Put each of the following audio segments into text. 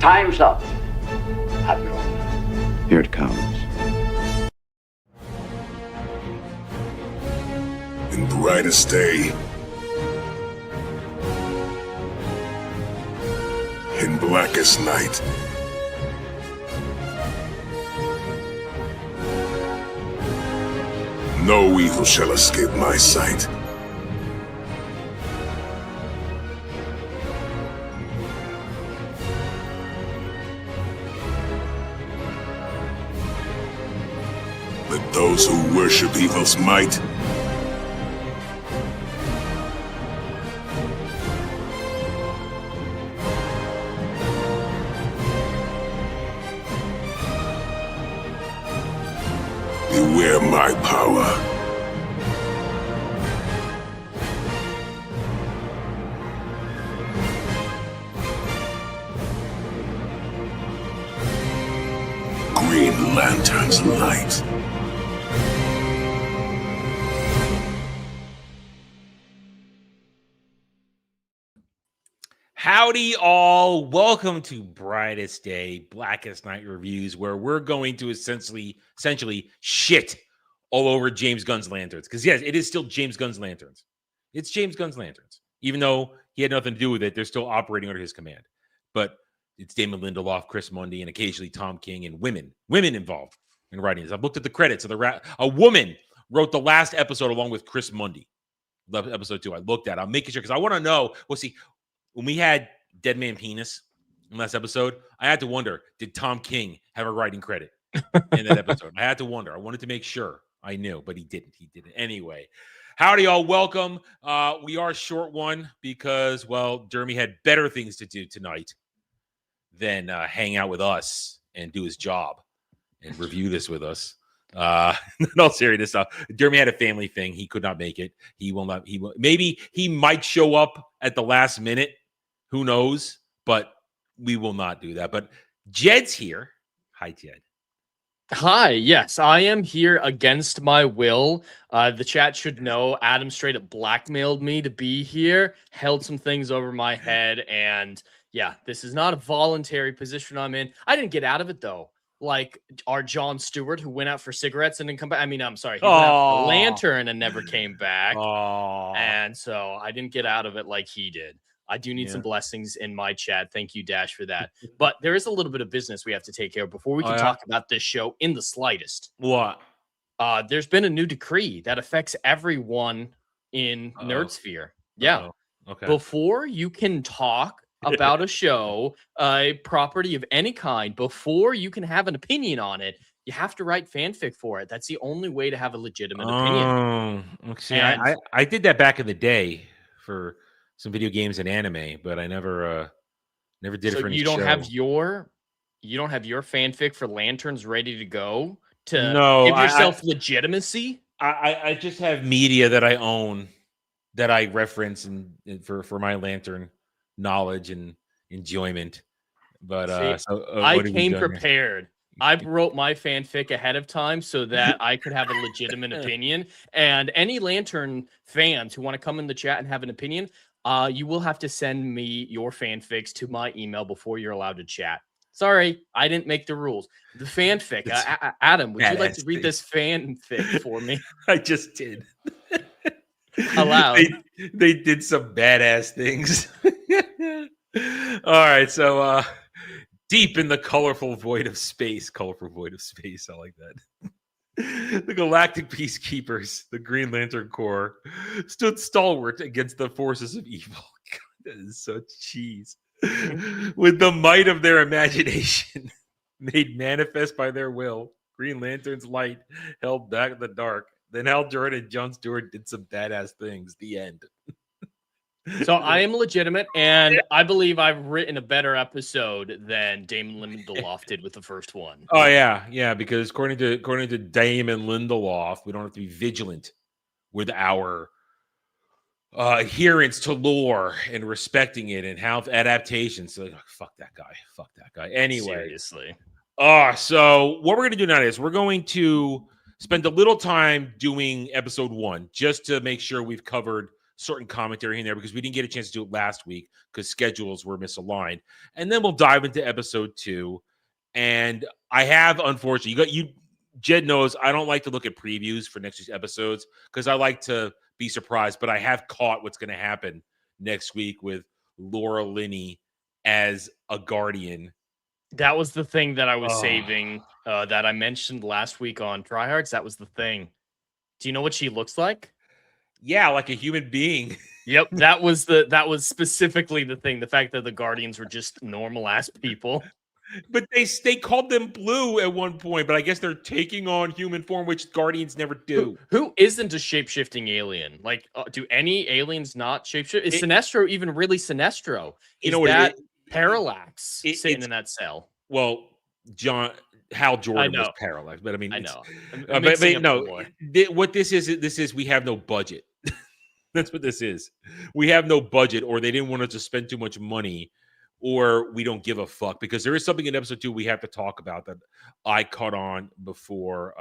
Time's up, Admiral. Here it comes. In brightest day, in blackest night, no evil shall escape my sight. Let those who worship evil's might beware my power. Green Lantern's light. Howdy all, welcome to Brightest Day, Blackest Night Reviews, where we're going to essentially shit all over James Gunn's Lanterns. Because yes, it is still James Gunn's Lanterns. It's James Gunn's Lanterns. Even though he had nothing to do with it, they're still operating under his command. But it's Damon Lindelof, Chris Mundy, and occasionally Tom King and women involved in writing this. I've looked at the credits of a woman wrote the last episode along with Chris Mundy. Episode 2, I looked at it. I'm making sure because I want to know. Well, see, when we had Dead Man Penis in last episode, I had to wonder, did Tom King have a writing credit in that episode? I had to wonder. I wanted to make sure I knew, but he didn't. He didn't. Anyway, howdy, y'all. Welcome. We are short one because, well, Jeremy had better things to do tonight than hang out with us and do his job and review this with us. In all seriousness, Jeremy had a family thing. He could not make it. He will not. Maybe he might show up at the last minute. Who knows? But we will not do that. But Jed's here. Hi, Jed. Hi, yes, I am here against my will. The chat should know Adam straight up blackmailed me to be here, held some things over my head, and yeah, this is not a voluntary position I'm in. I didn't get out of it, though. Like our Jon Stewart, who went out for cigarettes and didn't come back. I mean, I'm sorry, he went out for the lantern and never came back. And so I didn't get out of it like he did. I do need some blessings in my chat. Thank you, Dash, for that. But there is a little bit of business we have to take care of before we can talk about this show in the slightest. What? There's been a new decree that affects everyone in Nerdsphere. Yeah. Okay. Before you can talk about a show, a property of any kind, before you can have an opinion on it, you have to write fanfic for it. That's the only way to have a legitimate opinion. Okay. I did that back in the day for some video games and anime, but I never did it for any you don't show. have your fanfic for Lanterns ready to go to give yourself legitimacy? I just have media that I own that I reference and for my Lantern knowledge and enjoyment. But I came prepared. I wrote my fanfic ahead of time so that I could have a legitimate opinion. And any Lantern fans who want to come in the chat and have an opinion, you will have to send me your fanfics to my email before you're allowed to chat. Sorry, I didn't make the rules. The fanfic. Adam, would you like to read this fanfic for me? I just did. Aloud. They did some badass things. All right, so deep in the colorful void of space. I like that. The Galactic Peacekeepers, the Green Lantern Corps, stood stalwart against the forces of evil. God, that is so cheese. With the might of their imagination, made manifest by their will, Green Lantern's light held back the dark. Then Hal Jordan and Jon Stewart did some badass things. The end. So I am legitimate, and I believe I've written a better episode than Damon Lindelof did with the first one. Oh yeah, because according to Damon Lindelof, we don't have to be vigilant with our adherence to lore and respecting it and how adaptations. So fuck that guy. Anyway, seriously. So what we're gonna do now is we're going to spend a little time doing episode 1 just to make sure we've covered certain commentary in there because we didn't get a chance to do it last week because schedules were misaligned. And then we'll dive into episode 2. And I have, unfortunately, Jed knows I don't like to look at previews for next week's episodes because I like to be surprised, but I have caught what's going to happen next week with Laura Linney as a guardian. That was the thing that I was saving that I mentioned last week on Tryhards. That was the thing. Do you know what she looks like? Yeah, like a human being. Yep, that was specifically the thing. The fact that the Guardians were just normal ass people. But they called them blue at one point, but I guess they're taking on human form, which Guardians never do. Who isn't a shape-shifting alien? Like, do any aliens not shapeshift? Is Sinestro even really Sinestro? You know what? That Parallax sitting in that cell? Well, Hal Jordan was Parallax, but I mean, I know. But no, what this is we have no budget. That's what this is. We have no budget, or they didn't want us to spend too much money, or we don't give a fuck, because there is something in episode 2 we have to talk about that I caught on before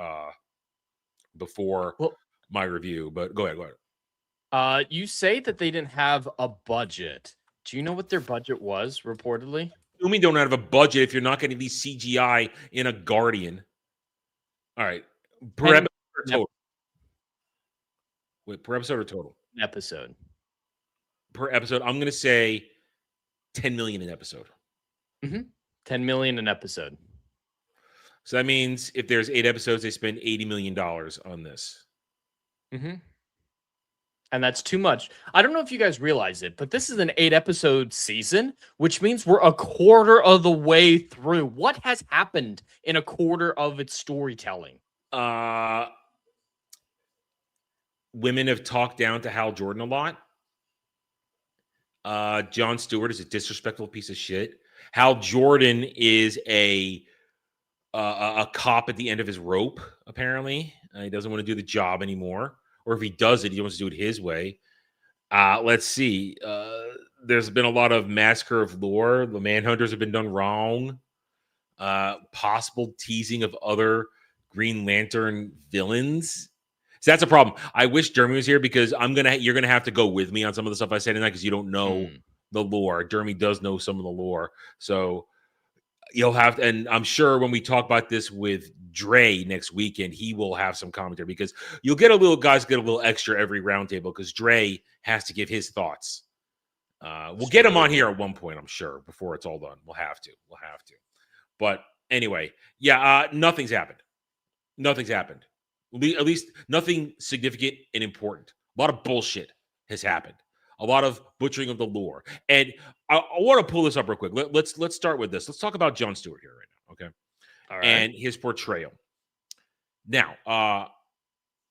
my review. But go ahead. You say that they didn't have a budget. Do you know what their budget was, reportedly? You don't have a budget if you're not getting these CGI in a Guardian. All right. Per episode or total? Wait, per episode or total? Episode. Per episode, I'm going to say 10 million an episode. 10 million an episode. So that means if there's 8 episodes, they spend $80 million on this. And that's too much. I don't know if you guys realize it, but this is an 8-episode season, which means we're a quarter of the way through. What has happened in a quarter of its storytelling? Women have talked down to Hal Jordan a lot. Jon Stewart is a disrespectful piece of shit. Hal Jordan is a cop at the end of his rope, apparently. He doesn't want to do the job anymore. Or if he does it, he wants to do it his way. Let's see. There's been a lot of massacre of lore. The Manhunters have been done wrong. Possible teasing of other Green Lantern villains. So that's a problem. I wish Jeremy was here because you're gonna have to go with me on some of the stuff I said in that because you don't know the lore. Jeremy does know some of the lore, so you'll have to. And I'm sure when we talk about this with Dre next weekend, he will have some commentary because you'll get a little extra every roundtable because Dre has to give his thoughts. We'll get him on here at one point, I'm sure, before it's all done. We'll have to. But anyway, yeah, nothing's happened. At least nothing significant and important. A lot of bullshit has happened. A lot of butchering of the lore. And I want to pull this up real quick. Let's start with this. Let's talk about Jon Stewart here right now, okay? All right. And his portrayal. Now,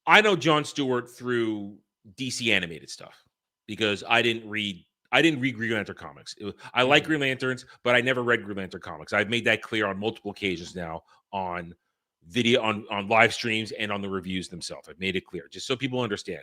I know Jon Stewart through DC animated stuff because I didn't read Green Lantern comics. I like Green Lanterns, but I never read Green Lantern comics. I've made that clear on multiple occasions now on video, on live streams, and on the reviews themselves. I've made it clear just so people understand.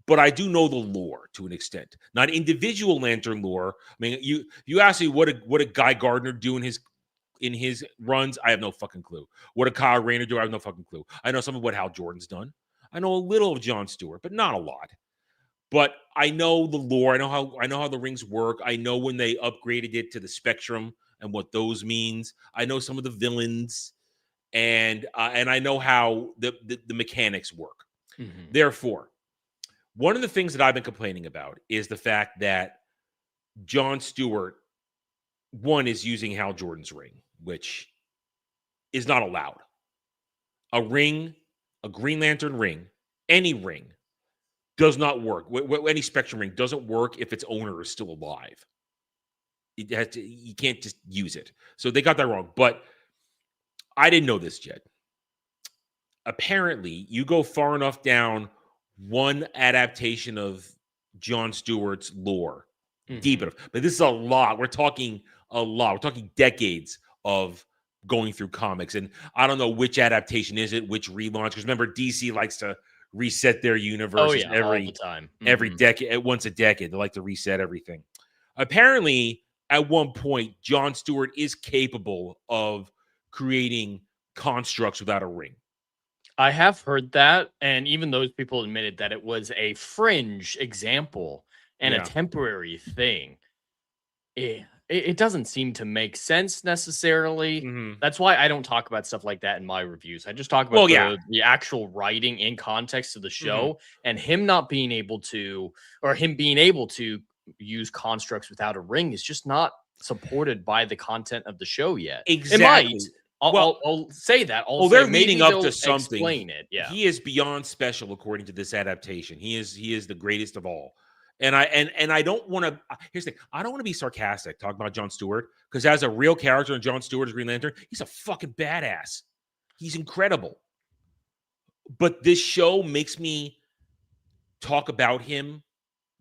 But I do know the lore to an extent, not individual Lantern lore. I mean, you ask me what a Guy Gardner do in his runs, I have no fucking clue. What a Kyle Rayner do, I have no fucking clue. I know some of what Hal Jordan's done. I know a little of Jon Stewart, but not a lot. But I know the lore. I know how the rings work. I know when they upgraded it to the Spectrum and what those means. I know some of the villains, and I know how the mechanics work. Therefore, one of the things that I've been complaining about is the fact that Jon Stewart, one, is using Hal Jordan's ring, which is not allowed. A Green Lantern ring, any ring, does not work. Any Spectrum ring doesn't work if its owner is still alive. You can't just use it. So they got that wrong. But I didn't know this yet. Apparently, you go far enough down one adaptation of Jon Stewart's lore, deep enough. But this is a lot. We're talking a lot. We're talking decades of going through comics. And I don't know which adaptation is it, which relaunch. Because remember, DC likes to reset their universe every time. Every decade, once a decade. They like to reset everything. Apparently, at one point, Jon Stewart is capable of creating constructs without a ring. I have heard that, and even those people admitted that it was a fringe example and a Yeah. temporary thing. It doesn't seem to make sense necessarily. Mhm. That's why I don't talk about stuff like that in my reviews. I just talk about Well, yeah. the actual writing in context of the Mhm. show, and him not being able to, or him being able to use constructs without a ring is just not supported by the content of the show yet. It might. Exactly. I'll, Well, I'll, I'll say that. I'll oh, say they're maybe leading up to they'll something. explain it. Yeah. He is beyond special according to this adaptation. He is the greatest of all. And I don't want to. Here's the thing. I don't want to be sarcastic talking about Jon Stewart because as a real character in Jon Stewart as Green Lantern, he's a fucking badass. He's incredible. But this show makes me talk about him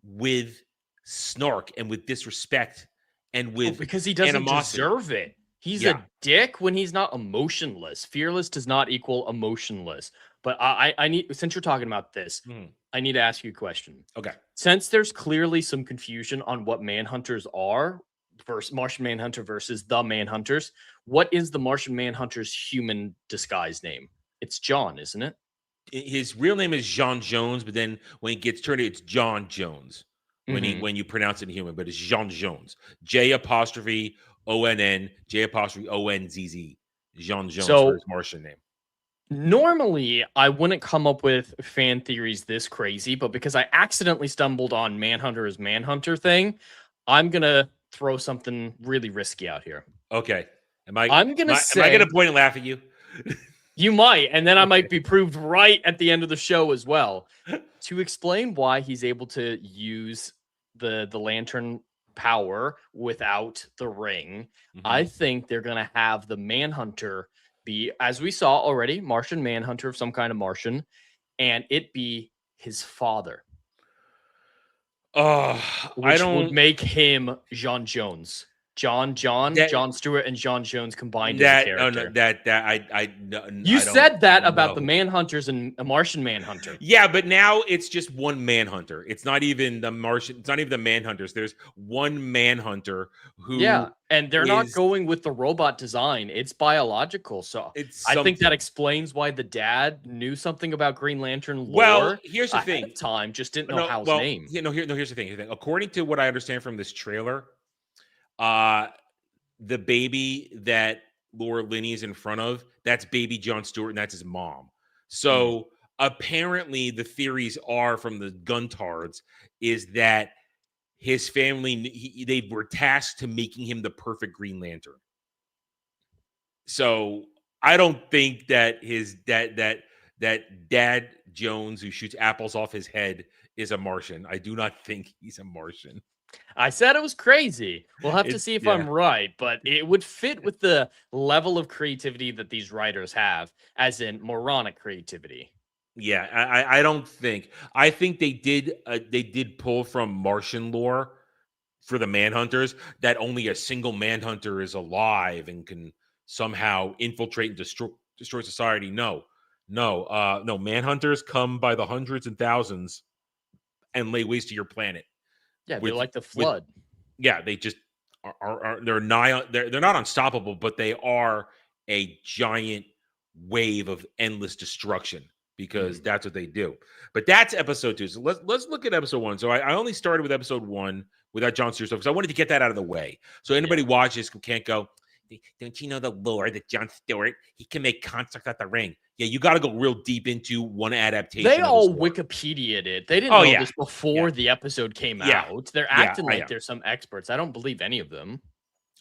with snark and with disrespect and Well, with because he doesn't animosity. deserve it. He's Yeah. a dick when he's not emotionless. Fearless does not equal emotionless. But I need, since you're talking about this, Mhm. I need to ask you a question. Okay. Since there's clearly some confusion on what Manhunters are versus Martian Manhunter versus the Manhunters, what is the Martian Manhunter's human disguise name? It's John, isn't it? His real name is Jean Jones, but then when he gets turned, it's John Jones Mhm. when you pronounce it in human, but it's Jean Jones. J'Onn, J'Onzz. Jean Jones for So his Martian name. normally, I wouldn't come up with fan theories this crazy, but because I accidentally stumbled on Manhunter as Manhunter thing, I'm gonna throw something really risky out here. Okay. Am I I'm am gonna I, am I gonna say point and laugh at you? you might, and then I Okay. might be proved right at the end of the show as well. To explain why he's able to use the lantern power without the ring, I Mhm. think they're gonna have the Manhunter be, as we saw already, Martian Manhunter of some kind of Martian, and it be his father, Oh, I which would don't make him John Jones. that John Stewart, and John Jones combined as a that oh no character. that I no, You I don't said that about the know. Manhunters and a Martian Manhunter. Yeah, but now it's just one manhunter. It's not even the Martian. It's not even the manhunters. There's one manhunter Yeah, who and they're not is going with the robot design. It's biological. So it's I think that something. explains why the dad knew something about Green Lantern Well, lore here's the ahead thing. of time, just didn't know No, Hal's well, name. here's the thing. According to what I understand from this trailer, uh, the baby that Laura Linney is in front of, that's baby John Stewart, and that's his mom. Mm. So apparently, the theories are from the Guntards is that his family they were tasked to making him the perfect Green Lantern. So I don't think that that Dad Jones who shoots apples off his head is a Martian. I do not think he's a Martian. I said it was crazy. We'll have to It's see if yeah. I'm right, but it would fit with the level of creativity that these writers have, as in moronic creativity. Yeah, I don't think. I think they did pull from Martian lore for the Manhunters that only a single Manhunter is alive and can somehow infiltrate and destroy society. No. Manhunters come by the hundreds and thousands and lay waste to your planet Yeah, they're with like the with flood. yeah. They just are they're nigh they're not unstoppable, but they are a giant wave of endless destruction because Mhm. that's what they do. But that's episode 2. So let's look at episode 1. So I only started with episode 1 without John Stewart stuff because I wanted to get that out of the way. So anybody Yeah. watches can't go, don't you know the lore that John Stewart he can make constructs out the ring? Yeah, you got to go real deep into one They adaptation of his all lore. Wikipedia'd it. They didn't Oh know yeah, this yeah, before the episode came yeah, out. They're yeah. acting I like know. they're some experts. I don't believe any of them.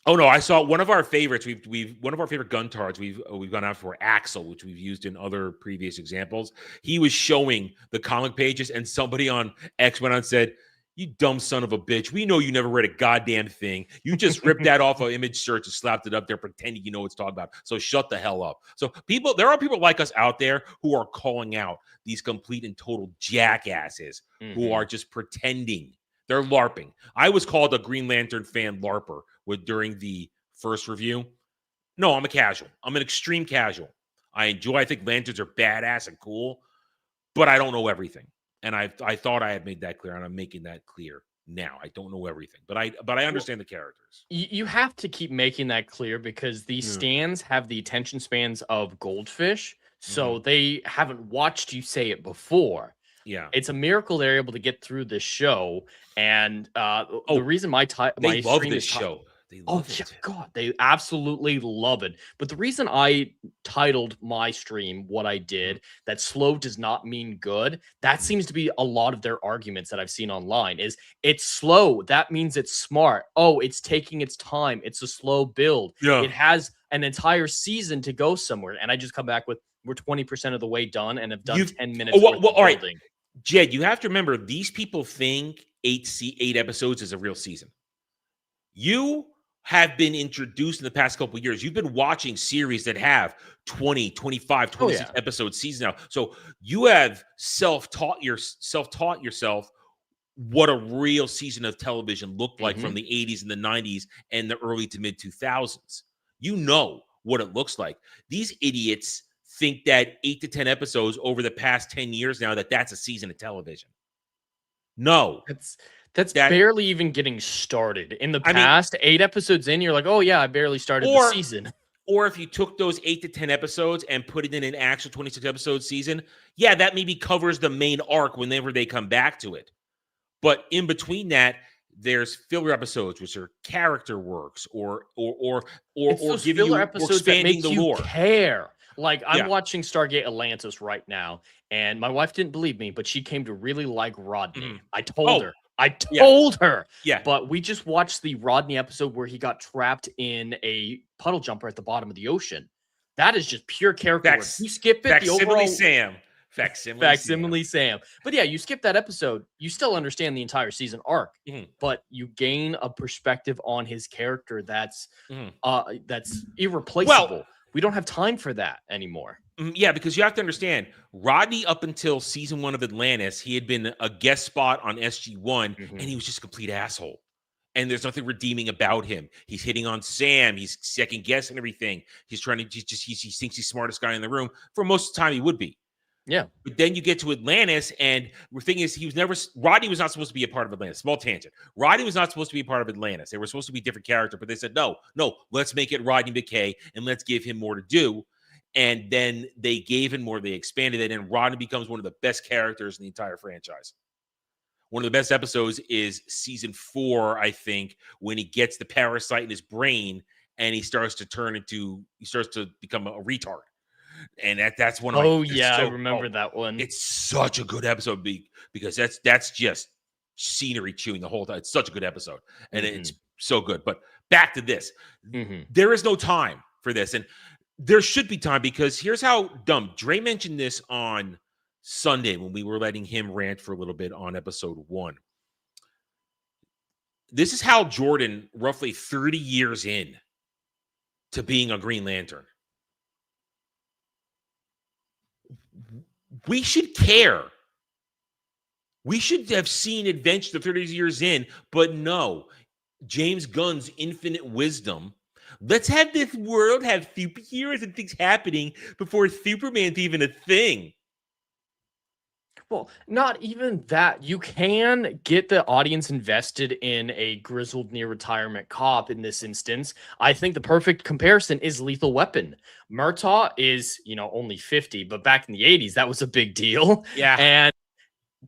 Oh no, I saw one of our favorites. We've one of our favorite Guntards. We've gone out for Axel, which we've used in other previous examples. He was showing the comic pages, and somebody on X went on and said, "You dumb son of a bitch! We know you never read a goddamn thing. You just ripped that off of image search and slapped it up there, pretending you know what it's talking about. So shut the hell up." So there are people like us out there who are calling out these complete and total jackasses who Mhm. are just pretending. They're LARPing. I was called a Green Lantern fan LARPer during the first review. No, I'm a casual. I'm an extreme casual. I think lanterns are badass and cool, but I don't know everything. And I thought I had made that clear, and I'm making that clear now. I don't know everything, but I Well, understand the characters. you have to keep making that clear because these Yeah. stands have the attention spans of goldfish. So they haven't watched you say it before. Yeah. It's a miracle they're able to get through this show. And the Oh, reason my They love stream this is show. They oh love yeah, it. God, they absolutely love it. But the reason I titled my stream what I did, that slow does not mean good, that seems to be a lot of their arguments that I've seen online is it's slow. That means it's smart. Oh, it's taking its time. It's a slow build. Yeah. It has an entire season to go somewhere. And I just come back with we're 20% of the way done and have done 10 minutes worth of all right. building. Jed, you have to remember these people think 8 episodes is a real season. You have been introduced in the past couple of years. You've been watching series that have 20, 25, 26 episode seasons now. So you have self-taught yourself what a real season of television looked like from the 80s and the 90s and the early to mid 2000s. You know what it looks like. These idiots think that 8 to 10 episodes over the past 10 years now, that's a season of television. No. That's barely even getting started. In the past, 8 episodes in, you're like, oh yeah, I barely started the season. Or if you took those 8 to 10 episodes and put it in an actual 26 episode season, yeah, that maybe covers the main arc whenever they come back to it. But in between that, there's filler episodes, which are character works or giving you episodes expanding the lore. Care. Like I'm watching Stargate Atlantis right now, and my wife didn't believe me, but she came to really like Rodney. I told her. I told her. Yeah. But we just watched the Rodney episode where he got trapped in a puddle jumper at the bottom of the ocean. That is just pure character work. You skip it, the overall Facsimile Sam. But yeah, you skip that episode, you still understand the entire season arc, but you gain a perspective on his character that's irreplaceable. Well, we don't have time for that anymore. Yeah, because you have to understand, Rodney, up until season 1 of Atlantis, he had been a guest spot on SG-1, and he was just a complete asshole. And there's nothing redeeming about him. He's hitting on Sam. He's second guessing everything. He's trying to he thinks he's smartest guy in the room. For most of the time, he would be. Yeah. But then you get to Atlantis, and the thing is, Rodney was not supposed to be a part of Atlantis. Small tangent. Rodney was not supposed to be a part of Atlantis. They were supposed to be a different character, but they said, no, let's make it Rodney McKay, and let's give him more to do. And then they gave him more. They expanded it, and Rodney becomes one of the best characters in the entire franchise. One of the best episodes is season 4, I think, when he gets the parasite in his brain, and he starts to become a retard. And that's one of my I remember that one. It's such a good episode because that's just scenery chewing the whole time. It's such a good episode, and it's so good. But back to this, there is no time for this, and there should be time, because here's how dumb. Dre mentioned this on Sunday when we were letting him rant for a little bit on episode 1. This is Hal Jordan, roughly 30 years in to being a Green Lantern. We should care. We should have seen Adventure 30 years in, but no. James Gunn's infinite wisdom. Let's have this world have superheroes and things happening before Superman's even a thing. Well, not even that. You can get the audience invested in a grizzled near-retirement cop in this instance. I think the perfect comparison is Lethal Weapon. Murtaugh is, only 50, but back in the 80s, that was a big deal. Yeah. And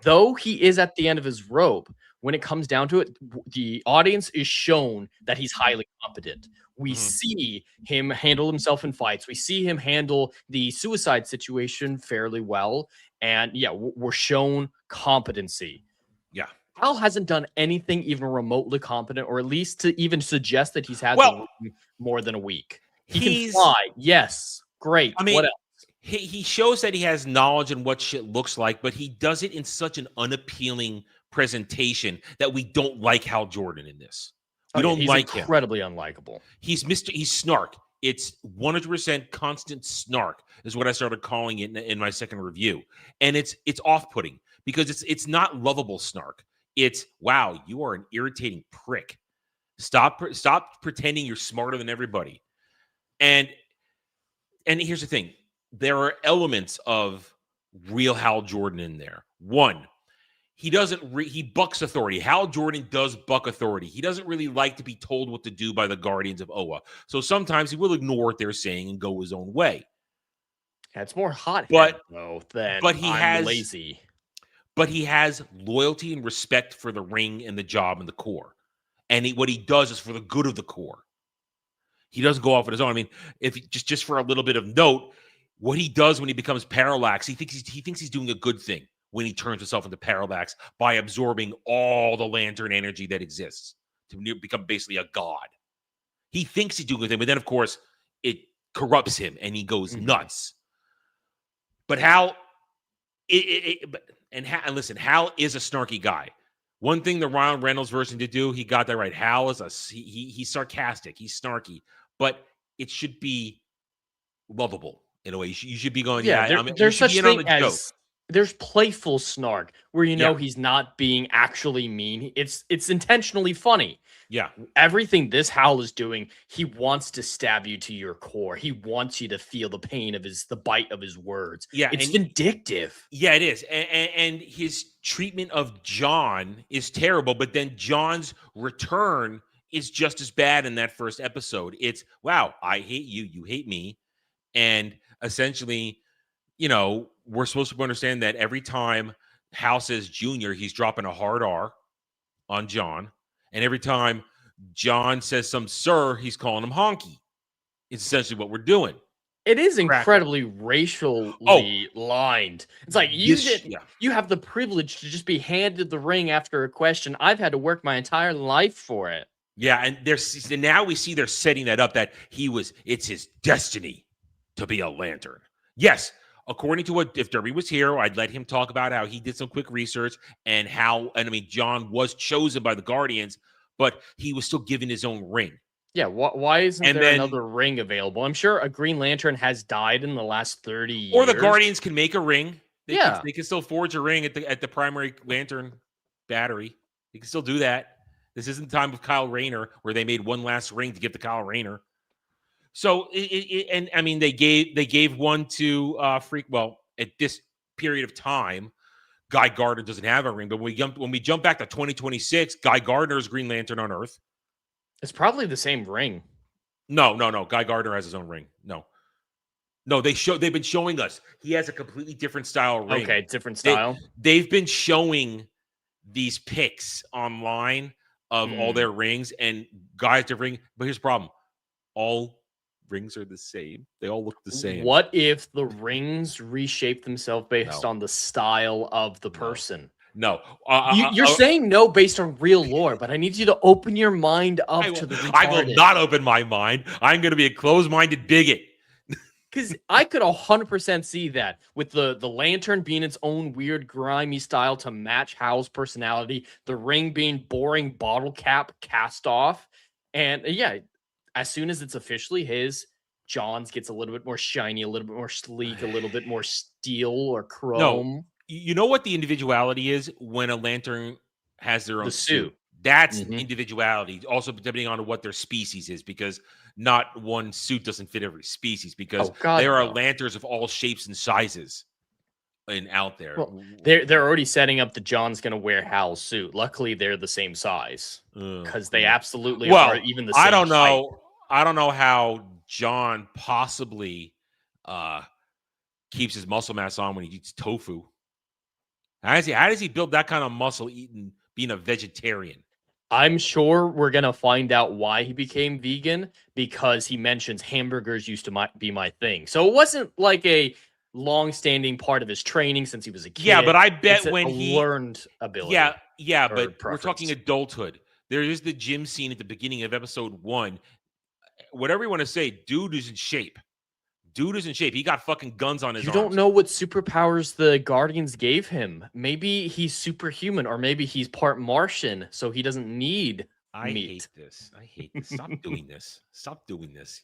though he is at the end of his rope, when it comes down to it, the audience is shown that he's highly competent. We see him handle himself in fights. We see him handle the suicide situation fairly well. And yeah, we're shown competency. Yeah. Hal hasn't done anything even remotely competent, or at least to even suggest that he's had more than a week. He can fly. Yes. Great. I mean, what else? He shows that he has knowledge in what shit looks like, but he does it in such an unappealing presentation that we don't like Hal Jordan in this. We don't like him. Incredibly unlikable. He's snark. It's 100% constant snark is what I started calling it in my second review. And it's off-putting because it's not lovable snark. It's, wow, you are an irritating prick. Stop pretending you're smarter than everybody. And here's the thing. There are elements of real Hal Jordan in there. One, he bucks authority. Hal Jordan does buck authority. He doesn't really like to be told what to do by the Guardians of Oa. So sometimes he will ignore what they're saying and go his own way. It's more hot But though than but he I'm has lazy. but he has loyalty and respect for the ring and the job and the core. And what he does is for the good of the core. He doesn't go off on his own. I mean, if just for a little bit of note, what he does when he becomes Parallax, he thinks he's doing a good thing when he turns himself into Parallax by absorbing all the lantern energy that exists to become basically a god. He thinks he's doing a good thing, but then of course it corrupts him and he goes nuts. But Hal, and listen, Hal is a snarky guy. One thing the Ryan Reynolds version did do, he got that right. Hal is he's sarcastic, he's snarky, but it should be lovable in a way. You should be going, Yeah, yeah. You there's should be such in on thing the joke. as there's playful snark where Yeah. he's not being actually mean. It's intentionally funny. Yeah, Everything this Hal is doing, he wants to stab you to your core. He wants you to feel the pain of the bite of his words. yeah, It's and vindictive. yeah, it is. And his treatment of John is terrible, but then John's return is just as bad in that first episode. It's, wow, I hate you, you hate me. And essentially, we're supposed to understand that every time Hal says Junior, he's dropping a hard R on John. And every time John says some sir, he's calling him honky. It's essentially what we're doing. It is Cracker. incredibly racially lined. It's like you have the privilege to just be handed the ring after a question. I've had to work my entire life for it. Yeah, and now we see they're setting that up that it's his destiny to be a lantern. Yes, according to if Derby was here, I'd let him talk about how he did some quick research and John was chosen by the Guardians, but he was still given his own ring. Yeah, why isn't there another ring available? I'm sure a Green Lantern has died in the last 30 years. Or the Guardians can make a ring. They they can still forge a ring at the primary lantern battery. They can still do that. This isn't the time of Kyle Rayner where they made one last ring to give to Kyle Rayner. So they gave one to at this period of time, Guy Gardner doesn't have a ring, but when we jump back to 2026, Guy Gardner's Green Lantern on Earth. It's probably the same ring. No. Guy Gardner has his own ring. No, they've been showing us he has a completely different style ring. Okay, different style. They've been showing these pics online of all their rings and Guy's different ring. But here's the problem. All rings are the same. They all look the same. What if the rings reshape themselves based on the style of the person? No. You're saying no based on real lore, but I need you to open your mind up to the retarded. I will not open my mind. I'm going to be a closed-minded bigot. Because I could 100% see that with the lantern being its own weird, grimy style to match Hal's personality, the ring being boring bottle cap cast off. And yeah, as soon as it's officially his, John's gets a little bit more shiny, a little bit more sleek, a little bit more steel or chrome. No, you know what the individuality is when a lantern has their own suit? That's individuality. Also, depending on what their species is, because not one suit doesn't fit every species, because there are lanterns of all shapes and sizes out there. Well, they're already setting up that John's going to wear Hal's suit. Luckily, they're the same size because they absolutely are even the same I don't know. height. I don't know how John possibly keeps his muscle mass on when he eats tofu. How does he build that kind of muscle being a vegetarian? I'm sure we're going to find out why he became vegan, because he mentions hamburgers used to be my thing. So it wasn't like a long-standing part of his training since he was a kid. Yeah, but I bet when he learned ability. Yeah, but we're talking adulthood. There is the gym scene at the beginning of episode 1. Whatever you want to say, dude is in shape. He got fucking guns on his arms. You don't know what superpowers the Guardians gave him. Maybe he's superhuman, or maybe he's part Martian, so he doesn't need meat. I hate this. Stop doing this.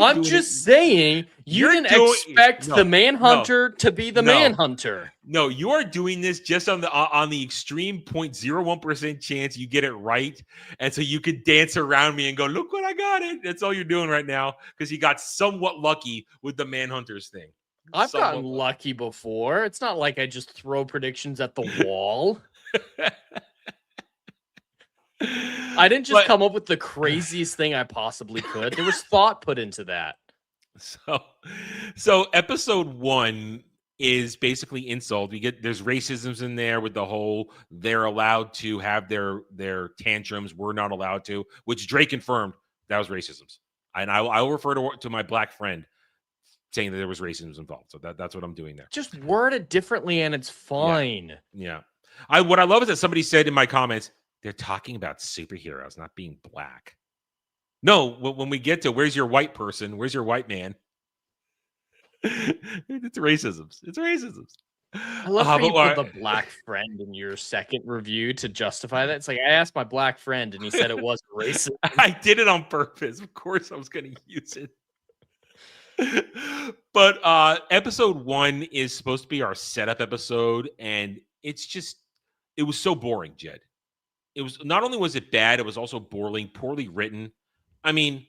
I'm just saying, you didn't expect the Manhunter to be the Manhunter. No, you are doing this just on the extreme 0.01% chance you get it right, and so you could dance around me and go, "Look what I got it." That's all you're doing right now, because you got somewhat lucky with the Manhunters thing. I've gotten lucky before. It's not like I just throw predictions at the wall. I didn't just come up with the craziest thing I possibly could. There was thought put into that. So episode 1 is basically insult. There's racisms in there with the whole they're allowed to have their tantrums, we're not allowed to, which Drake confirmed that was racisms. And I'll refer to my black friend saying that there was racism involved. So that's what I'm doing there. Just word it differently and it's fine. Yeah. What I love is that somebody said in my comments, they're talking about superheroes not being black. No, when we get to where's your white person, where's your white man? It's racisms. It's racisms. I love how you put the black friend in your second review to justify that. It's like, I asked my black friend and he said it wasn't racist. I did it on purpose. Of course I was going to use it. But episode 1 is supposed to be our setup episode, and it was so boring, Jed. It was, not only was it bad, it was also boring, poorly written. I mean,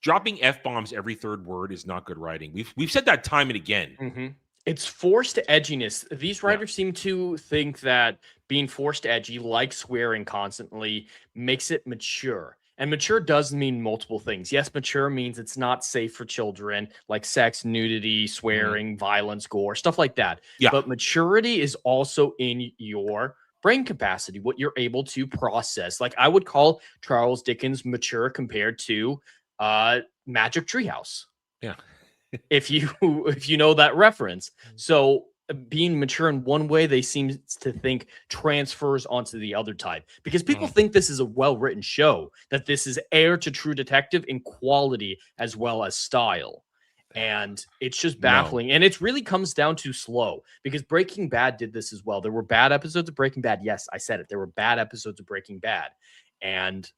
dropping F-bombs every third word is not good writing. We've said that time and again. Mm-hmm. It's forced edginess. These writers seem to think that being forced edgy, like swearing constantly, makes it mature. And mature does mean multiple things. Yes, mature means it's not safe for children, like sex, nudity, swearing, violence, gore, stuff like that. Yeah. But maturity is also in your brain capacity, what you're able to process. Like, I would call Charles Dickens mature compared to Magic Treehouse. Yeah. if you know that reference. So being mature in one way, they seem to think transfers onto the other type, because people think this is a well-written show, that this is heir to True Detective in quality as well as style. And it's just baffling. And it really comes down to slow, because Breaking Bad did this as well. There were bad episodes of Breaking Bad. Yes, I said it. There were bad episodes of Breaking Bad. And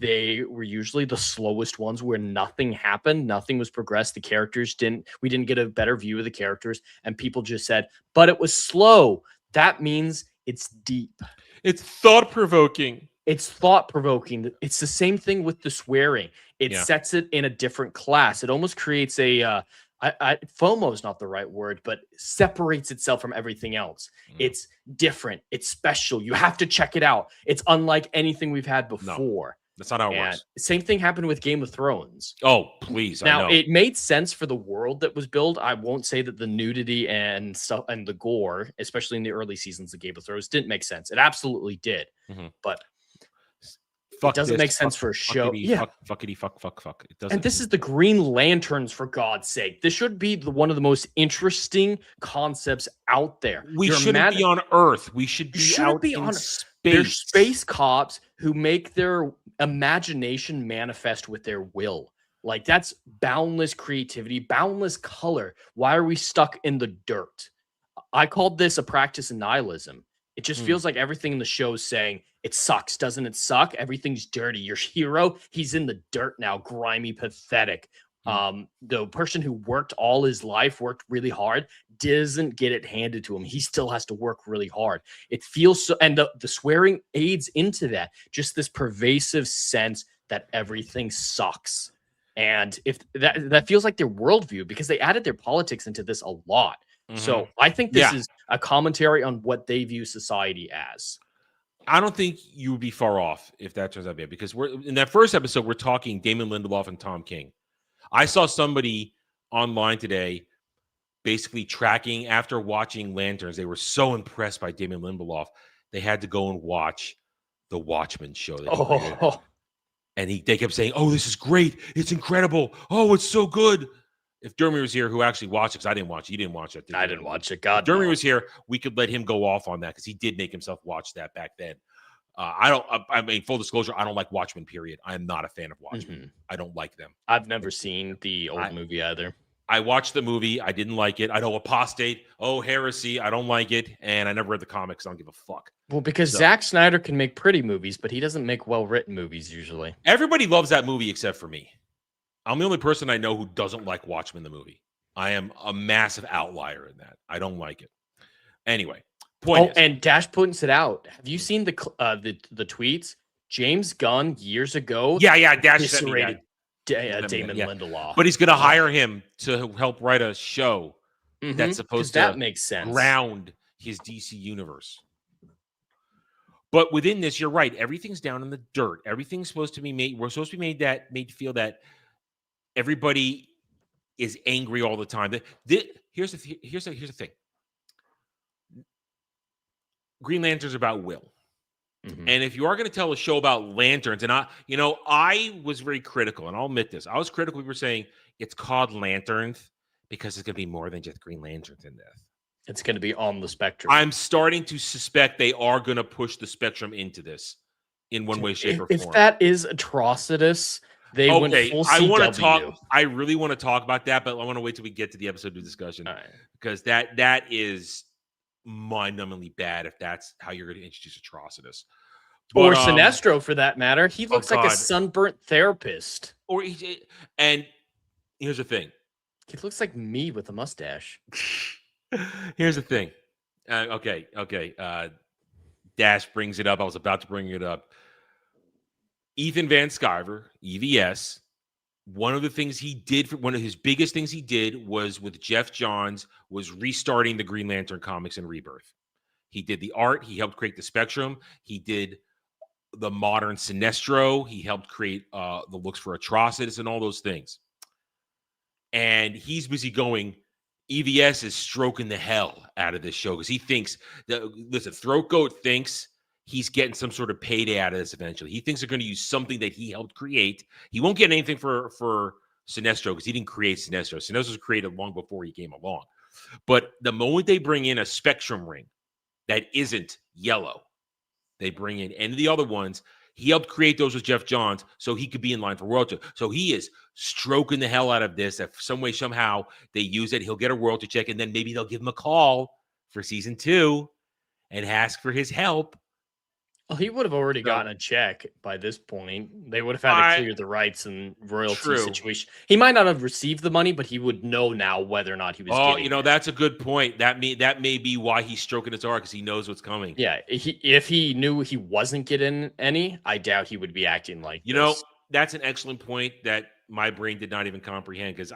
they were usually the slowest ones, where nothing happened, nothing was progressed. We didn't get a better view of the characters, and people just said, but it was slow. That means it's deep. It's thought-provoking. It's thought-provoking. It's the same thing with the swearing. It sets it in a different class. It almost creates a FOMO is not the right word, but separates itself from everything else. It's different. It's special. You have to check it out. It's unlike anything we've had before. That's not how it works. Same thing happened with Game of Thrones. Oh, please. Now, it made sense for the world that was built. I won't say that the nudity and stuff and the gore, especially in the early seasons of Game of Thrones, didn't make sense. It absolutely did. But it doesn't make sense for a show. Fuckity, fuck. It doesn't. And this is the Green Lanterns, for God's sake. This should be one of the most interesting concepts out there. We shouldn't be on Earth. We should be out in space. They're space cops who make their imagination manifest with their will. Like, that's boundless creativity, boundless color. Why are we stuck in the dirt? I called this a practice in nihilism. It just feels like everything in the show is saying, it sucks. Doesn't it suck? Everything's dirty. Your hero, he's in the dirt now, grimy, pathetic. The person who worked all his life, worked really hard, doesn't get it handed to him. He still has to work really hard. It feels so, and the swearing aids into that, just this pervasive sense that everything sucks. And if that feels like their worldview, because they added their politics into this a lot. So I think this is a commentary on what they view society as. I don't think you would be far off if that turns out bad, because we're in that first episode, we're talking Damon Lindelof and Tom King. I saw somebody online today basically tracking, after watching Lanterns, they were so impressed by Damon Lindelof, they had to go and watch the Watchmen show. And they kept saying, oh, this is great. It's incredible. Oh, it's so good. If Jeremy was here, who actually watched it, because I didn't watch it. You didn't watch it. I didn't watch it. God, if Jeremy was here, we could let him go off on that, because he did make himself watch that back then. I mean, full disclosure, I don't like Watchmen, period. I am not a fan of Watchmen. I don't like them. I've never seen the old movie either. I watched the movie. I didn't like it. I know apostate. Oh, heresy. I don't like it. And I never read the comics. I don't give a fuck. Well, because Zack Snyder can make pretty movies, but he doesn't make well-written movies usually. Everybody loves that movie except for me. I'm the only person I know who doesn't like Watchmen, the movie. I am a massive outlier in that. I don't like it. Anyway, point is, and Dash points it out. Have you seen the tweets? James Gunn years ago. Yeah, Dash sent me Damon Lindelof. But he's going to hire him to help write a show that's supposed to makes sense. Ground his DC universe. But within this, you're right. Everything's down in the dirt. Everything's supposed to be made. We're supposed to be made to feel that everybody is angry all the time. Here's the thing. Green Lantern's about will. And if you are going to tell a show about lanterns, and I was very critical, and I'll admit this. I was critical. We were saying it's called Lanterns because it's going to be more than just Green Lanterns in this. It's going to be on the spectrum. I'm starting to suspect they are going to push the spectrum into this in one way, shape, or form. If that is atrocitus, they went full CW. I really want to talk about that, but I want to wait till we get to the episode 2 discussion because that is mind-numbingly bad if that's how you're going to introduce atrocitus. Or Sinestro, for that matter. He looks like a sunburnt therapist. And here's the thing. He looks like me with a mustache. Here's the thing. Okay. Dash brings it up. I was about to bring it up. Ethan Van Sciver, EVS, one of his biggest things he did was with Jeff Johns was restarting the Green Lantern comics in Rebirth. He did the art. He helped create the Spectrum. He did the modern Sinestro. He helped create the looks for Atrocitus and all those things. And he's busy going, EVS is stroking the hell out of this show because he thinks Throat Goat thinks he's getting some sort of payday out of this eventually. He thinks they're going to use something that he helped create. He won't get anything for Sinestro because he didn't create Sinestro. Sinestro was created long before he came along. But the moment they bring in a Spectrum ring that isn't yellow, they bring in any of the other ones. He helped create those with Jeff Johns so he could be in line for royalty. So he is stroking the hell out of this. If some way, somehow they use it, he'll get a royalty check, and then maybe they'll give him a call for season 2 and ask for his help. Well, he would have already gotten a check by this point. They would have had to clear the rights and royalty situation. He might not have received the money, but he would know now whether or not he was getting it. That's a good point. That may be why he's stroking his arm because he knows what's coming. Yeah, if he knew he wasn't getting any, I doubt he would be acting like this. That's an excellent point that my brain did not even comprehend because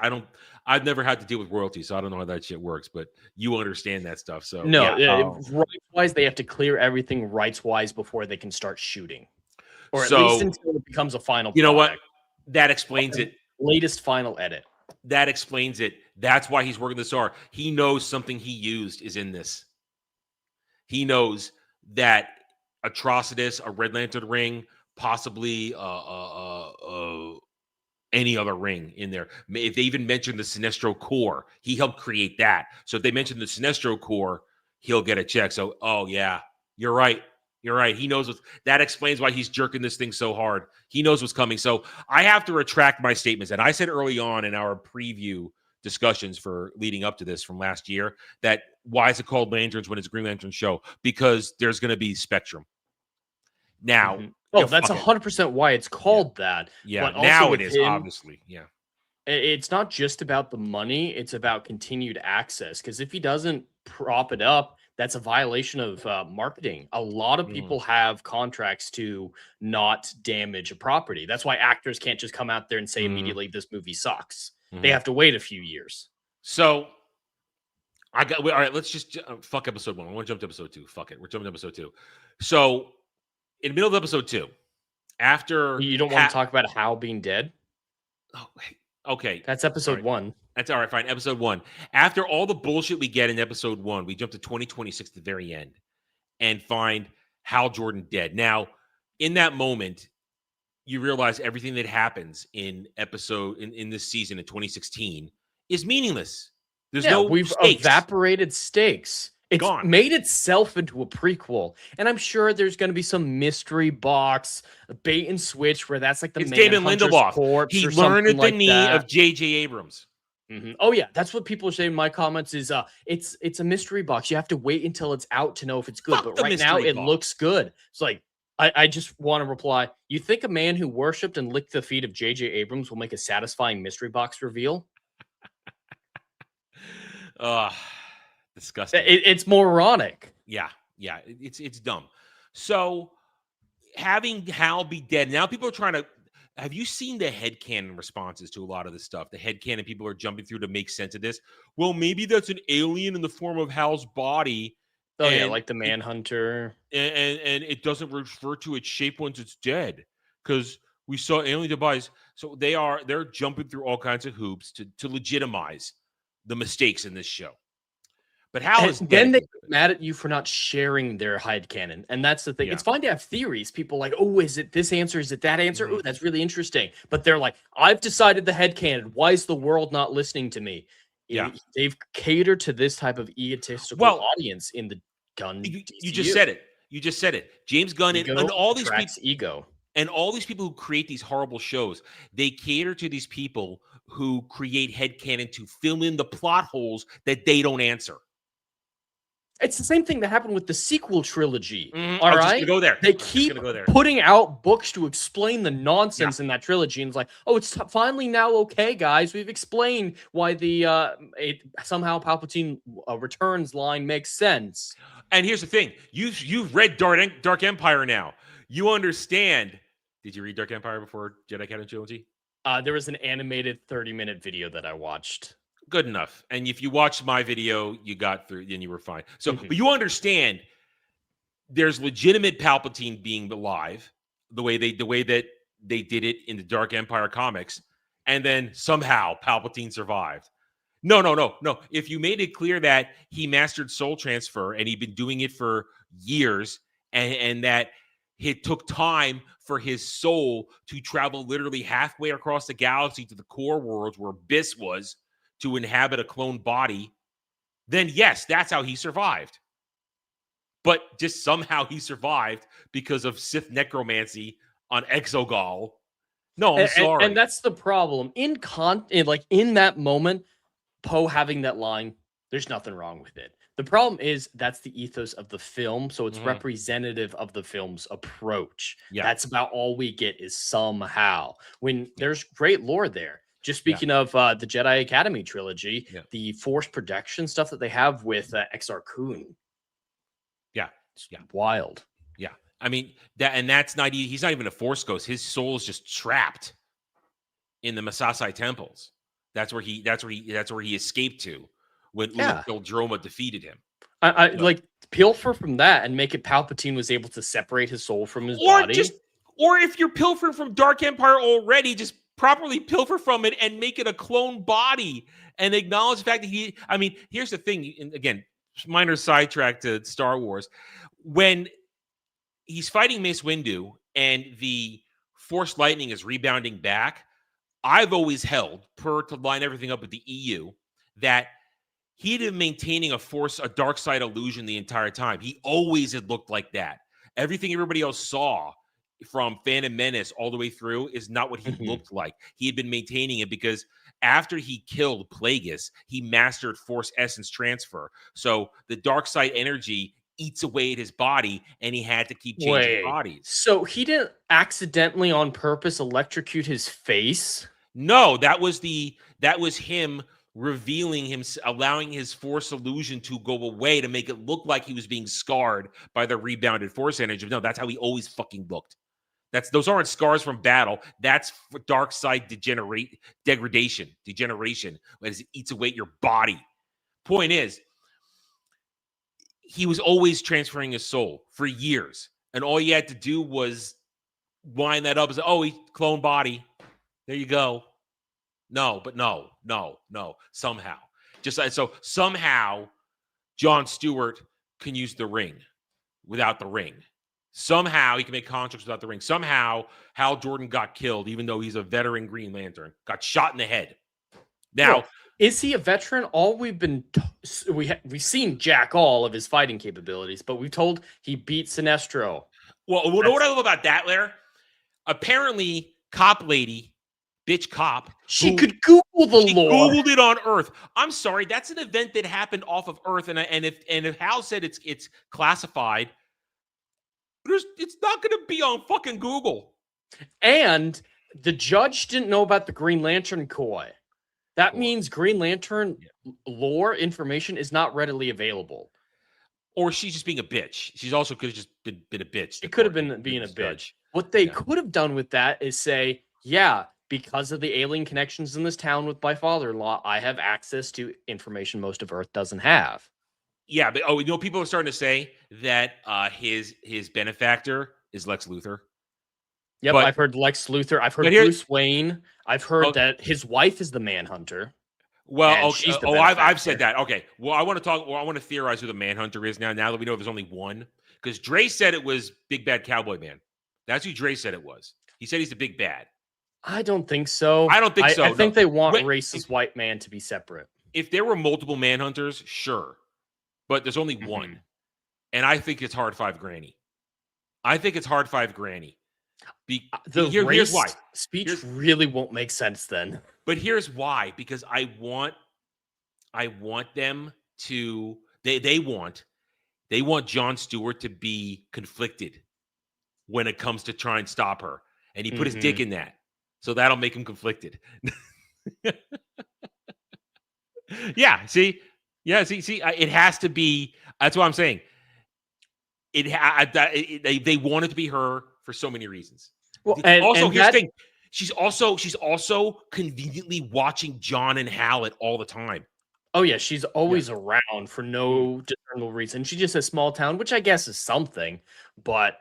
I've never had to deal with royalties, so I don't know how that shit works, but you understand that stuff. So rights-wise, they have to clear everything rights-wise before they can start shooting. Or at least until it becomes a final product. You know what? That explains it. Latest final edit. That explains it. That's why he's working this hard. He knows something he used is in this. He knows that Atrocitus, a Red Lantern ring, possibly any other ring in there. If they even mention the Sinestro core, he helped create that. So if they mention the Sinestro core, he'll get a check. So, you're right. You're right. He knows that explains why he's jerking this thing so hard. He knows what's coming. So I have to retract my statements. And I said early on in our preview discussions for leading up to this from last year that why is it called Lanterns when it's a Green Lantern show? Because there's going to be Spectrum. Now, that's 100% why it's called that. Yeah, but now it is, obviously. Yeah. It's not just about the money. It's about continued access. Because if he doesn't prop it up, that's a violation of marketing. A lot of people have contracts to not damage a property. That's why actors can't just come out there and say immediately, this movie sucks. They have to wait a few years. So, all right, let's just fuck episode 1. I want to jump to episode 2. Fuck it. We're jumping to episode 2. So, in the middle of episode 2, after you don't want to talk about Hal being dead. Oh, okay, that's episode 1. That's all right. Fine, episode 1. After all the bullshit we get in episode 1, we jump to 2026 at the very end and find Hal Jordan dead. Now, in that moment, you realize everything that happens in this season in 2016 is meaningless. We've evaporated stakes. It's made itself into a prequel, and I'm sure there's going to be some mystery box, bait and switch, where that's like the David Lindelof corpse. He or learned at the like knee of J.J. Abrams. Oh yeah, that's what people are saying in my comments. Is it's a mystery box. You have to wait until it's out to know if it's good. But right now it looks good. It's like I just want to reply. You think a man who worshipped and licked the feet of J.J. Abrams will make a satisfying mystery box reveal? Disgusting. It's moronic. Yeah, it's dumb. So having Hal be dead, now people are trying to. Have you seen the headcanon responses to a lot of this stuff? The headcanon people are jumping through to make sense of this. Well, maybe that's an alien in the form of Hal's body. Oh yeah, like the Manhunter. And it doesn't refer to its shape once it's dead because We saw alien device. So they're jumping through all kinds of hoops to legitimize the mistakes in this show. But Hal is And dead. then they get mad at you for not sharing their headcanon. And that's the thing. Yeah. It's fine to have theories. People like, oh, is it this answer? Is it that answer? Mhm. Oh, that's really interesting. But they're like, I've decided the headcanon. Why is the world not listening to me? Yeah. They've catered to this type of egotistical audience in the gun. You just said it. You just said it. James Gunn and all these people. Ego. And all these people who create these horrible shows, they cater to these people who create headcanon to fill in the plot holes that they don't answer. It's the same thing that happened with the sequel trilogy. Mm-hmm. All right, right, just go there. They keep putting out books to explain the nonsense in that trilogy, and it's like, oh, it's finally now okay, guys. We've explained why the somehow Palpatine returns line makes sense. And here's the thing: you've read Dark Empire now. You understand. Did you read Dark Empire before Jedi Canon Trilogy? There was an animated 30-minute video that I watched. Good enough. And if you watched my video, you got through, then you were fine. So, but you understand there's legitimate Palpatine being alive, the way that they did it in the Dark Empire comics, and then somehow Palpatine survived. No. If you made it clear that he mastered soul transfer and he'd been doing it for years, and that it took time for his soul to travel literally halfway across the galaxy to the core worlds where Biss was, to inhabit a cloned body, then yes, that's how he survived. But just somehow he survived because of Sith necromancy on Exegol. No, I'm sorry. And that's the problem. In that moment, Poe having that line, there's nothing wrong with it. The problem is that's the ethos of the film, so it's representative of the film's approach. Yeah. That's about all we get is somehow. When there's great lore there. Just speaking of the Jedi Academy trilogy, the Force protection stuff that they have with Exar Kun. It's wild. Yeah. I mean, that's not, he's not even a Force ghost. His soul is just trapped in the Masasai temples. That's where he escaped to when Droma defeated him. I like pilfer from that and make it Palpatine was able to separate his soul from his body. Or if you're pilfering from Dark Empire already, just properly pilfer from it and make it a clone body and acknowledge the fact that here's the thing, and again, minor sidetrack to Star Wars. When he's fighting Mace Windu and the Force lightning is rebounding back, I've always held, to line everything up with the EU, that he had been maintaining a dark side illusion the entire time. He always had looked like that. Everything everybody else saw from Phantom Menace all the way through is not what he looked like. He had been maintaining it because after he killed Plagueis, he mastered Force Essence Transfer. So the dark side energy eats away at his body, and he had to keep changing bodies. So he didn't accidentally on purpose electrocute his face? No, that was him revealing him, allowing his Force illusion to go away to make it look like he was being scarred by the rebounded Force energy. No, that's how he always fucking looked. Those aren't scars from battle. That's dark side degeneration, as it eats away at your body. Point is, he was always transferring his soul for years, and all you had to do was wind that up as, he clone body. There you go. No. Somehow, somehow, Jon Stewart can use the ring without the ring. Somehow he can make constructs without the ring. Somehow Hal Jordan got killed, even though he's a veteran Green Lantern. Got shot in the head. Now, is he a veteran? All we've we've seen jack all of his fighting capabilities, but we've told he beat Sinestro. Well, you know what I love about that, Lair? Apparently, cop lady, bitch cop, she could Google the lore. Googled it on Earth. I'm sorry, that's an event that happened off of Earth, and if Hal said it's classified, it's not going to be on fucking Google. And the judge didn't know about the Green Lantern Corps. That means Green Lantern lore information is not readily available. Or she's just being a bitch. She's also could have just been a bitch. It could have been being a bitch. What they could have done with that is say, because of the alien connections in this town with my father-in-law, I have access to information most of Earth doesn't have. Yeah, but people are starting to say that his benefactor is Lex Luthor. Yep, But I've heard Lex Luthor. I've heard but here- Bruce Wayne. I've heard Oh, that his wife is the Manhunter. well, and okay, she's the I've said benefactor. that. Okay, well, I want to talk. Well, I want to theorize who the Manhunter is now. Now that we know there's only one, because Dre said it was Big Bad Cowboy Man. That's who Dre said it was. He said he's the big bad. I don't think so. I don't think so. I think No. they want When- racist white man to be separate. If there were multiple Manhunters, sure, but there's only Mhm. one, and I think it's Hard Five Granny. I think it's Hard Five Granny. The Here's race why. speech Here's- really won't make sense then. But here's why: because I want them to. They want Jon Stewart to be conflicted when it comes to try and stop her, and he put his dick in that, so that'll make him conflicted. Yeah. See. Yeah. See. It has to be. That's what I'm saying. They want it to be her for so many reasons. Well, Also, and here's that- the thing. She's also conveniently watching John and Hal at all the time. Oh yeah, she's always around for no discernible reason. She just a small town, which I guess is something, but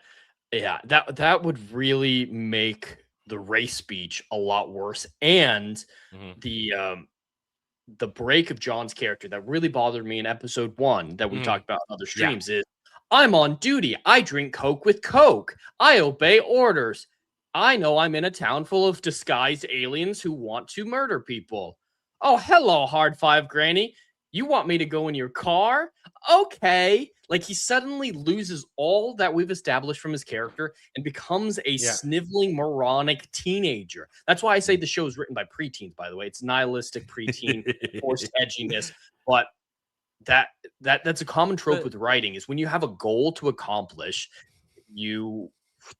yeah, that would really make the race speech a lot worse. And the break of John's character that really bothered me in episode 1 that we talked about on other streams is I'm on duty. I drink Coke with Coke. I obey orders. I know I'm in a town full of disguised aliens who want to murder people. Oh, hello, Hard Five Granny. You want me to go in your car? Okay. Like he suddenly loses all that we've established from his character and becomes a sniveling, moronic teenager. That's why I say the show is written by preteens, by the way. It's nihilistic preteen, forced edginess. But that's a common trope with writing is when you have a goal to accomplish, you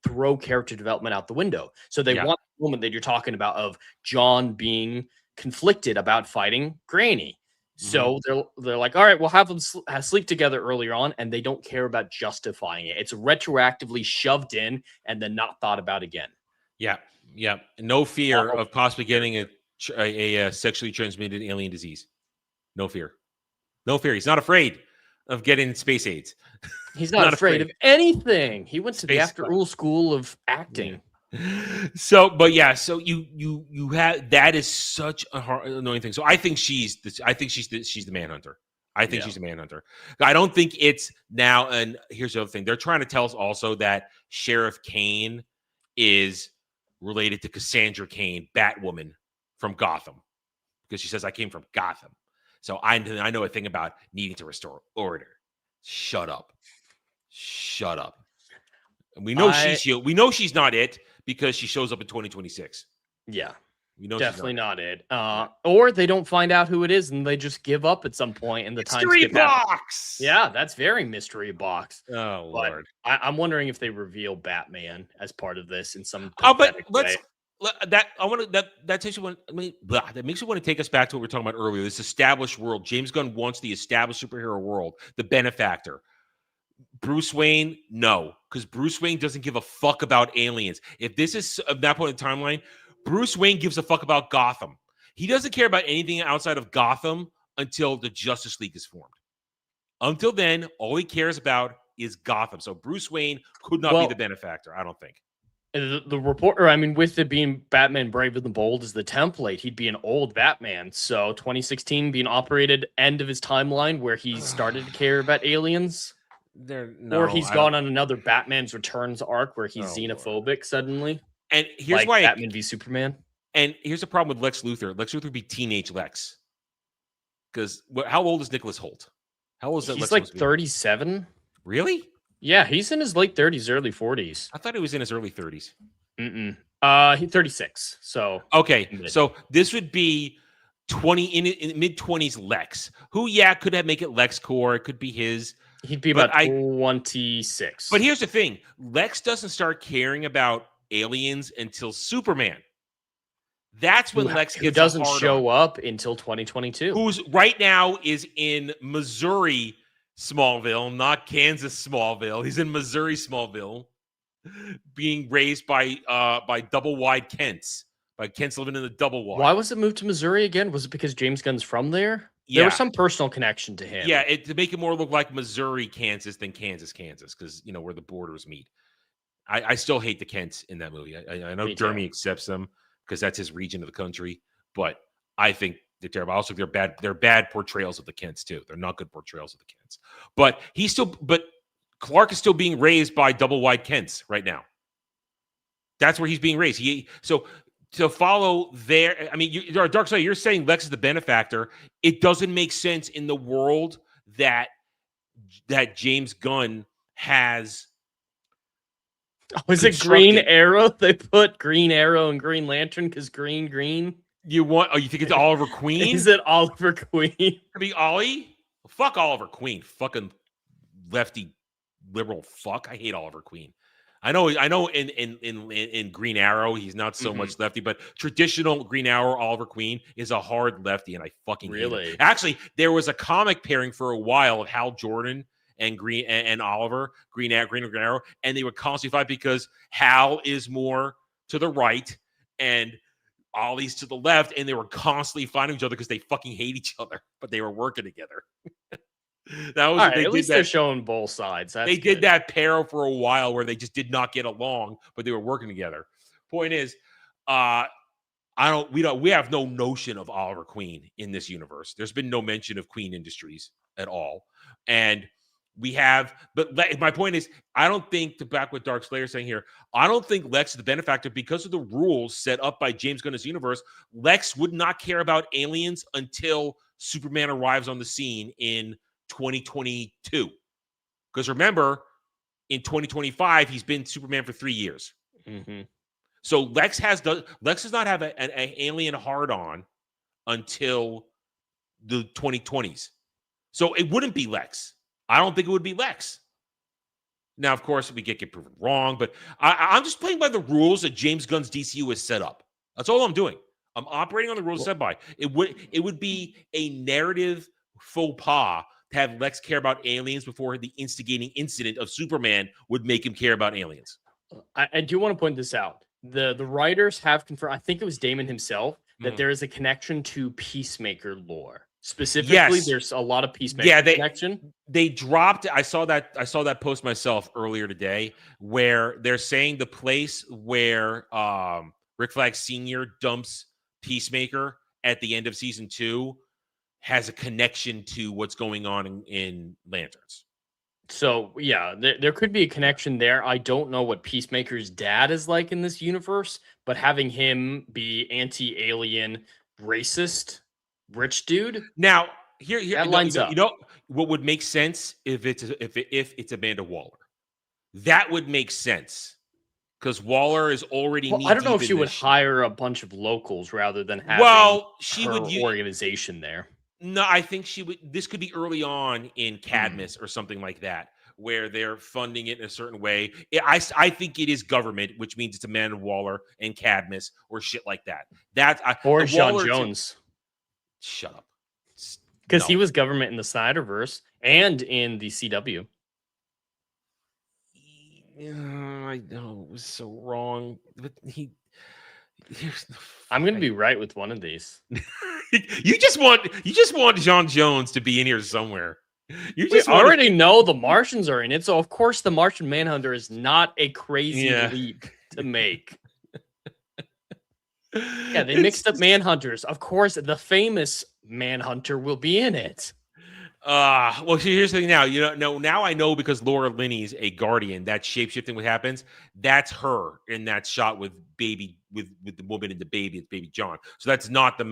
throw character development out the window. So they want the moment that you're talking about of John being conflicted about fighting Granny. So they're like, all right, we'll have them sleep together earlier on, and they don't care about justifying it. It's retroactively shoved in and then not thought about again. Yeah. No fear of possibly getting a sexually transmitted alien disease. No fear. He's not afraid of getting space AIDS. He's not afraid of anything. He went to the after-school school of acting. So you have that is such a annoying thing. So I think she's the Manhunter. I think she's the Manhunter. I don't think it's now. And here's the other thing: they're trying to tell us also that Sheriff Kane is related to Cassandra Cain, Batwoman from Gotham, because she says I came from Gotham. So I know a thing about needing to restore order. Shut up. And we know she's not it because she shows up in 2026. Yeah. We know definitely not it. Or they don't find out who it is and they just give up at some point in the time skip box. Yeah, that's very mystery box. Oh Lord. I'm wondering if they reveal Batman as part of this in some but way. That takes you one. I mean, that makes you want to take us back to what we were talking about earlier. This established world. James Gunn wants the established superhero world, the benefactor. Bruce Wayne, no, because Bruce Wayne doesn't give a fuck about aliens. If this is at that point in the timeline, Bruce Wayne gives a fuck about Gotham. He doesn't care about anything outside of Gotham until the Justice League is formed. Until then, all he cares about is Gotham. So Bruce Wayne could not be the benefactor, I don't think. The reporter, I mean, with it being Batman Brave and the Bold is the template, he'd be an old Batman. So 2016 being operated end of his timeline where he started to care about aliens. Or he's gone on another Batman's Returns arc where he's xenophobic suddenly. And here's why Batman v Superman. And here's the problem with Lex Luthor. Lex Luthor would be teenage Lex. Because how old is Nicholas Hoult? How old is that? He's like 37. Really? Yeah, he's in his late 30s, early 40s. I thought he was in his early 30s. He's 36. So okay, so this would be 20 in mid 20s Lex, who could make it LexCorp. It could be his. He'd be about 26. But here's the thing: Lex doesn't start caring about aliens until Superman. That's when Lex gets. Who doesn't show up until 2022. Who's right now is in Missouri Smallville, not Kansas Smallville. He's in Missouri Smallville, being raised by double wide Kents. By Kent's living in the double wide. Why was it moved to Missouri again? Was it because James Gunn's from there? There was some personal connection to him. Yeah, to make it more look like Missouri, Kansas than Kansas, because where the borders meet. I still hate the Kents in that movie. I know Me too. Jeremy accepts them because that's his region of the country, but I think they're terrible. Also, they're bad. They're bad portrayals of the Kents too. They're not good portrayals of the Kents. But Clark is still being raised by double wide Kents right now. That's where he's being raised. So to follow there, I mean, Dark Side, you're saying Lex is the benefactor. It doesn't make sense in the world that James Gunn has. Was it Green Arrow? They put Green Arrow and Green Lantern because green. You think it's Oliver Queen? Is it Oliver Queen? Could be Ollie? Fuck Oliver Queen. Fucking lefty liberal fuck. I hate Oliver Queen. I know in Green Arrow, he's not so much lefty, but traditional Green Arrow, Oliver Queen is a hard lefty, and I fucking hate it. Actually, there was a comic pairing for a while of Hal Jordan and Oliver, Green Arrow, and they would constantly fight because Hal is more to the right and Ollie's to the left, and they were constantly fighting each other because they fucking hate each other, but they were working together. That was at least they're showing both sides. They did that pair for a while where they just did not get along, but they were working together. Point is, we have no notion of Oliver Queen in this universe. There's been no mention of Queen Industries at all, and we have. But my point is, I don't think, to back what Dark Slayer is saying here, I don't think Lex is the benefactor because of the rules set up by James Gunn's universe. Lex would not care about aliens until Superman arrives on the scene in 2022, because remember, in 2025 he's been Superman for 3 years. So Lex does not have an alien hard on until the 2020s. So it wouldn't be Lex. I don't think it would be Lex. Now, of course, we get proven wrong, but I'm just playing by the rules that James Gunn's DCU has set up. That's all I'm doing. I'm operating on the rules set by. It would be a narrative faux pas to have Lex care about aliens before the instigating incident of Superman would make him care about aliens. I do want to point this out. The writers have confirmed, I think it was Damon himself, that there is a connection to Peacemaker lore. Specifically, there's a lot of Peacemaker connection. They dropped. I saw that post myself earlier today, where they're saying the place where Rick Flag Sr. dumps Peacemaker at the end of season 2 has a connection to what's going on in Lanterns. So, yeah, there could be a connection there. I don't know what Peacemaker's dad is like in this universe, but having him be anti-alien, racist, rich dude. Now, here that lines up. You know what would make sense if it's Amanda Waller? That would make sense. Because Waller is already. Well, I don't know if she would hire a bunch of locals rather than having she her would organization there. No, I think she would. This could be early on in Cadmus or something like that, where they're funding it in a certain way. I think it is government, which means it's Amanda Waller and Cadmus or shit like that. Or Sean Jones. Shut up. Because he was government in the Snyderverse and in the CW. I know it was so wrong, but I'm going to be right with one of these. You just want John Jones to be in here somewhere. We already know the Martians are in it, so of course the Martian Manhunter is not a crazy leap to make. Yeah, they mixed up Manhunters. Of course, the famous Manhunter will be in it. Well, here's the thing now. Now I know because Laura Linney's a Guardian. That shapeshifting what happens, that's her in that shot with the woman and the baby. It's baby John. So that's not the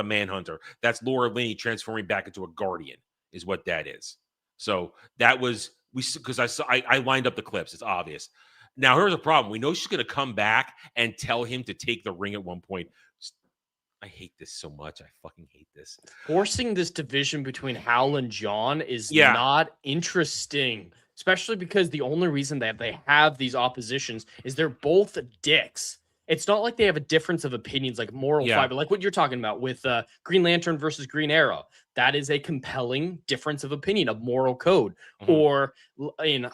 Manhunter. That's Laura Linney transforming back into a Guardian, is what that is. So that was because I lined up the clips. It's obvious. Now here's a problem. We know she's gonna come back and tell him to take the ring at one point. I hate this so much. I fucking hate this. Forcing this division between Hal and John is not interesting, especially because the only reason that they have these oppositions is they're both dicks. It's not like they have a difference of opinions, like moral fiber, like what you're talking about with Green Lantern versus Green Arrow. That is a compelling difference of opinion, of moral code. Or in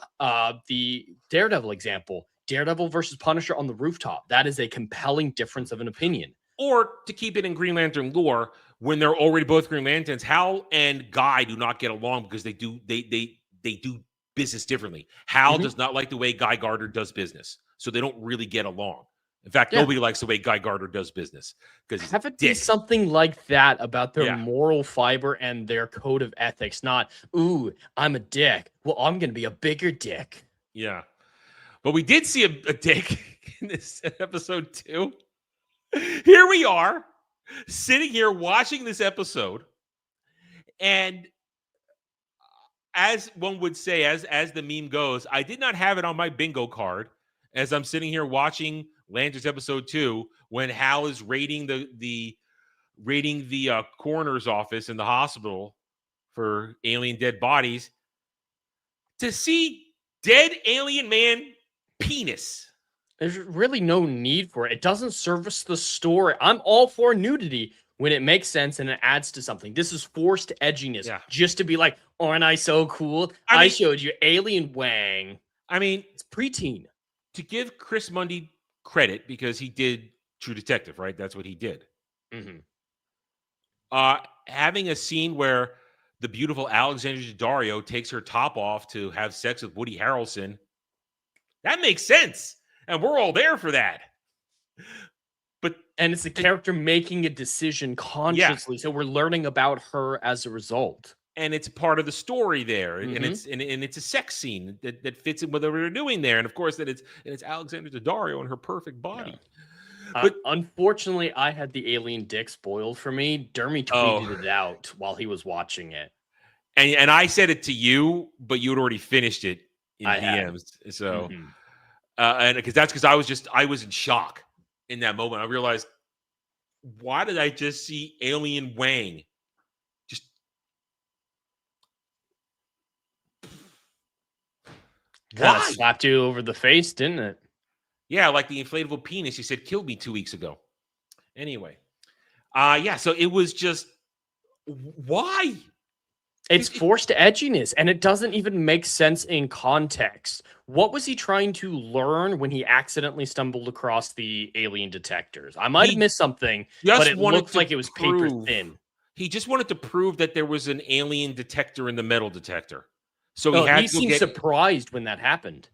the Daredevil example, Daredevil versus Punisher on the rooftop. That is a compelling difference of an opinion. Or to keep it in Green Lantern lore, when they're already both Green Lanterns, Hal and Guy do not get along because they do business differently. Hal does not like the way Guy Gardner does business, so they don't really get along. In fact, nobody likes the way Guy Gardner does business because he's have it a dick. be something like that about their Yeah. moral fiber and their code of ethics. Not, ooh, I'm a dick. Well, I'm going to be a bigger dick. Yeah. But we did see a dick in this episode too. Here we are, sitting here watching this episode, and as one would say, as the meme goes, I did not have it on my bingo card as I'm sitting here watching Lanterns episode 2 when Hal is raiding the coroner's office in the hospital for alien dead bodies to see dead alien man penis. There's really no need for it. It doesn't service the story. I'm all for nudity when it makes sense and it adds to something. This is forced edginess just to be like, aren't I so cool? I showed you alien wang. I mean, it's preteen. To give Chris Mundy credit, because he did True Detective, right? That's what he did. Having a scene where the beautiful Alexandra Daddario takes her top off to have sex with Woody Harrelson, that makes sense. And we're all there for that. And it's the character making a decision consciously. So we're learning about her as a result. And it's part of the story there. And it's a sex scene that fits in with what we're doing there. And of course, that it's Alexandra Daddario and her perfect body. But unfortunately, I had the alien dick spoiled for me. Dermy tweeted it out while he was watching it. And I said it to you, but you had already finished it in DMs. So and because I was in shock in that moment. I realized, why did I just see alien wang? Just kind of slapped you over the face, didn't it? Yeah, like the inflatable penis you said killed me 2 weeks ago. Anyway, so it was just, why? It's forced edginess, and it doesn't even make sense in context. What was he trying to learn when he accidentally stumbled across the alien detectors? I might have missed something, but it looked like it was paper thin. He just wanted to prove that there was an alien detector in the metal detector. So he seemed surprised when that happened.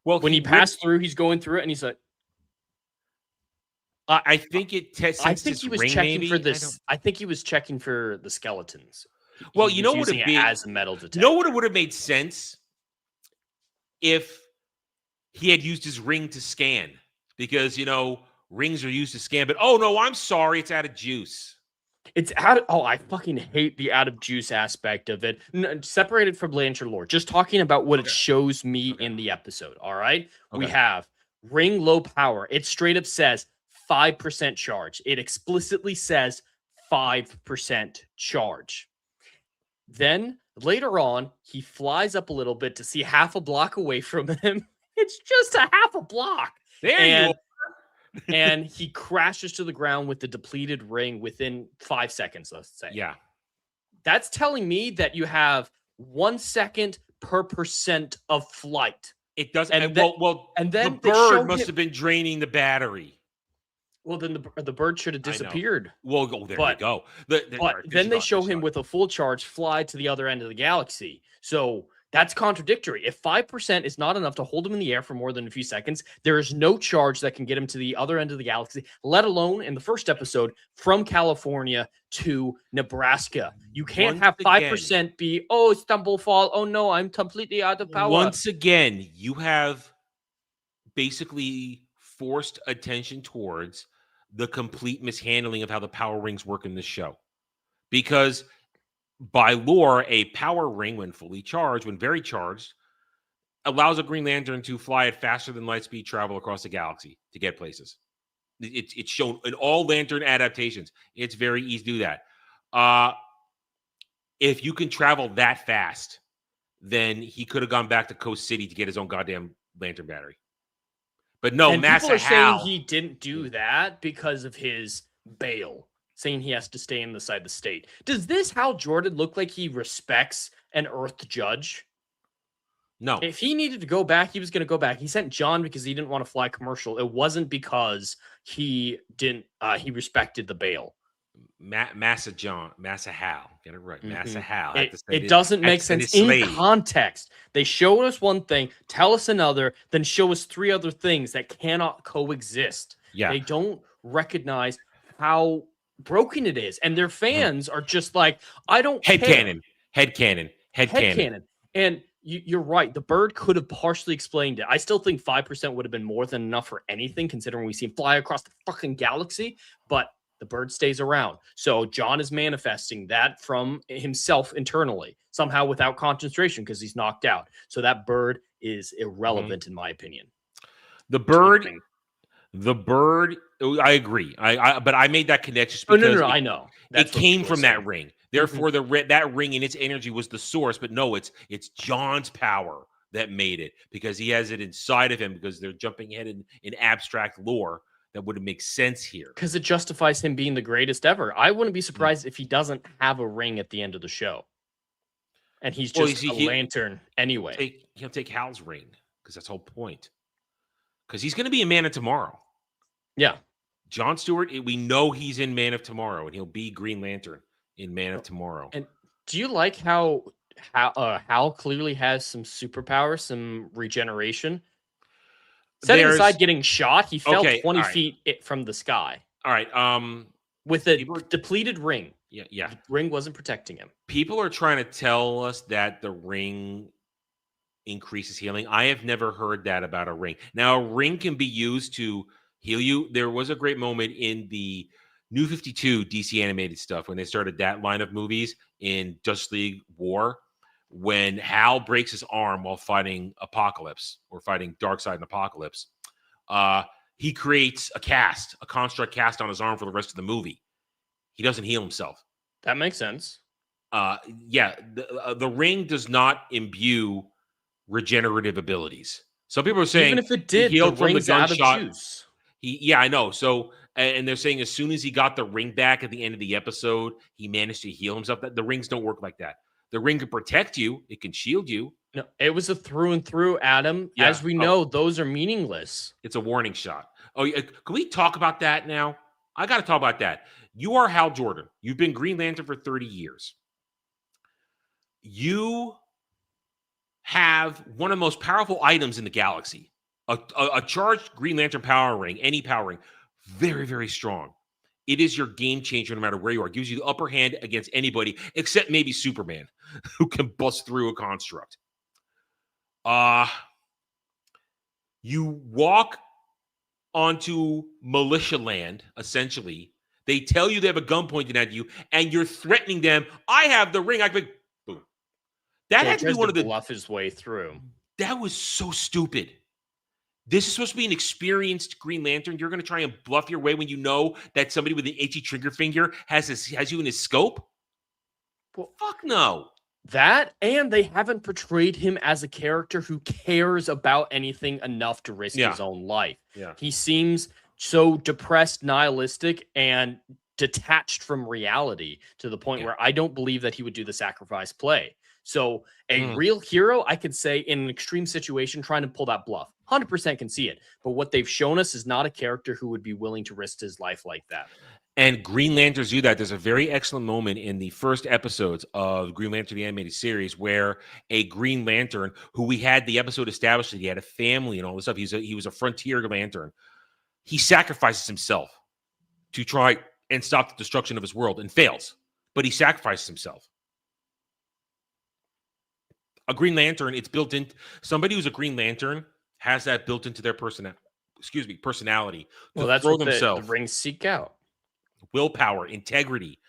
Well, when he passed through, he's going through it, and he's like, I think I think he was checking for this. I think he was checking for the skeletons. Well, you know what it be as a metal detector. You know what it would have made sense if he had used his ring to scan, because rings are used to scan. But no, I'm sorry, it's out of juice. It's out of, I fucking hate the out of juice aspect of it. Separated from Lantern lore, just talking about what it shows me in the episode. All right, we have ring low power. It straight up says 5% charge. It explicitly says 5% charge. Then later on, he flies up a little bit to see half a block away from him. It's just a half a block. You are. And he crashes to the ground with the depleted ring within 5 seconds, let's say. Yeah. That's telling me that you have 1 second per percent of flight. It does. And then the bird must have been draining the battery. Well, then the bird should have disappeared. Well, there we go. Then they show him with a full charge fly to the other end of the galaxy. So that's contradictory. If 5% is not enough to hold him in the air for more than a few seconds, there is no charge that can get him to the other end of the galaxy, let alone in the first episode from California to Nebraska. You can't have 5% be, stumble, fall. Oh, no, I'm completely out of power. Once again, you have basically forced attention towards the complete mishandling of how the power rings work in this show. Because by lore, a power ring, when fully charged, when very charged, allows a Green Lantern to fly at faster than light speed travel across the galaxy to get places. It's shown in all Lantern adaptations. It's very easy to do that. If you can travel that fast, then he could have gone back to Coast City to get his own goddamn Lantern battery. But no, and Massa people are Hal, saying he didn't do that because of his bail, saying he has to stay inside the state. Does this Hal Jordan look like he respects an Earth judge? No. If he needed to go back, he was going to go back. He sent John because he didn't want to fly commercial. It wasn't because he didn't. He respected the bail. Massa Hal, get it right. Massa Hal. It doesn't make sense in context They show us one thing, tell us another, then show us 3 other things that cannot coexist. Yeah. They don't recognize how broken it is. And their fans are just like, I don't care. Headcanon. And you're right. The bird could have partially explained it. I still think 5% would have been more than enough for anything, considering we see him fly across the fucking galaxy. But the bird stays around. So John is manifesting that from himself internally, somehow without concentration because he's knocked out. So that bird is irrelevant in my opinion. The bird, I agree. But I made that connection because I know. It came from that ring. Therefore, that ring and its energy was the source. But no, it's John's power that made it, because he has it inside of him, because they're jumping ahead in abstract lore that wouldn't make sense here. Because it justifies him being the greatest ever. I wouldn't be surprised if he doesn't have a ring at the end of the show. And he's just a lantern anyway. He'll take Hal's ring, because that's the whole point. Because he's going to be in Man of Tomorrow. Yeah. Jon Stewart, we know he's in Man of Tomorrow, and he'll be Green Lantern in Man of Tomorrow. And do you like how Hal clearly has some superpower, some regeneration? Setting aside getting shot, he fell 20 feet from the sky. All right. With a depleted ring. Yeah. The ring wasn't protecting him. People are trying to tell us that the ring increases healing. I have never heard that about a ring. Now, a ring can be used to heal you. There was a great moment in the New 52 DC animated stuff when they started that line of movies in Justice League War, when Hal breaks his arm while fighting Apocalypse, or fighting Darkseid and Apocalypse. He creates a construct cast on his arm for the rest of the movie. He doesn't heal himself. That makes sense. The ring does not imbue regenerative abilities. Some people are saying, even if it did, he healed the ring's from the gunshot. out of juice. I know. So, and they're saying as soon as he got the ring back at the end of the episode, he managed to heal himself. The rings don't work like that. The ring can protect you. It can shield you. No, it was a through and through, Adam. Yeah. As we know, those are meaningless. It's a warning shot. Oh, can we talk about that now? I got to talk about that. You are Hal Jordan. You've been Green Lantern for 30 years. You have one of the most powerful items in the galaxy. A charged Green Lantern power ring, any power ring, very, very strong. It is your game changer no matter where you are. It gives you the upper hand against anybody, except maybe Superman, who can bust through a construct. You walk onto militia land, essentially. They tell you they have a gun pointed at you, and you're threatening them. I have the ring. I can boom. That had to be one of the bluff his way through. That was so stupid. This is supposed to be an experienced Green Lantern. You're going to try and bluff your way when you know that somebody with an itchy trigger finger has you in his scope? Well, fuck no. That, and they haven't portrayed him as a character who cares about anything enough to risk his own life. Yeah. He seems so depressed, nihilistic, and detached from reality to the point where I don't believe that he would do the sacrifice play. So a real hero, I could say, in an extreme situation, trying to pull that bluff. 100% can see it. But what they've shown us is not a character who would be willing to risk his life like that. And Green Lanterns do that. There's a very excellent moment in the first episodes of Green Lantern, the animated series, where a Green Lantern, who we had the episode established that he had a family and all this stuff, he was a frontier Lantern. He sacrifices himself to try and stop the destruction of his world and fails. But he sacrifices himself. A Green Lantern, it's built in. Somebody who's a Green Lantern has that built into their personality. Well, that's what the rings seek out. Willpower, integrity,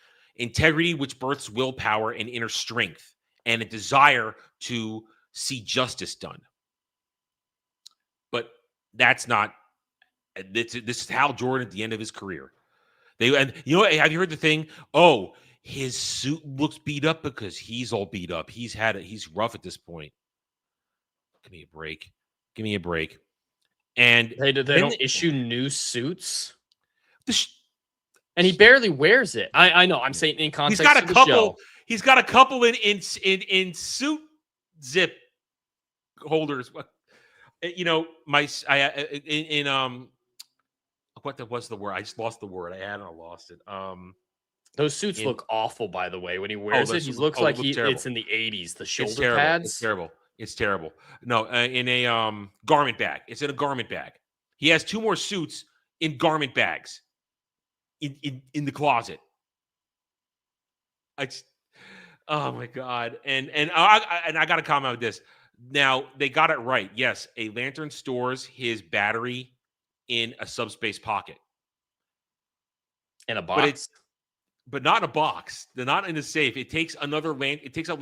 which births willpower and inner strength, and a desire to see justice done. But that's not. This is Hal Jordan at the end of his career. Have you heard the thing? Oh, his suit looks beat up because he's all beat up. He's rough at this point. Give me a break. And they don't issue new suits. And he barely wears it. I know. I'm saying in context. He's got a couple. He's got a couple in suit zip holders. What was the word? I just lost the word. I had it. I lost it. Those suits look awful, by the way. When he wears it, he looks like it's in the 80s. The shoulder pads. It's terrible. It's terrible. No, in a garment bag. It's in a garment bag. He has 2 more suits in garment bags in the closet. Oh my god! And I got to comment with this. Now they got it right. Yes, a lantern stores his battery in a subspace pocket, In a but box. but not in a box. They're not in a safe. It takes another It takes a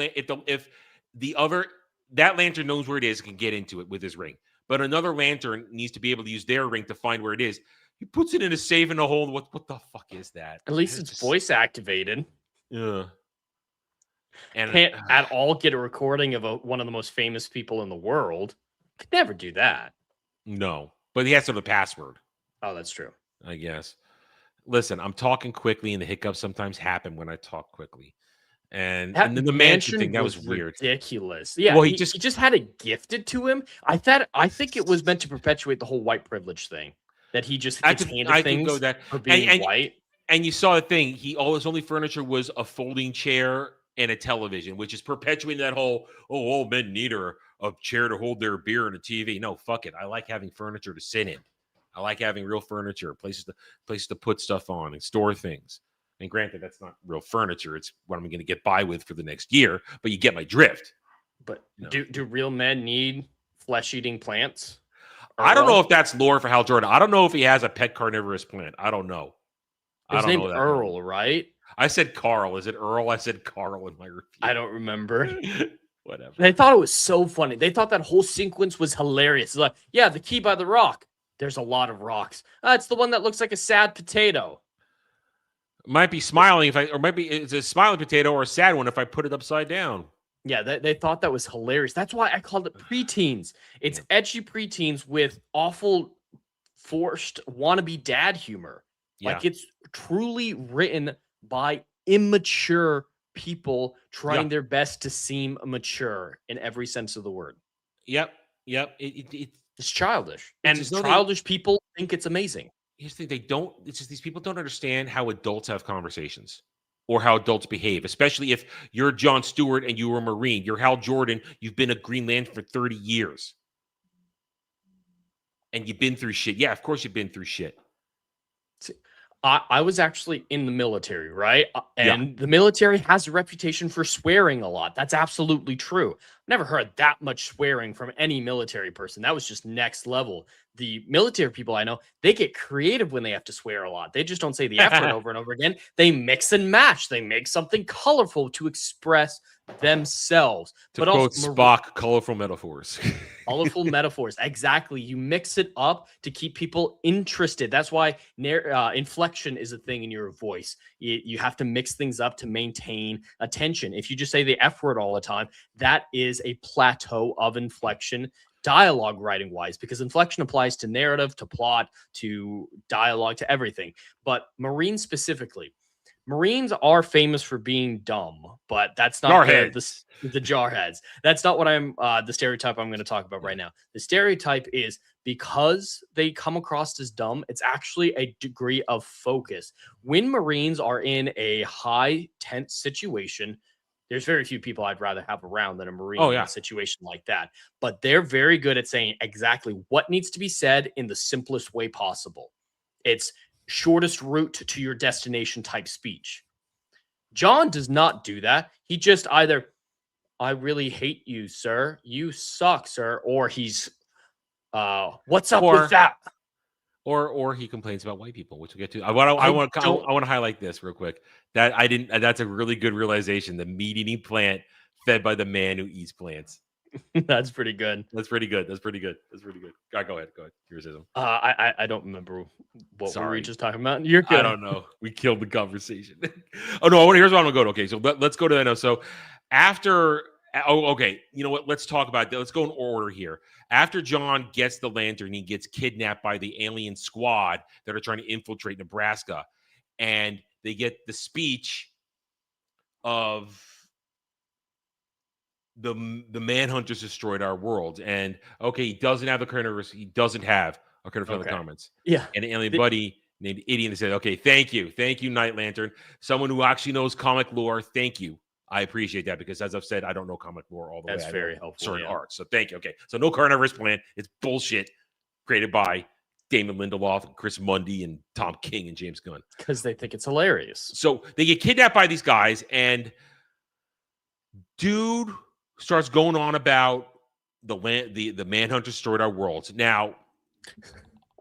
if the other that lantern knows where it is, can get into it with his ring. But another lantern needs to be able to use their ring to find where it is. He puts it in a safe in a hole. What the fuck is that? At least it's voice activated. Yeah. And Can't at all get a recording of one of the most famous people in the world. Could never do that. no, but he has to have a password, Oh, that's true. I guess. Listen, I'm talking quickly, and the hiccups sometimes happen when I talk quickly. And then the mansion thing, that was weird. Ridiculous. Yeah, Well, he just had it gifted to him. I think it was meant to perpetuate the whole white privilege thing. That he just gets handed things go that for being white. And you saw the thing. All his only furniture was a folding chair and a television, which is perpetuating that whole, all men need a chair to hold their beer and a TV. No, fuck it. I like having furniture to sit in. I like having real furniture, places to put stuff on and store things. And granted, that's not real furniture. It's what I'm going to get by with for the next year. But you get my drift. But No. do real men need flesh-eating plants? I don't know if that's lore for Hal Jordan. I don't know if he has a pet carnivorous plant. I don't know. His name's Earl, right? I said Carl. Is it Earl? I said Carl in my review. I don't remember. Whatever. They thought it was so funny. They thought that whole sequence was hilarious. It's like, yeah, the key by the rock. There's a lot of rocks. It's the one that looks like a sad potato. Might be smiling it's a smiling potato or a sad one if I put it upside down. Yeah, they thought that was hilarious. That's why I called it preteens. It's edgy preteens with awful forced wannabe dad humor. Yeah. Like it's truly written by immature people trying their best to seem mature in every sense of the word. Yep. It's childish. And just childish people think it's amazing. Here's the thing. It's just these people don't understand how adults have conversations or how adults behave, especially if you're Jon Stewart and you were a Marine. You're Hal Jordan. You've been a Green Lantern for 30 years. And you've been through shit. Yeah, of course you've been through shit. I was actually in the military, right? And the military has a reputation for swearing a lot. That's absolutely true. Never heard that much swearing from any military person. That was just next level. The military people I know, they get creative when they have to swear a lot. They just don't say the F word over and over again. They mix and match. They make something colorful to express themselves. To quote Spock, colorful metaphors. Colorful metaphors. Exactly. You mix it up to keep people interested. That's why inflection is a thing in your voice. You have to mix things up to maintain attention. If you just say the F word all the time, that is a plateau of inflection dialogue writing wise, because inflection applies to narrative, to plot, to dialogue, to everything. But Marines specifically, Marines are famous for being dumb, but that's not the jarheads. That's not what the stereotype I'm going to talk about right now. The stereotype is because they come across as dumb, it's actually a degree of focus. When Marines are in a high tense situation, there's very few people I'd rather have around than a Marine in a situation like that. But they're very good at saying exactly what needs to be said in the simplest way possible. It's shortest route to your destination type speech. John does not do that. He just either, I really hate you, sir. You suck, sir. Or he's, what's up with that? Or he complains about white people, which we'll get to. I want to highlight this real quick. That's a really good realization. The meat-eating plant fed by the man who eats plants. That's pretty good. That's pretty good. Go ahead. Criticism. I don't remember what were we just talking about. You're good. I don't know. We killed the conversation. Oh no, here's where I'm gonna go. Okay, so let's go to that now. So after, okay, you know what? Let's talk about that. Let's go in order here. After John gets the lantern, he gets kidnapped by the alien squad that are trying to infiltrate Nebraska, and they get the speech of the manhunters destroyed our world. And okay, he doesn't have the carnivorous. He doesn't have a carnivorous in the comments. Yeah. And an alien buddy named Idiot said, okay, thank you, Night Lantern. Someone who actually knows comic lore. Thank you. I appreciate that because, as I've said, I don't know comic lore all the way. That's I very know helpful, certain yeah. arcs. So thank you. Okay, so no Carnivorous Plan. It's bullshit. Created by Damon Lindelof, and Chris Mundy, and Tom King, and James Gunn. Because they think it's hilarious. So they get kidnapped by these guys, and dude starts going on about the Manhunter destroyed our worlds. Now,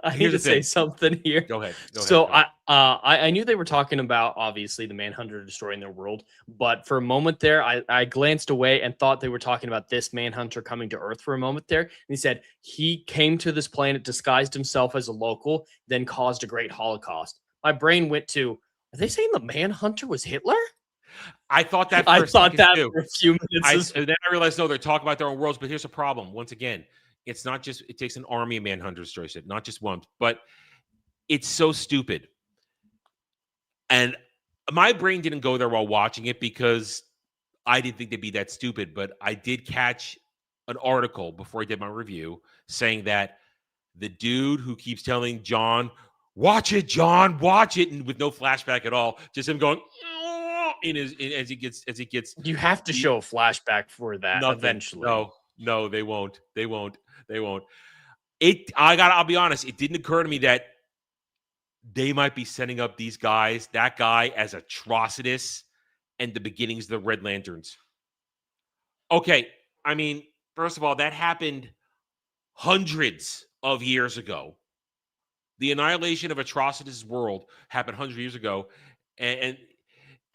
I need here's to the say thing. something here. Go ahead. So I knew they were talking about obviously the Manhunter destroying their world, but for a moment there, I glanced away and thought they were talking about this Manhunter coming to Earth for a moment there. And he said he came to this planet, disguised himself as a local, then caused a great Holocaust. My brain went to, are they saying the Manhunter was Hitler? I thought that. I thought that for a few minutes. And then I realized no, they're talking about their own worlds. But here's the problem. Once again, it's not just it takes an army of Manhunters to destroy shit, not just one. But it's so stupid. And my brain didn't go there while watching it because I didn't think they'd be that stupid. But I did catch an article before I did my review saying that the dude who keeps telling John, "Watch it, John, watch it," and with no flashback at all, just him going as he gets. You have to show a flashback for that eventually. No, they won't. They won't. I'll be honest, it didn't occur to me that they might be setting up that guy as Atrocitus and the beginnings of the Red Lanterns. Okay, I mean, first of all, that happened hundreds of years ago. The annihilation of Atrocitus' world happened hundreds of years ago. And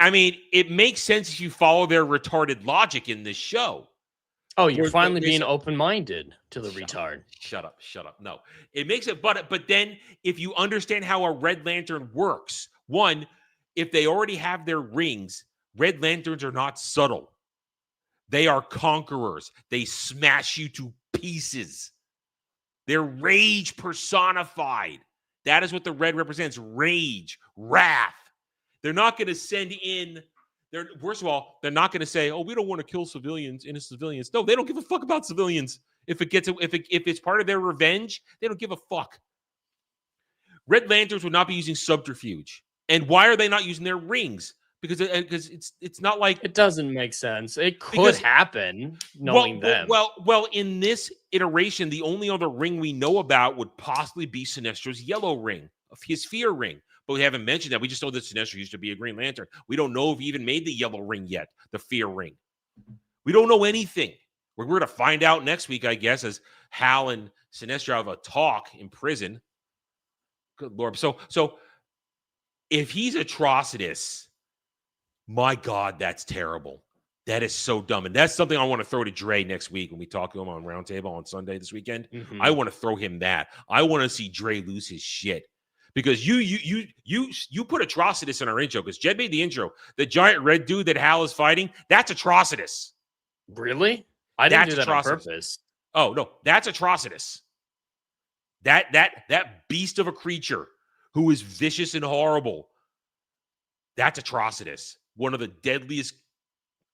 I mean, it makes sense if you follow their retarded logic in this show. Oh, you're finally being open-minded to the retard. Shut up. No, it makes it, but then if you understand how a Red Lantern works, one, if they already have their rings, Red Lanterns are not subtle. They are conquerors. They smash you to pieces. They're rage personified. That is what the red represents: rage, wrath. They're not going to send in. First of all, they're not going to say, "Oh, we don't want to kill civilians, innocent civilians." No, they don't give a fuck about civilians. If it's part of their revenge, they don't give a fuck. Red Lanterns would not be using subterfuge. And why are they not using their rings? Because it's not like it doesn't make sense. It could happen knowing them. Well, in this iteration, the only other ring we know about would possibly be Sinestro's yellow ring, his fear ring. But we haven't mentioned that. We just know that Sinestro used to be a Green Lantern. We don't know if he even made the yellow ring yet, the fear ring. We don't know anything. We're going to find out next week, I guess, as Hal and Sinestro have a talk in prison. Good Lord. So if he's Atrocitus, my God, that's terrible. That is so dumb. And that's something I want to throw to Dre next week when we talk to him on Roundtable on Sunday this weekend. Mm-hmm. I want to throw him that. I want to see Dre lose his shit. Because you put Atrocitus in our intro, because Jed made the intro. The giant red dude that Hal is fighting, that's Atrocitus. Really? I didn't do that on purpose. Oh, no, that's Atrocitus. That beast of a creature who is vicious and horrible. That's Atrocitus. One of the deadliest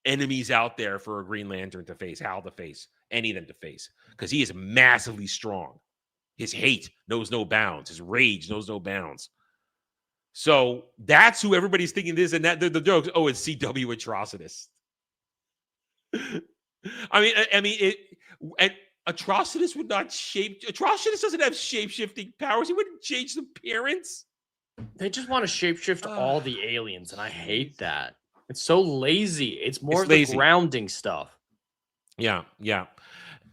enemies out there for a Green Lantern to face, Hal to face, any of them to face, because he is massively strong. His hate knows no bounds. His rage knows no bounds. So that's who everybody's thinking this, and that the jokes. Oh, it's CW Atrocitus. I mean, and Atrocitus would not Atrocitus doesn't have shape-shifting powers. He wouldn't change the appearance. They just want to shapeshift all the aliens, and I hate that. It's so lazy. It's more of the grounding stuff. Yeah.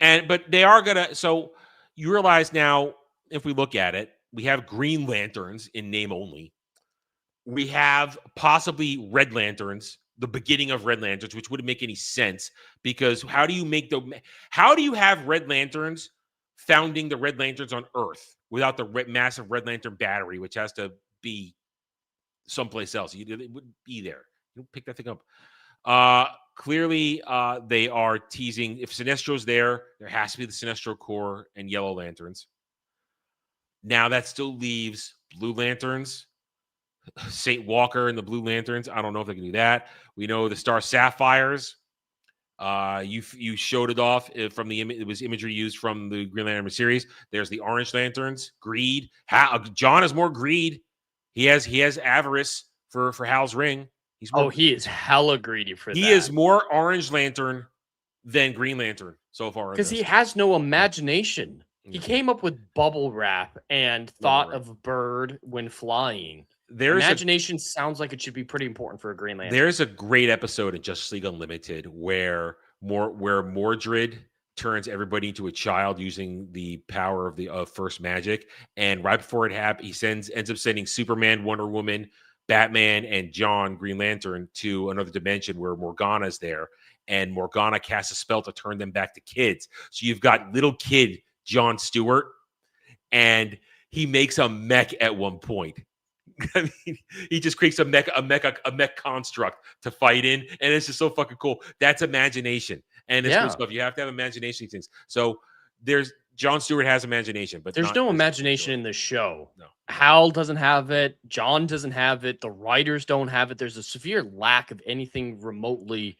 But they are gonna. So you realize now, if we look at it, we have Green Lanterns in name only. We have possibly Red Lanterns, the beginning of Red Lanterns, which wouldn't make any sense because how do you have Red Lanterns founding the Red Lanterns on Earth without the massive Red Lantern battery, which has to be someplace else? It wouldn't be there. You don't pick that thing up. Clearly, they are teasing. If Sinestro's there has to be the Sinestro Corps and Yellow Lanterns. Now that still leaves Blue Lanterns, St. Walker and the Blue Lanterns. I don't know if they can do that. We know the Star Sapphires. You showed it off from it was imagery used from the Green Lantern series. There's the Orange Lanterns, Greed. John has more greed. He has avarice for Hal's ring. He's more, he is hella greedy for that. he is more Orange Lantern than Green Lantern so far. Because he has no imagination. He Yeah. came up with bubble wrap and thought of a bird when flying. Imagination sounds like it should be pretty important for a Green Lantern. There's a great episode in Justice League Unlimited where Mordred turns everybody into a child using the power of first magic, and right before it happens, he ends up sending Superman, Wonder Woman, Batman, and John Green Lantern to another dimension where Morgana's there, and Morgana casts a spell to turn them back to kids. So you've got little kid John Stewart, and he makes a mech at one point. I mean, he just creates a mech construct to fight in, and it's just so fucking cool. That's imagination, and it's cool stuff. You have to have imagination things. So there's John Stewart has imagination, but there's no imagination in the show. No, Hal doesn't have it. John doesn't have it. The writers don't have it. There's a severe lack of anything remotely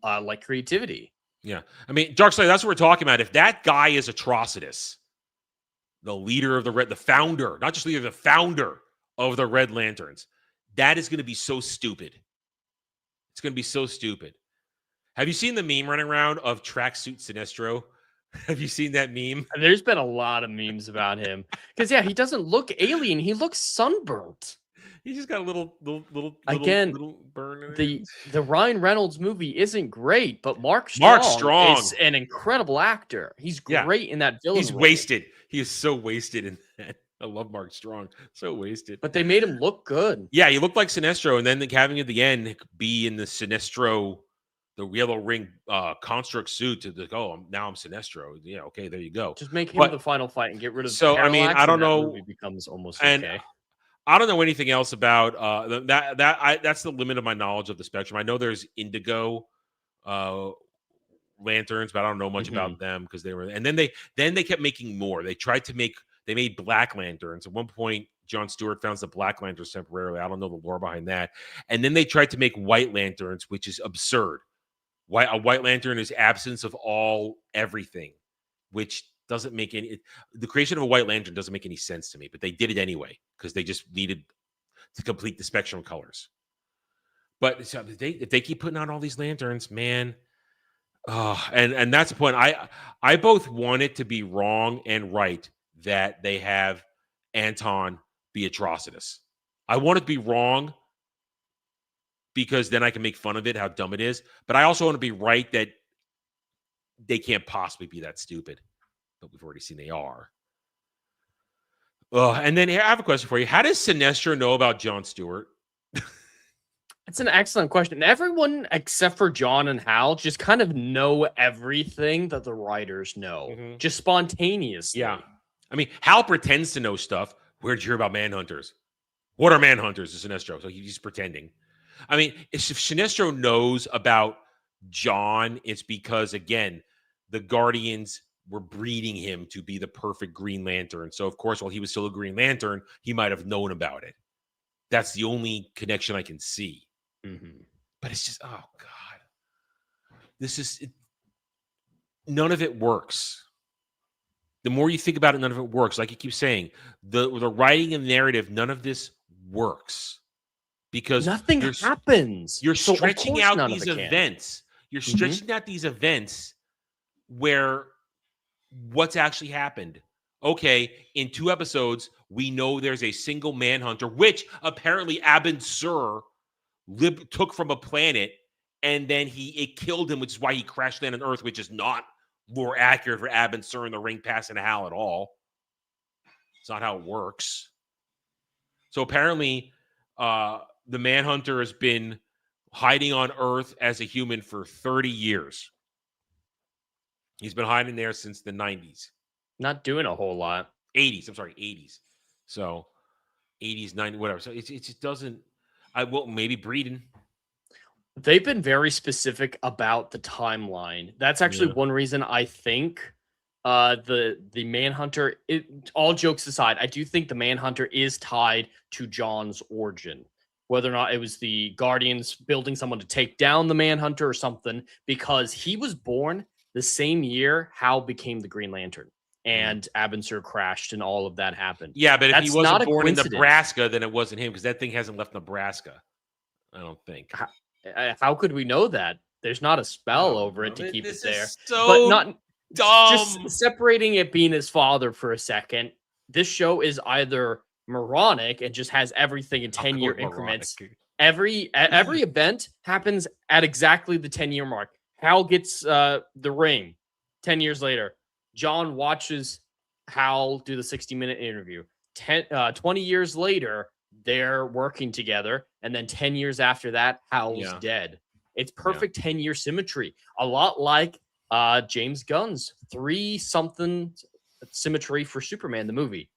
like creativity. Yeah, I mean, Darkseid. That's what we're talking about. If that guy is Atrocitus, the leader of the founder, not just leader, the founder of the Red Lanterns, that is going to be so stupid. It's going to be so stupid. Have you seen the meme running around of Tracksuit Sinestro? Have you seen that meme? There's been a lot of memes about him because he doesn't look alien. He looks sunburnt. He's just got a little burn in it. The Ryan Reynolds movie isn't great, but Mark Strong is an incredible actor. He's great in that villain. He's wasted. He is so wasted in that. I love Mark Strong. So wasted. But they made him look good. Yeah, he looked like Sinestro, and then having at the end be in the Sinestro, the yellow ring construct suit to now I'm Sinestro. Yeah, okay, there you go. Just make him the final fight and get rid of Parallax, I mean, I don't know. Movie becomes almost and okay. I don't know anything else about that's the limit of my knowledge of the Spectrum. I know there's Indigo lanterns, but I don't know much about them because they were. And then they kept making more. They made Black Lanterns. At one point, John Stewart founds the Black Lanterns temporarily. I don't know the lore behind that. And then they tried to make White Lanterns, which is absurd. A White Lantern is absence of everything, which doesn't make the creation of a White Lantern doesn't make any sense to me, but they did it anyway because they just needed to complete the Spectrum colors. But if they keep putting out all these lanterns, man, and that's the point. I both want it to be wrong and right that they have Anton be Atrocitus. I want it to be wrong because then I can make fun of it, how dumb it is. But I also want to be right that they can't possibly be that stupid. But we've already seen they are. And then here, I have a question for you. How does Sinestro know about John Stewart? It's an excellent question. Everyone except for John and Hal just kind of know everything that the writers know, just spontaneously. Yeah. I mean, Hal pretends to know stuff. Where'd you hear about Manhunters? What are Manhunters to Sinestro? So he's pretending. I mean, if Sinestro knows about John, it's because, again, the Guardians were breeding him to be the perfect Green Lantern. So, of course, while he was still a Green Lantern, he might have known about it. That's the only connection I can see. But it's just, oh, God. None of it works. The more you think about it, none of it works. Like you keep saying, the writing and narrative, none of this works. Because nothing happens. You're stretching out these events. You're stretching out these events where what's actually happened. Okay, in 2 episodes, we know there's a single Manhunter, which apparently Abin Sur took from a planet, and then it killed him, which is why he crashed landed on Earth, which is not more accurate for Abin Sur in the ring passing Hal at all. It's not how it works. So apparently, the Manhunter has been hiding on Earth as a human for 30 years. He's been hiding there since the 90s. Not doing a whole lot. 80s. I'm sorry, 80s. So 80s, 90s, whatever. So it just doesn't. Maybe breeding. They've been very specific about the timeline. That's actually one reason I think the Manhunter, all jokes aside, I do think the Manhunter is tied to John's origin. Whether or not it was the Guardians building someone to take down the Manhunter or something, because he was born the same year Hal became the Green Lantern and Abin Sur crashed and all of that happened. Yeah, but if he wasn't born in Nebraska, then it wasn't him because that thing hasn't left Nebraska. I don't think. How could we know that? There's not a spell Oh, over it to keep it this there. is so But not dumb. just separating it being his father for a second. This show is either moronic and just has everything in 10-year increments. Every event happens at exactly the 10-year mark. Hal gets the ring 10 years later. John watches Hal do the 60-minute interview. 20 years later, they're working together. And then 10 years after that, Hal's dead. It's perfect 10-year symmetry. A lot like James Gunn's 3-something symmetry for Superman, the movie.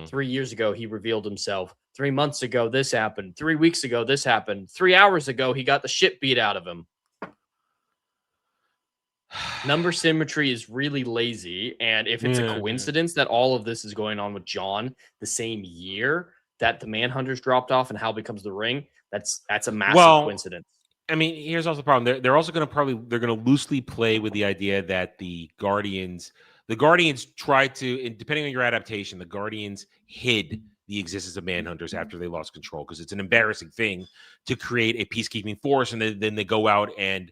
3 years ago, he revealed himself. 3 months ago, this happened. 3 weeks ago, this happened. 3 hours ago, he got the shit beat out of him. Number symmetry is really lazy. And if it's a coincidence that all of this is going on with John the same year that the Manhunters dropped off and Hal becomes the ring, that's a massive coincidence. I mean, here's also the problem. They're also going to loosely play with the idea that the Guardians tried to, and depending on your adaptation, the Guardians hid the existence of Manhunters after they lost control because it's an embarrassing thing to create a peacekeeping force and then they go out and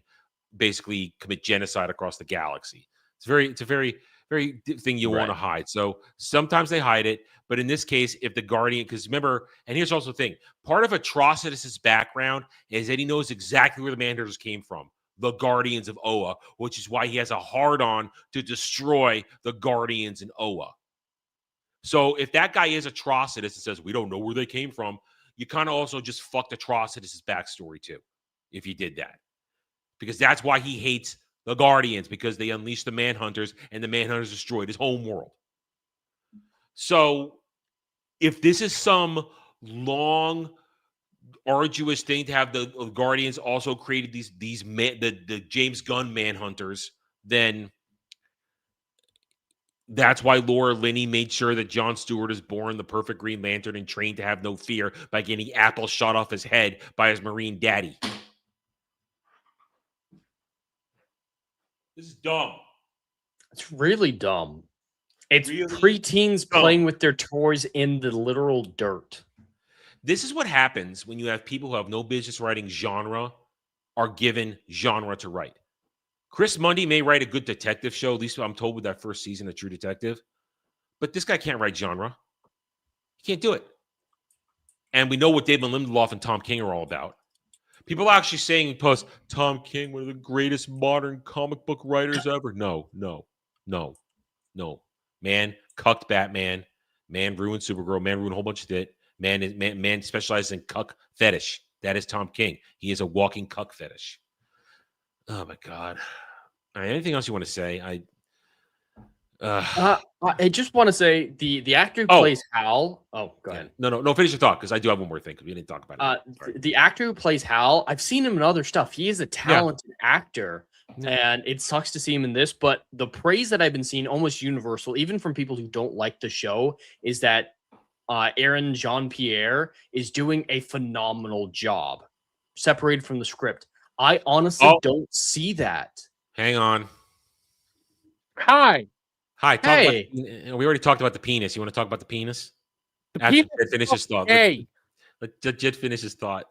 basically commit genocide across the galaxy. It's a very thing you want to hide. So sometimes they hide it, but in this case, if the Guardian, because remember, and here's also the thing, part of Atrocitus's background is that he knows exactly where the Manhunters came from, the Guardians of Oa, which is why he has a hard-on to destroy the Guardians in Oa. So if that guy is Atrocitus and says, we don't know where they came from, you kind of also just fucked Atrocitus's backstory too, if you did that. Because that's why he hates the Guardians, because they unleashed the Manhunters and the Manhunters destroyed his home world. So if this is some long, arduous thing to have the Guardians also created the James Gunn Manhunters, then that's why Laura Linney made sure that Jon Stewart is born the perfect Green Lantern and trained to have no fear by getting apples shot off his head by his Marine daddy. This is dumb. It's really dumb. It's really preteens playing with their toys in the literal dirt. This is what happens when you have people who have no business writing genre are given genre to write. Chris Mundy may write a good detective show, at least I'm told with that first season of True Detective. But this guy can't write genre. He can't do it. And we know what David Lindelof and Tom King are all about. People are actually saying in posts, Tom King, one of the greatest modern comic book writers ever. No. Man cucked Batman. Man ruined Supergirl. Man ruined a whole bunch of shit. Man specializes in cuck fetish. That is Tom King. He is a walking cuck fetish. Oh my God. All right, anything else you want to say? I just want to say the actor who plays Hal. Oh, go ahead. No. Finish your thought because I do have one more thing because we didn't talk about it. The actor who plays Hal, I've seen him in other stuff. He is a talented actor, and it sucks to see him in this. But the praise that I've been seeing, almost universal, even from people who don't like the show, is that Aaron Jean-Pierre is doing a phenomenal job, separated from the script. I honestly don't see that. Hang on. Hi. Hey. We already talked about the penis. You want to talk about the penis? After Jed finishes his thought. Let Jed finish his thought.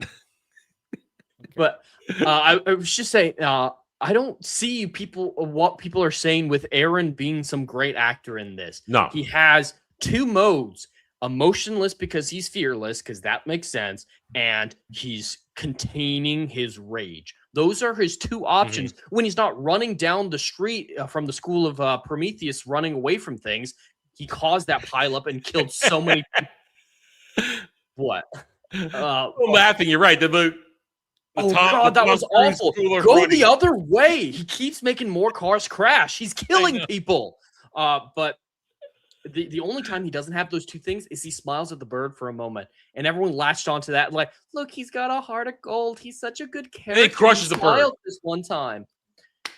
But I was just saying, I don't see what people are saying with Aaron being some great actor in this. No. He has two modes. Emotionless because he's fearless, because that makes sense, and he's containing his rage. Those are his two options. When he's not running down the street from the school of Prometheus, running away from things, he caused that pileup and killed so many people. What? I'm laughing. You're right. God, that was awful. Go the other way. He keeps making more cars crash. He's killing people. But the only time he doesn't have those two things is he smiles at the bird for a moment, and everyone latched onto that. Like, look, he's got a heart of gold. He's such a good character. And he crushes the bird this one time.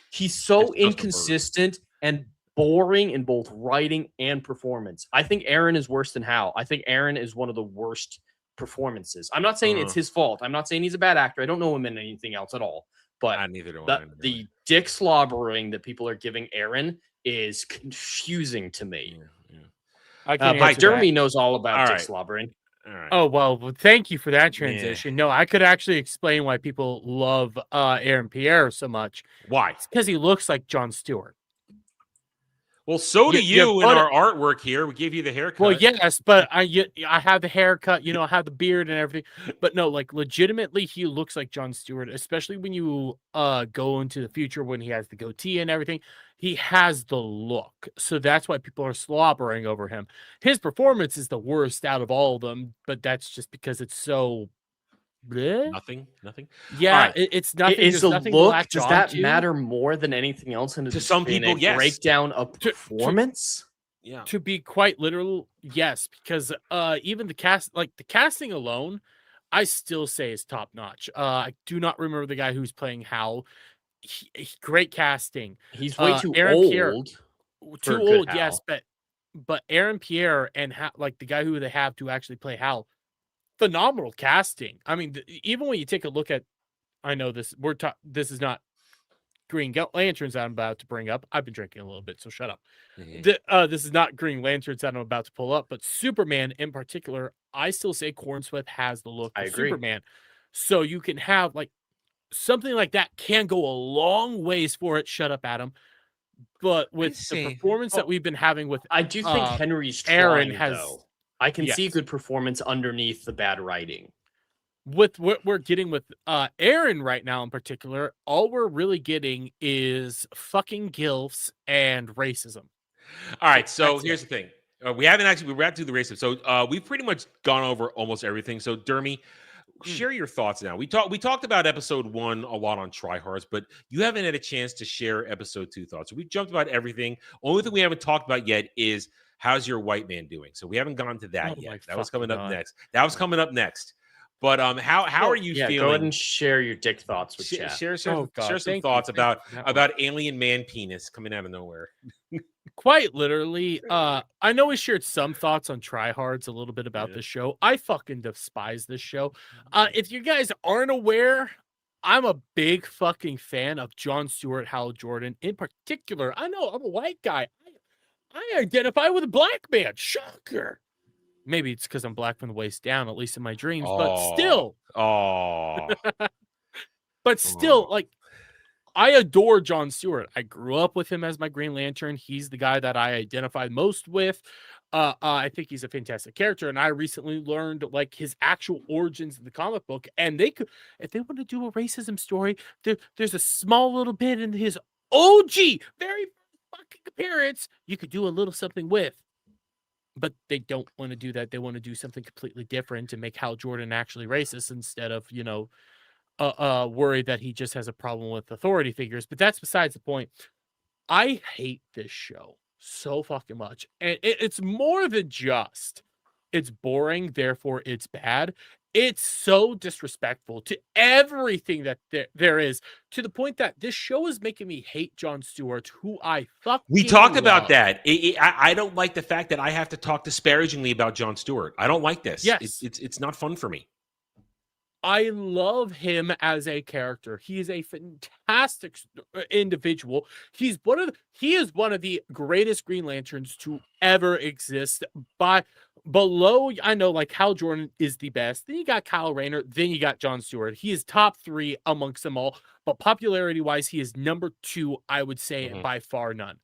He's so inconsistent and boring in both writing and performance. I think Aaron is worse than Hal. I think Aaron is one of the worst performances. I'm not saying it's his fault. I'm not saying he's a bad actor. I don't know him in anything else at all. But the dick slobbering that people are giving Aaron is confusing to me. Mike Jeremy knows all about dick slobbering. All right. Oh, well, thank you for that transition. No, I could actually explain why people love Aaron Pierre so much. Why? It's because he looks like Jon Stewart. Well, so do Yeah, you in but- our artwork here. We gave you the haircut. Well, yes, but I have the haircut, I have the beard and everything. But no, like legitimately, he looks like Jon Stewart, especially when you go into the future when he has the goatee and everything. He has the look, so that's why people are slobbering over him. His performance is the worst out of all of them, but that's just because it's so. bleh. Nothing. Yeah, All right. it's nothing. Is there's the nothing to look, latch does on that to. matter more than anything else in To some in people, a yes. breakdown of To- performance? Yeah. To be quite literal, yes, because even the casting alone, I still say is top notch. I do not remember the guy who's playing Hal. Great casting. He's way too Aaron Pierre- old. Too a good old, yes, Hal. but Aaron Pierre and the guy who they have to actually play Hal, phenomenal casting. I mean, even when you take a look at, I know this this is not Green Lanterns that I'm about to bring up. I've been drinking a little bit, so shut up. This is not Green Lanterns that I'm about to pull up, but Superman in particular, I still say Cornsmith has the look I of agree. Superman. So you can have something like that can go a long ways for it. Shut up, Adam. But with the see. performance that we've been having with I do think Henry's trying, Aaron has- though. I can see yes. good performance underneath the bad writing. with what we're getting with Aaron right now in particular, all we're really getting is fucking gilfs and racism. All right, so That's here's the thing. We wrapped through the racism. So we've pretty much gone over almost everything. So Dermy, share your thoughts now. We talked about episode 1 a lot on tryhards, but you haven't had a chance to share episode 2 thoughts. So we've jumped about everything. Only thing we haven't talked about yet is how's your white man doing. So we haven't gone to that Oh my yet. That was fucking coming up God. next. But how are you Yeah, feeling? go ahead and share your dick thoughts with chat. Share Oh, God, some thank you, thoughts thank you about for that one. alien man penis coming out of nowhere. Quite literally, I know we shared some thoughts on tryhards a little bit about Yeah. this show. I fucking despise this show. If you guys aren't aware, I'm a big fucking fan of Jon Stewart, Hal Jordan in particular. I know I'm a white guy. I identify with a black man. Shocker. Maybe it's because I'm black from the waist down, at least in my dreams. But still, like, I adore Jon Stewart. I grew up with him as my Green Lantern. He's the guy that I identify most with. I think he's a fantastic character, and I recently learned like his actual origins in the comic book. And they could, if they want to do a racism story, there's a small little bit in his OG very fucking appearance you could do a little something with. But they don't want to do that. They want to do something completely different to make Hal Jordan actually racist instead of, worried that he just has a problem with authority figures. But that's besides the point. I hate this show so fucking much. And it's more than just it's boring, therefore it's bad. It's so disrespectful to everything that there is, to the point that this show is making me hate Jon Stewart, who I fucking We talked love. about that. I don't like the fact that I have to talk disparagingly about Jon Stewart. I don't like this. Yes. It's not fun for me. I love him as a character. He is a fantastic individual. He is one of the greatest Green Lanterns to ever exist. Below, I know, like, Hal Jordan is the best. Then you got Kyle Rayner. Then you got Jon Stewart. He is top 3 amongst them all. But popularity wise, he is number 2. I would say by far none.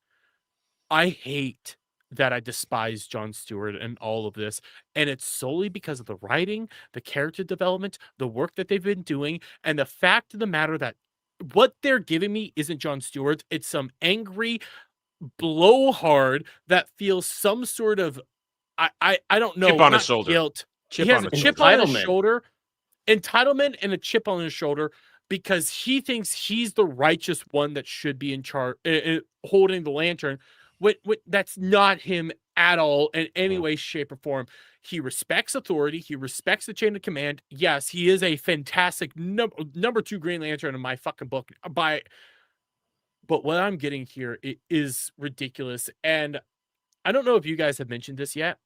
I hate that I despise Jon Stewart and all of this. And it's solely because of the writing, the character development, the work that they've been doing, and the fact of the matter that what they're giving me isn't Jon Stewart. It's some angry blowhard that feels some sort of, I don't know. Chip on his not shoulder. Guilt. Chip He has on a his chip shoulder. on his shoulder. Entitlement and a chip on his shoulder because he thinks he's the righteous one that should be in charge, holding the lantern. That's not him at all in any way, shape, or form. He respects authority. He respects the chain of command. Yes, he is a fantastic number 2 Green Lantern in my fucking book. But what I'm getting here is ridiculous. And I don't know if you guys have mentioned this yet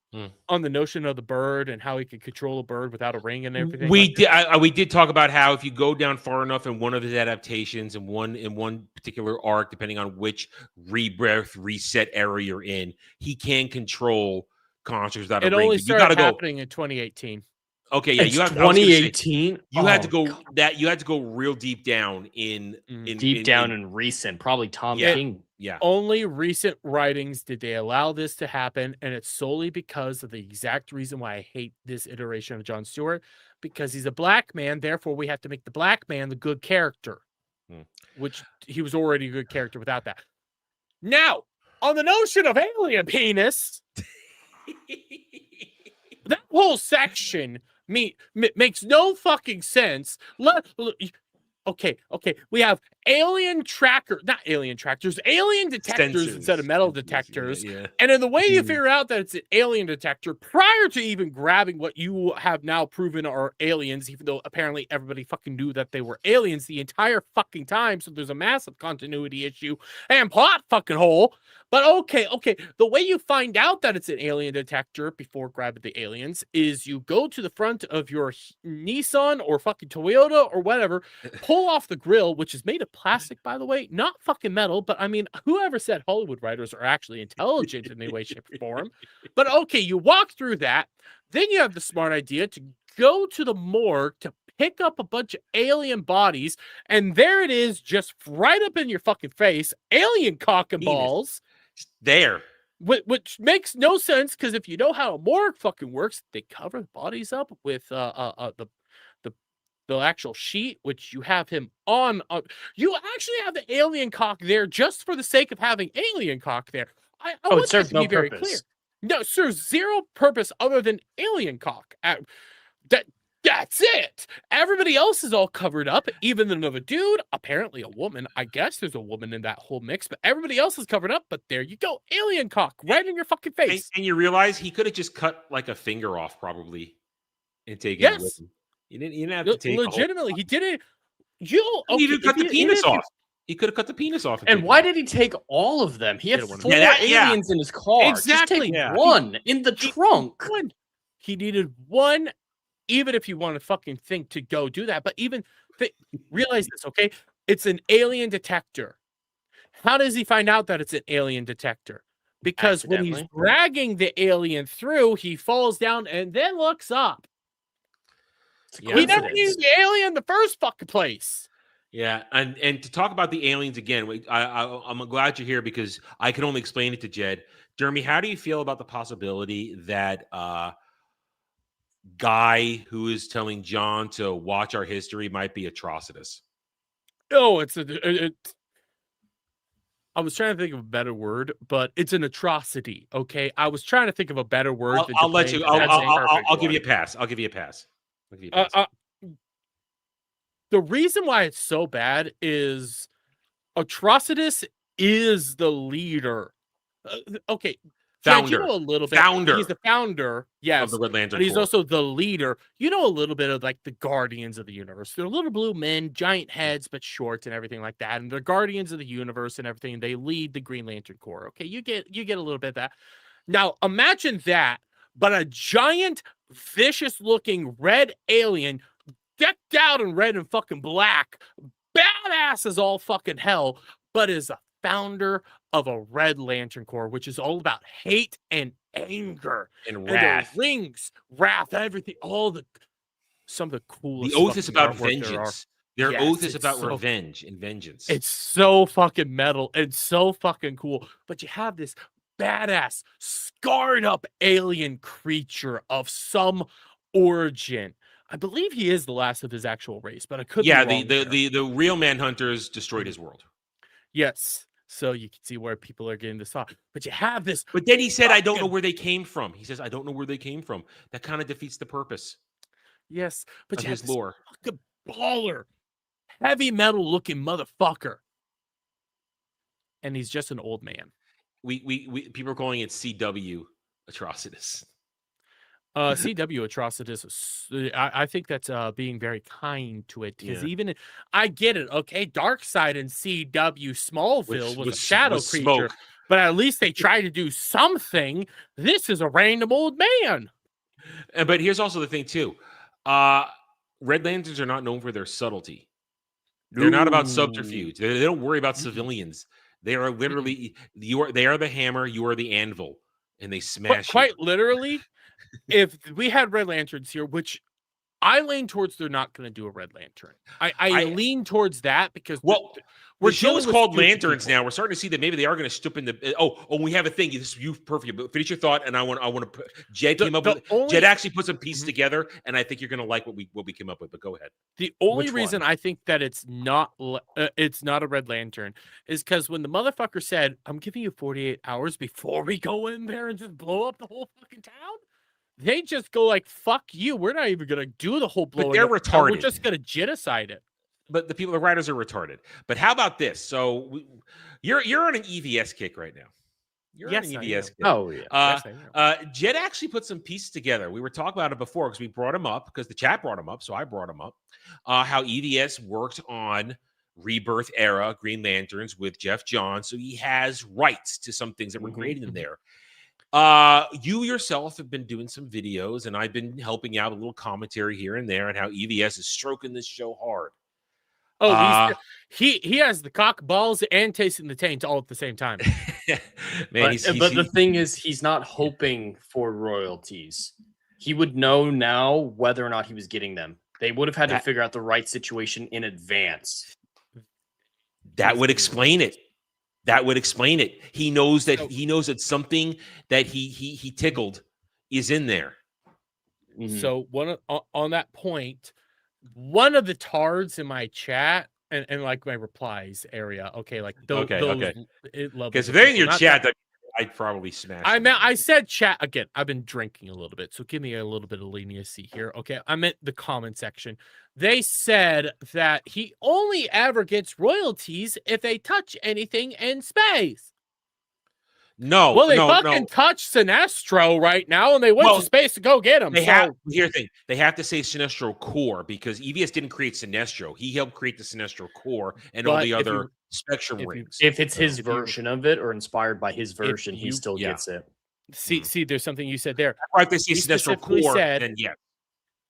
on the notion of the bird and how he could control a bird without a ring and everything. We did talk about how if you go down far enough in one of his adaptations in one particular arc, depending on which rebirth reset era you're in, he can control concerts without a It ring. only But you got to started go. happening in 2018. Okay, yeah, It's you have. I was gonna say, 2018. you had to Oh, go God. that you had to go real deep down in Deep down and recent, probably Tom Yeah. King. yeah. Only recent writings did they allow this to happen, and it's solely because of the exact reason why I hate this iteration of Jon Stewart, because he's a black man, therefore we have to make the black man the good character, which he was already a good character without that. Now, on the notion of alien penis, that whole section makes no fucking sense. Okay. We have alien tracker, not alien tractors, alien detectors instead of metal detectors. Yeah. And in the way you figure out that it's an alien detector prior to even grabbing what you have now proven are aliens, even though apparently everybody fucking knew that they were aliens the entire fucking time. So there's a massive continuity issue and plot fucking hole. But okay. The way you find out that it's an alien detector before grabbing the aliens is you go to the front of your Nissan or fucking Toyota or whatever, pull off the grill, which is made of plastic, by the way, not fucking metal. But I mean, whoever said Hollywood writers are actually intelligent in any way, shape, or form? But okay, you walk through that. Then you have the smart idea to go to the morgue to pick up a bunch of alien bodies. And there it is, just right up in your fucking face, alien cock and Penis. balls. There. Which makes no sense, because if you know how a morgue fucking works, they cover the bodies up with the actual sheet, which you have him on. You actually have the alien cock there just for the sake of having alien cock there. I want it serves that to be no very purpose. clear. No, it serves zero purpose other than alien cock. That's it. Everybody else is all covered up, even another dude, apparently a woman. I guess there's a woman in that whole mix, but everybody else is covered up. But there you go, alien cock right in your fucking face. And you realize he could have just cut like a finger off, probably, and taken it with Yes, him. You didn't have to take legitimately, he did it. He even cut the penis off. He could have cut the penis off. And why did he take all of them? He had Yeah, 4 yeah. aliens in his car. Exactly. Just take Yeah. one in the trunk. He needed one, even if you want to fucking think to go do that. But even realize this, okay? It's an alien detector. How does he find out that it's an alien detector? Because when he's dragging the alien through, he falls down and then looks up. He never needed the alien in the first fucking place. Yeah, and to talk about the aliens again, I'm glad you're here, because I can only explain it to Jed. Jeremy, how do you feel about the possibility that guy who is telling John to watch our history might be Atrocitus? Oh, I was trying to think of a better word, but it's an atrocity. Okay, I was trying to think of a better word. I'll let you. I'll give you a pass. I'll give you a pass. The reason why it's so bad is Atrocitus is the leader. Okay. Founder. You know a little bit. Founder. He's the founder. Yes. Of the Red Lantern But he's Corps. also the leader. You know a little bit of like the Guardians of the Universe. They're little blue men, giant heads, but short and everything like that. And they're Guardians of the Universe and everything. They lead the Green Lantern Corps. Okay, you get a little bit of that. Now imagine that, but a giant, vicious-looking red alien decked out in red and fucking black, badass as all fucking hell, but is a founder of a Red Lantern Corps, which is all about hate and anger and wrath, wrath, everything, some of the coolest. The oath is about vengeance. Their Yes, oath is about so, revenge and vengeance. It's so fucking metal. It's so fucking cool. But you have this badass, scarred up alien creature of some origin. I believe he is the last of his actual race, but I could be wrong the real Manhunters destroyed his world. Yes. So you can see where people are getting this off. But you have this. But then he said, I don't know where they came from. He says, I don't know where they came from. That kind of defeats the purpose. Yes. But you have his lore. Fucking baller, heavy metal looking motherfucker. And he's just an old man. We people are calling it CW Atrocitus. CW Atrocitus. I think that's being very kind to it, because even I get it. Okay, Darkseid and CW Smallville was a shadow creature, smoke. But at least they try to do something. This is a random old man. But here's also the thing too. Red Lanterns are not known for their subtlety. They're not about subterfuge. They don't worry about civilians. They are literally they are the hammer. You are the anvil. and they smash you. Quite literally, if we had Red Lanterns here, which I lean towards they're not going to do a Red Lantern. I lean towards that because the show is called stupid Lanterns people. now. We're starting to see that maybe they are going to stoop in the. We have a thing. This you perfect. But finish your thought, and I want to. Jed came up with. Jed actually put some pieces together, and I think you're going to like what we came up with. But go ahead. The only reason I think that it's not a Red Lantern is because when the motherfucker said, "I'm giving you 48 hours before we go in there and just blow up the whole fucking town," they just go like, "Fuck you! We're not even gonna do the whole blowing." But they're up. retarded. We're just gonna genocide it. But the writers are retarded. But how about this? So you're on an EVS kick right now. You're on an EVS kick. Oh yeah. Jed actually put some pieces together. We were talking about it before because we brought him up because the chat brought him up, so I brought him up. How EVS worked on Rebirth era Green Lanterns with Jeff Johns, so he has rights to some things that were created in there. You yourself have been doing some videos, and I've been helping out a little commentary here and there on how EVS is stroking this show hard. Oh, he has the cock, balls, and tasting the taint all at the same time. Man, but the thing is, he's not hoping for royalties. He would know now whether or not he was getting them. They would have had to figure out the right situation in advance. That would explain it. That would explain it. He knows that something that he tickled is in there. So on that point, one of the tards in my chat and like my replies area, okay, like those because if they're in your chat, I'd probably smash. I said chat again. I've been drinking a little bit, so give me a little bit of leniency here. Okay, I meant the comment section. They said that he only ever gets royalties if they touch anything in space. No, well, they fucking touch Sinestro right now, and they went to space to go get him. Here's the thing: they have to say Sinestro Core because EVS didn't create Sinestro. He helped create the Sinestro Core and all the other Spectrum rings. If it's his version of it or inspired by his version, he still gets it. See, there's something you said there. Right, they say Sinestro Core, then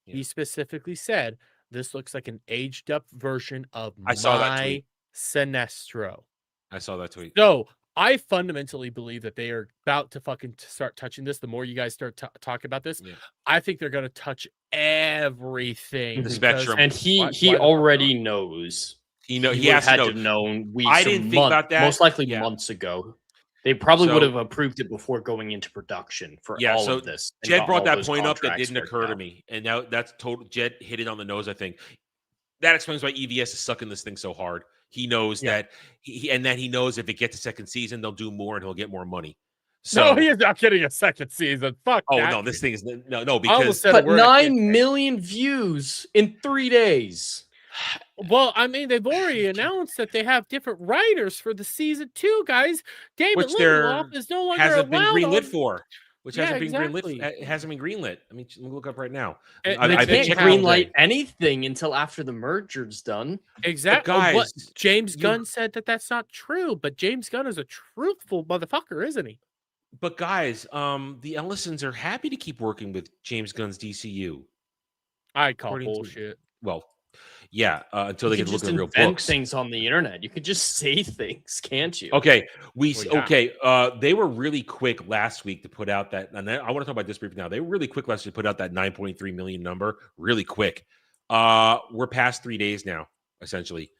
he specifically said this looks like an aged up version of that Sinestro. I saw that tweet. So I fundamentally believe that they are about to fucking start touching this. The more you guys start talking about this, I think they're going to touch everything. The spectrum. And he already knows. He has had to have known weeks. I didn't think about that. Most likely months ago. They probably would have approved it before going into production for all of this. Jed brought that point up that didn't occur to me. And now that's total. Jed hit it on the nose, I think. That explains why EVS is sucking this thing so hard. He knows that he knows if it gets a second season, they'll do more and he'll get more money. So no, he is not getting a second season. Fuck. No, this thing is no because 9 million views in 3 days. Well, I mean, they've already announced that they have different writers for the season 2, guys. David Lindelof is no longer hasn't allowed been greenlit for. Which hasn't been exactly. greenlit. It hasn't been greenlit. I mean, let me look up right now. They can't greenlight anything until after the merger's done. Exactly. Guys, James Gunn said that that's not true, but James Gunn is a truthful motherfucker, isn't he? But guys, the Ellisons are happy to keep working with James Gunn's DCU. I call bullshit. Yeah, until they get to look at real books. Things on the internet. You could just say things, can't you? Okay, they were really quick last week to put out that, and I want to talk about this briefly now. They were really quick last week to put out that 9.3 million number, really quick. We're past 3 days now, essentially.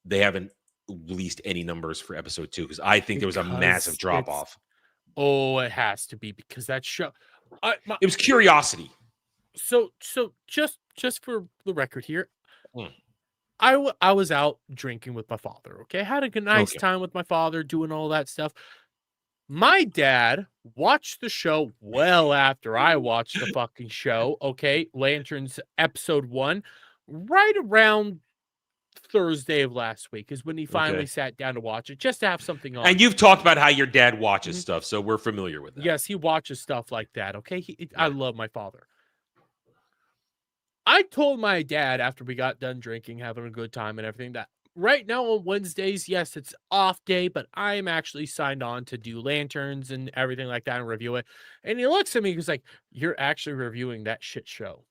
They haven't released any numbers for episode 2 because I think there was a massive drop off. Oh, it has to be because that show. It was curiosity. So just for the record here. I was out drinking with my father, okay? Had a nice time with my father, doing all that stuff. My dad watched the show well after I watched the fucking show, okay? Lanterns episode 1, right around Thursday of last week is when he finally sat down to watch it, just to have something on. And you've talked about how your dad watches stuff, so we're familiar with that. Yes, he watches stuff like that, okay? I love my father. I told my dad after we got done drinking, having a good time and everything, that right now on Wednesdays, yes, it's off day, but I'm actually signed on to do Lanterns and everything like that and review it. And he looks at me, he's like, "You're actually reviewing that shit show."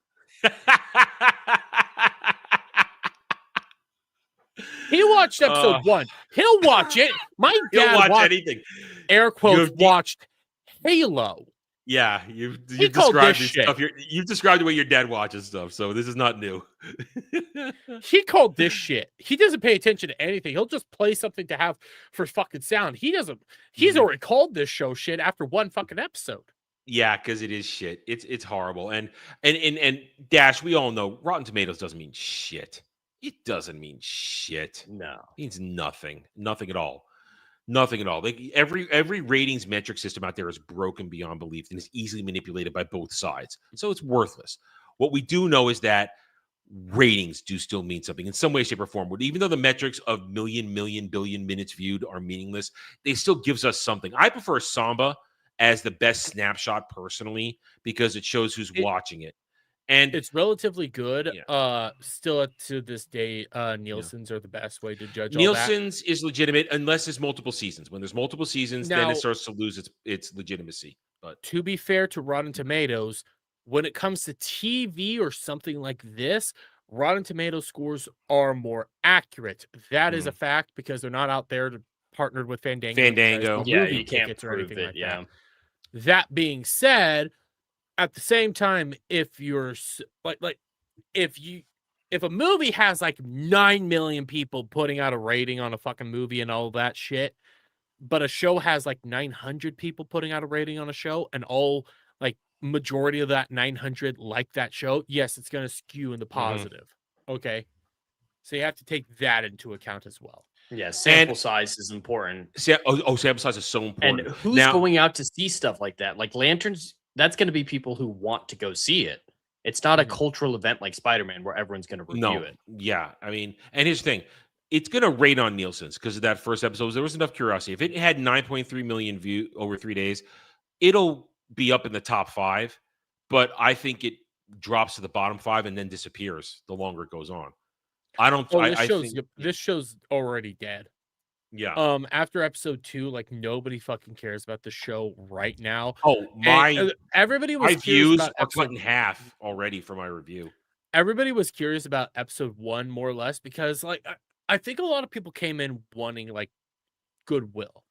He watched episode 1. He'll watch it. My dad watch anything. Air quotes watched Halo. Yeah, you've called described this this shit. stuff. You've described the way your dad watches stuff, so this is not new. He called this shit. He doesn't pay attention to anything. He'll just play something to have for fucking sound. He doesn't. He's already called this show shit after one fucking episode. Yeah, because it is shit. It's horrible. And Dash, we all know Rotten Tomatoes doesn't mean shit. It doesn't mean shit. No. It means nothing. Nothing at all. Nothing at all. Like every ratings metric system out there is broken beyond belief and is easily manipulated by both sides. So it's worthless. What we do know is that ratings do still mean something in some way, shape, or form. Even though the metrics of million, billion minutes viewed are meaningless, they still gives us something. I prefer Samba as the best snapshot personally because it shows who's watching it. And it's relatively good. Yeah. Still to this day, Nielsen's are the best way to judge. Nielsen's is legitimate unless there's multiple seasons. When there's multiple seasons, then Now, it starts to lose its legitimacy. But to be fair to Rotten Tomatoes, when it comes to TV or something like this, Rotten Tomatoes scores are more accurate. That is a fact because they're not out there to partnered with Fandango. Yeah, you can't prove it. Like Yeah. That being said, at the same time, if you're if a movie has like 9 million people putting out a rating on a fucking movie and all that shit, but a show has like 900 people putting out a rating on a show and all like majority of that 900 like that show, yes, it's going to skew in the positive. Okay. So you have to take that into account as well. Yeah, sample size is important. Sample size is so important. And who's going out to see stuff like that? Like Lanterns, that's going to be people who want to go see it. It's not a cultural event like Spider-Man where everyone's going to review it. Yeah, I mean, and here's the thing. It's going to rate on Nielsen's because of that first episode. There was enough curiosity. If it had 9.3 million views over 3 days, it'll be up in the top 5. But I think it drops to the bottom 5 and then disappears the longer it goes on. I don't. This show's already dead. Yeah. After episode 2, like nobody fucking cares about the show right now. Oh everybody was my views about are cut in half already for my review. Everybody was curious about episode 1 more or less because like I think a lot of people came in wanting like goodwill.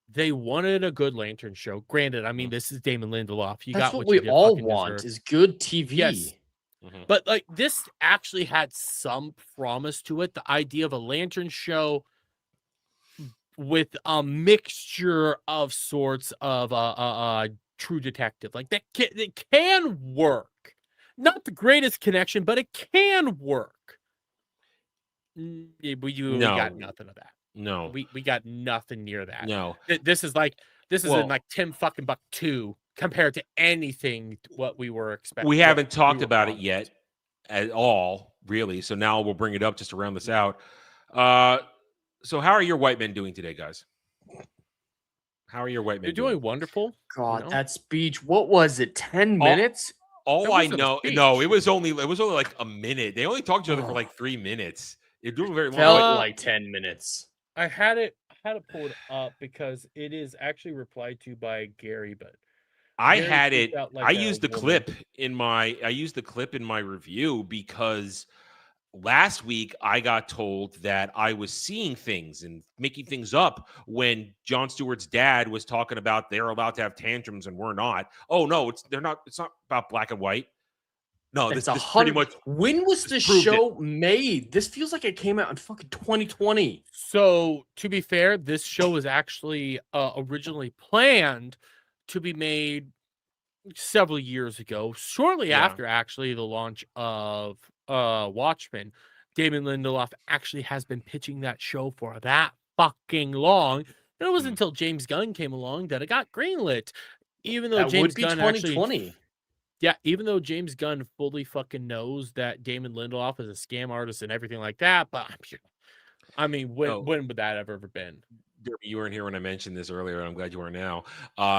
They wanted a good Lantern show. Granted, I mean this is Damon Lindelof. That's what we all want is good TV. Yes. But like this actually had some promise to it. The idea of a Lantern show with a mixture of sorts of True Detective, like that it can work. Not the greatest connection, but it can work. We got nothing of that. No, we got nothing near that. No, this is in like Tim fucking Buck 2 compared to anything what we were expecting. We haven't talked about it yet at all, really. So now we'll bring it up just to round this out. So how are your white men doing today, guys? How are your white men doing? Wonderful. God, that speech. What was it? 10 minutes? All I know, no, it was only like a minute. They only talked to each other for like 3 minutes. They're doing very long. Felt like 10 minutes. I had it pulled up because it is actually replied to by Gary, but I had it. Like I used the clip in my review because last week I got told that I was seeing things and making things up when Jon Stewart's dad was talking about they're allowed to have tantrums and we're not. Oh no, it's not about black and white. No, this pretty much. When was the show made? This feels like it came out in fucking 2020. So to be fair, this show was actually originally planned to be made several years ago, shortly after actually the launch of Watchmen. Damon Lindelof actually has been pitching that show for that fucking long. And it wasn't until James Gunn came along that it got greenlit. Even though James Gunn 2020. Even though James Gunn fully fucking knows that Damon Lindelof is a scam artist and everything like that, but I mean, when would that ever been? You weren't here when I mentioned this earlier. I'm glad you are now.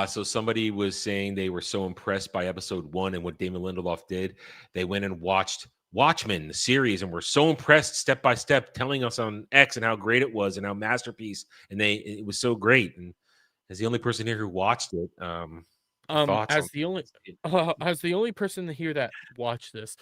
So somebody was saying they were so impressed by episode 1 and what Damon Lindelof did. They went and watched Watchmen, the series, and were so impressed step by step, telling us on X and how great it was and how masterpiece. And it was so great. And as the only person here who watched it, as the only person to hear that watch this,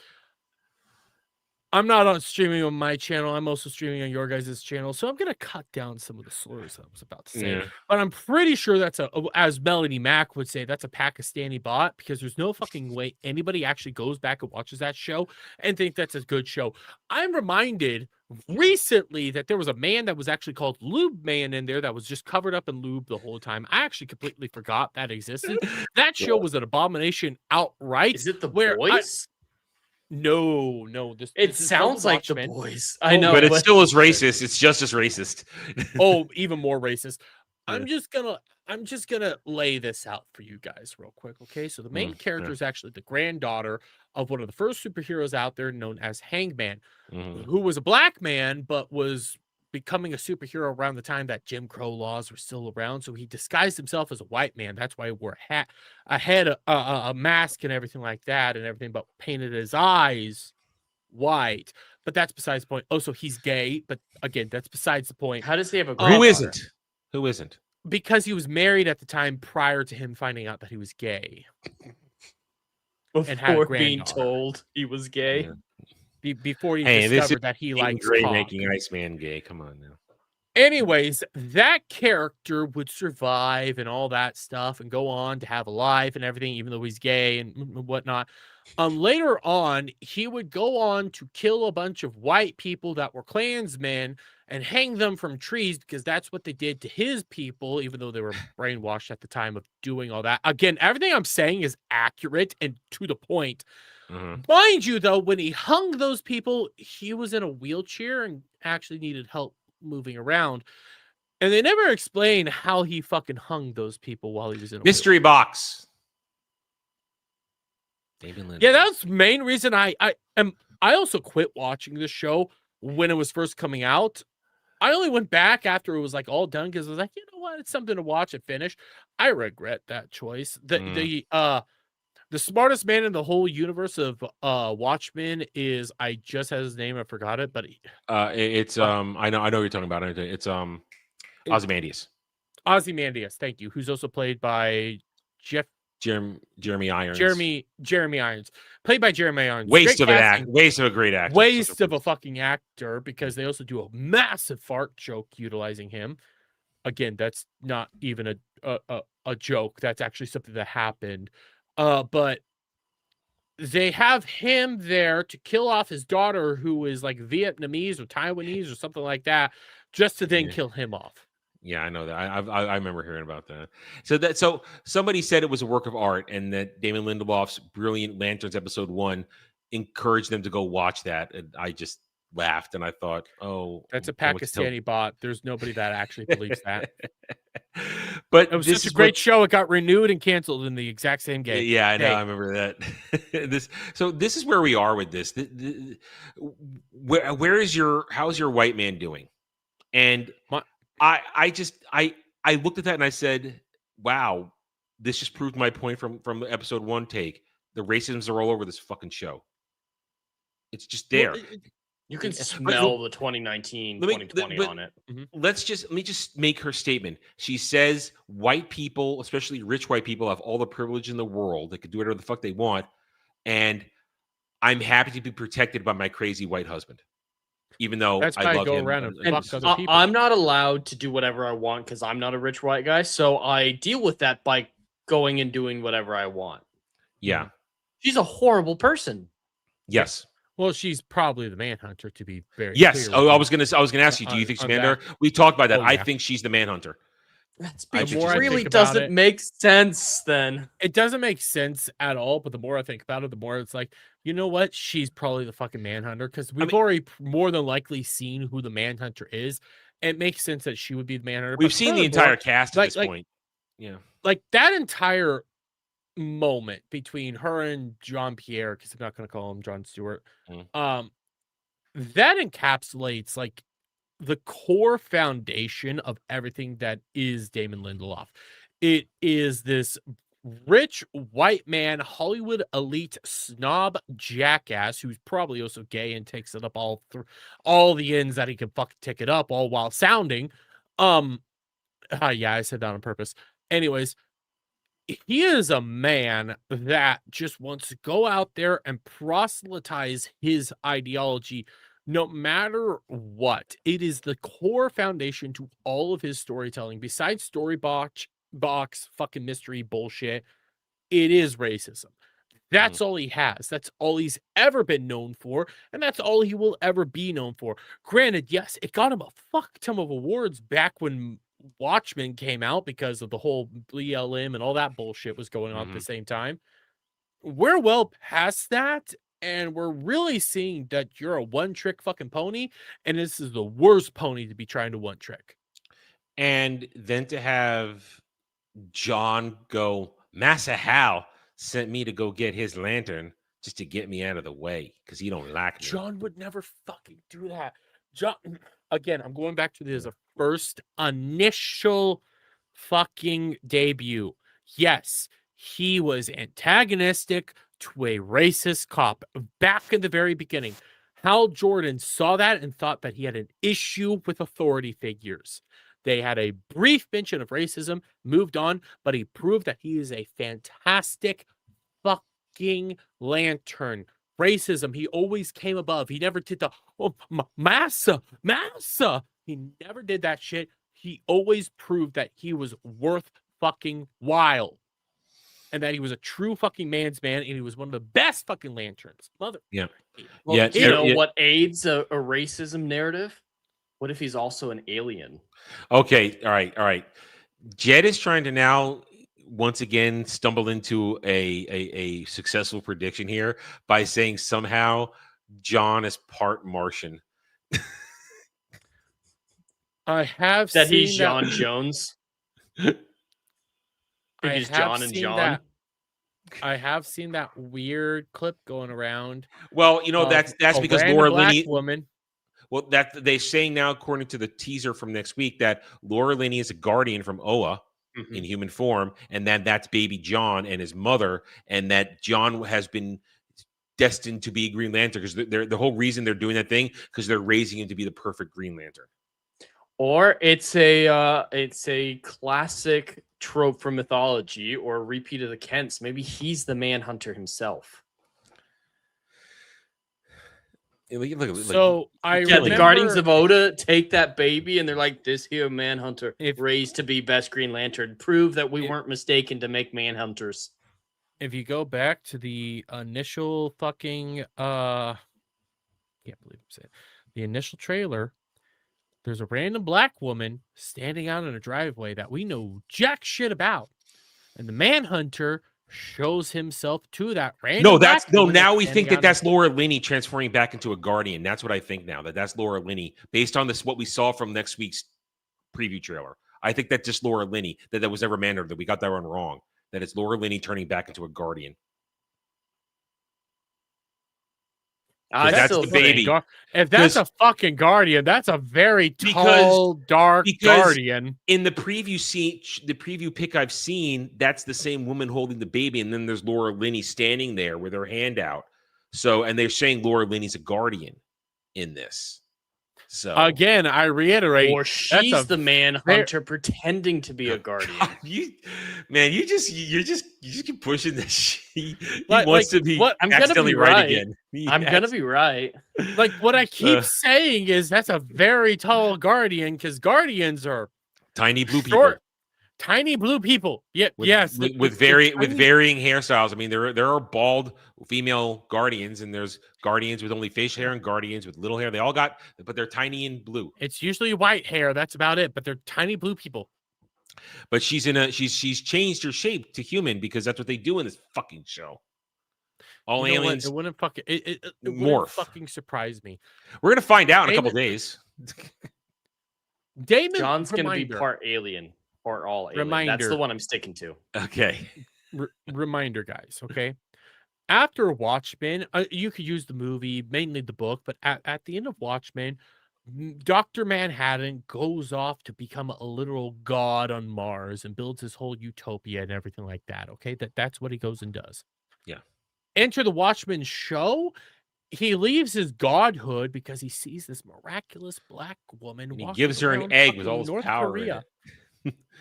I'm not on streaming on my channel. I'm also streaming on your guys' channel. So I'm going to cut down some of the slurs I was about to say. Yeah. But I'm pretty sure that's as Melody Mac would say, that's a Pakistani bot, because there's no fucking way anybody actually goes back and watches that show and think that's a good show. I'm reminded recently that there was a man that was actually called Lube Man in there that was just covered up in lube the whole time. I actually completely forgot that existed. That show was an abomination outright. Is it the where boys? No. It This is sounds called like the Watchmen. boys. I know, But it's still as racist. It's just as racist. Oh, even more racist. Yeah. I'm just gonna lay this out for you guys real quick, okay? So the main character is actually the granddaughter of one of the first superheroes out there, known as Hangman, who was a black man but was becoming a superhero around the time that Jim Crow laws were still around. So he disguised himself as a white man. That's why he wore a hat, a head, a mask, and everything like that, and everything, but painted his eyes white. But that's besides the point. Oh, so he's gay, but again, that's besides the point. How does he have a Who granddaughter? isn't? Who isn't? Because he was married at the time prior to him finding out that he was gay. And had a Before being granddaughter. told he was gay. Yeah. Before he Hey, this discovered that he likes Gray cock. making Iceman gay. Come on now. Anyways, that character would survive and all that stuff and go on to have a life and everything, even though he's gay and whatnot. Later on, he would go on to kill a bunch of white people that were Klansmen and hang them from trees, because that's what they did to his people, even though they were brainwashed at the time of doing all that. Again, everything I'm saying is accurate and to the point. Mind you, though, when he hung those people, he was in a wheelchair and actually needed help moving around. And they never explain how he fucking hung those people while he was in a Mystery box. David Lynn. Yeah, that's the main reason I also quit watching the show when it was first coming out. I only went back after it was like all done, because I was like, you know what, it's something to watch and finish. I regret that choice. The smartest man in the whole universe of Watchmen is, I just had his name, I forgot it, but It's I know what you're talking about. It's Ozymandias. Ozymandias, thank you, who's also played by Jeremy Irons. Jeremy Irons, played by Jeremy Irons. Waste Great of casting. Waste of a great actor. Waste of a fucking actor, because they also do a massive fart joke utilizing him. Again, that's not even a joke. That's actually something that happened. But they have him there to kill off his daughter, who is like Vietnamese or Taiwanese or something like that, just to then kill him off. Yeah, I know that. I remember hearing about that. So somebody said it was a work of art, and that Damon Lindelof's Brilliant Lanterns episode 1 encouraged them to go watch that. And I just laughed, and I thought, oh, That's a Pakistani bot. There's nobody that actually believes that. But It was such a great show. It got renewed and canceled in the exact same game. Yeah, I know. Hey. I remember that. This is where we are with this. How's your white man doing? And I looked at that and I said, wow, this just proved my point from the episode 1 take. The racisms are all over this fucking show. It's just there. Well, You can smell the 2019, 2020 on it. Let me just make her statement. She says white people, especially rich white people, have all the privilege in the world. They could do whatever the fuck they want. And I'm happy to be protected by my crazy white husband. Even though that's I why love I go him. around and fuck other people. I'm not allowed to do whatever I want because I'm not a rich white guy. So I deal with that by going and doing whatever I want. Yeah. She's a horrible person. Yes. Well, she's probably the manhunter, to be very Yes. clear. Oh, I was gonna ask you, do you think she's Manhunter? We talked about that. I think she's the Manhunter. That The speech more I really think about doesn't it- make sense then. It doesn't make sense at all, but the more I think about it, the more it's like, you know what? She's probably the fucking manhunter, because we've already more than likely seen who the manhunter is. It makes sense that she would be the manhunter. We've but seen the furthermore, entire cast at this point. Yeah. Like that entire moment between her and John Pierre, because I'm not going to call him John Stewart, that encapsulates like the core foundation of everything that is Damon Lindelof. It is this rich white man, Hollywood elite snob jackass who's probably also gay and takes it up all the ends that he can fucking tick it up, all while sounding. Yeah, I said that on purpose. Anyways, he is a man that just wants to go out there and proselytize his ideology no matter what. It is the core foundation to all of his storytelling. Besides story box fucking mystery bullshit, it is racism. That's all he has. That's all he's ever been known for, and that's all he will ever be known for. Granted, yes, it got him a fuck ton of awards back when Watchmen came out because of the whole BLM and all that bullshit was going on at the same time. We're well past that, and we're really seeing that you're a one-trick fucking pony, and this is the worst pony to be trying to one-trick. And then to have John go, Massa Hal sent me to go get his lantern just to get me out of the way because he don't like me. John would never fucking do that. John, again, I'm going back to this first initial fucking debut. Yes, he was antagonistic to a racist cop back in the very beginning. Hal Jordan saw that and thought that he had an issue with authority figures. They had a brief mention of racism, moved on, but he proved that he is a fantastic fucking lantern. Racism, he always came above. He never did the massa. He never did that shit. He always proved that he was worth fucking while. And that he was a true fucking man's man, and he was one of the best fucking lanterns. Mother. Yeah. Well, Yeah, you know yeah. what aids a racism narrative? What if he's also an alien? Okay. All right. Jed is trying to now once again stumble into a successful prediction here by saying somehow John is part Martian. I have That seen he's John Jones. I He's have John and seen John. that. I have seen that weird clip going around. Well, you know of that's a because random Laura black Linney. woman. Well, that they're saying now, according to the teaser from next week, that Laura Linney is a guardian from Oa in human form, and that's baby John and his mother, and that John has been destined to be a Green Lantern because the whole reason they're doing that thing because they're raising him to be the perfect Green Lantern. Or it's a classic trope from mythology or a repeat of the Kents. Maybe he's the Manhunter himself. So I Yeah, remember the Guardians of Oda take that baby and they're like, this here Manhunter raised to be best Green Lantern. Prove that we weren't mistaken to make Manhunters. if you go back to the initial fucking can't believe I'm saying the initial trailer, there's a random black woman standing out in a driveway that we know jack shit about. And the Manhunter shows himself to that random woman now we standing think that out that's Laura Linney transforming back into a Guardian. That's what I think now, that's Laura Linney based on this what we saw from next week's preview trailer. I think that's just Laura Linney, that was ever Manhunter, that we got that one wrong, that it's Laura Linney turning back into a Guardian. That's the baby. If that's a fucking Guardian, that's a very tall, dark Guardian. In the preview scene, the preview pic I've seen, that's the same woman holding the baby, and then there's Laura Linney standing there with her hand out. So, and they're saying Laura Linney's a Guardian in this. So again, I reiterate, or she's the Manhunter pretending to be a Guardian. God, you just keep pushing this. He wants to be I'm gonna be right again. I'm gonna be right. Like what I keep saying is that's a very tall Guardian because Guardians are tiny blue people. Tiny blue people. Yeah, with varying hairstyles. I mean, there are bald female Guardians, and there's Guardians with only facial hair and Guardians with little hair. They all got, but they're tiny and blue. It's usually white hair. That's about it. But they're tiny blue people. But she's changed her shape to human because that's what they do in this fucking show. All aliens. It wouldn't fucking morph. Fucking surprise me. We're gonna find out in a couple days. Damon, John's gonna be part alien. Or all alien. Reminder. That's the one I'm sticking to. Okay. Reminder, guys. Okay. After Watchmen, you could use the movie, mainly the book, but at the end of Watchmen, Dr. Manhattan goes off to become a literal god on Mars and builds his whole utopia and everything like that. Okay. That's what he goes and does. Yeah. Enter the Watchmen show. He leaves his godhood because he sees this miraculous black woman. And he gives her an egg with all his power in it.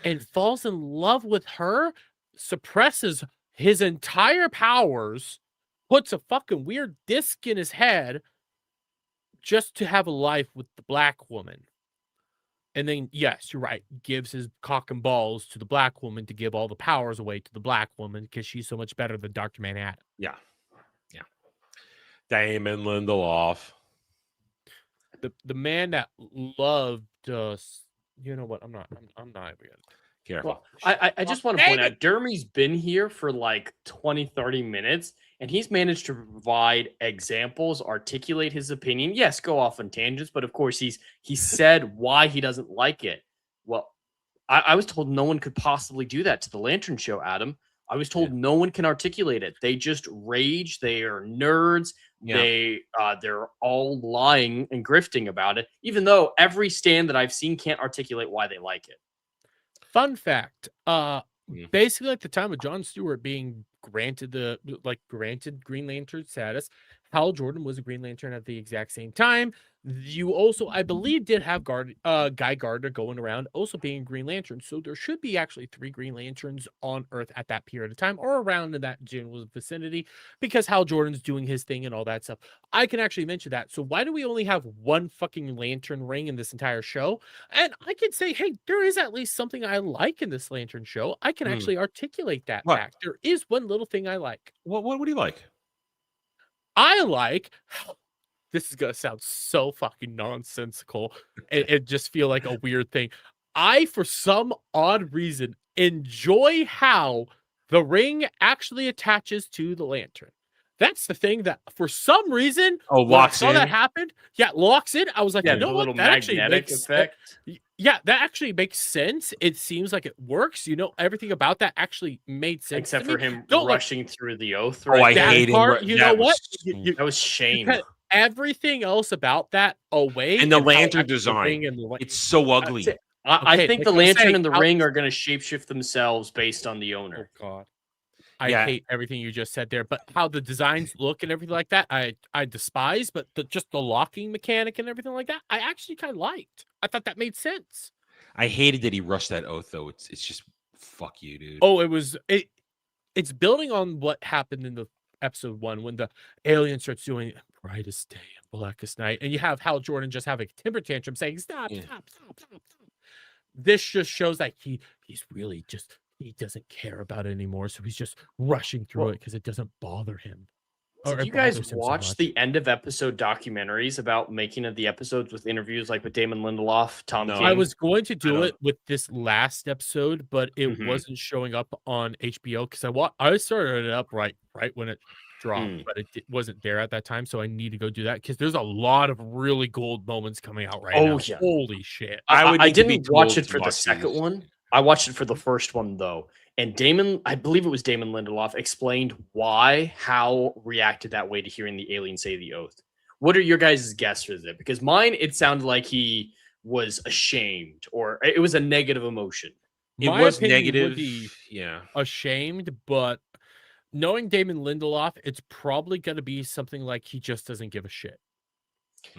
And falls in love with her. suppresses his entire powers, puts a fucking weird disc in his head just to have a life with the black woman. And then, yes, you're right, gives his cock and balls to the black woman to give all the powers away to the black woman because she's so much better than Dr. Manhattan. Yeah. Damon Lindelof. The man that loved us. You know what? I'm not even gonna. Careful. Well, I just want to point out, Dermy's been here for like 20, 30 minutes, and he's managed to provide examples, articulate his opinion. Yes, go off on tangents, but of course he said why he doesn't like it. Well, I was told no one could possibly do that to the Lantern Show, Adam. I was told no one can articulate it. They just rage. They are nerds. Yeah. They're all lying and grifting about it, even though every stand that I've seen can't articulate why they like it. Fun fact, basically at the time of Jon Stewart being granted Green Lantern status, Hal Jordan was a Green Lantern at the exact same time. You also, I believe, did have Guy Gardner going around also being Green Lantern. So there should be actually 3 Green Lanterns on Earth at that period of time or around in that general vicinity because Hal Jordan's doing his thing and all that stuff. I can actually mention that. So why do we only have 1 fucking lantern ring in this entire show? And I can say, hey, there is at least something I like in this lantern show. I can actually articulate that fact. There is one little thing I like. What do you like? I like... This is going to sound so fucking nonsensical and just feel like a weird thing. I, for some odd reason, enjoy how the ring actually attaches to the lantern. That's the thing that, for some reason, locks in. That happened. Yeah, locks in. I was like, you know what? That actually makes effect. Yeah, that actually makes sense. It seems like it works. You know, everything about that actually made sense. Except for him rushing through the oath. Right? I hate part. You know what? That was shame. Everything else about that away, and the lantern design, it's so ugly. I think the lantern and the ring are going to shapeshift themselves based on the owner. Oh God, I hate everything you just said there. But how the designs look and everything like that, I despise. But just the locking mechanic and everything like that, I actually kind of liked. I thought that made sense. I hated that he rushed that oath, though. It's just fuck you, dude. Oh, it's building on what happened in the episode 1 when the alien starts doing Brightest day and Blackest night, and you have Hal Jordan just having a temper tantrum saying stop. This just shows that he's really just, he doesn't care about it anymore, so he's just rushing through it because it doesn't bother him. Did you guys watch the end of episode documentaries about making of the episodes with interviews like with Damon Lindelof, Tom King? I was going to do it with this last episode, but it wasn't showing up on HBO because I started it up right when it dropped, but it wasn't there at that time, so I need to go do that because there's a lot of really gold moments coming out right now. Yeah. Holy shit. I didn't watch it for the second one. I watched it for the first one, though. And Damon, I believe it was Damon Lindelof, explained why Hal reacted that way to hearing the alien say the oath. What are your guys' guess for it? Because mine, it sounded like he was ashamed or it was a negative emotion. It was negative. Ashamed, but knowing Damon Lindelof, it's probably going to be something like he just doesn't give a shit.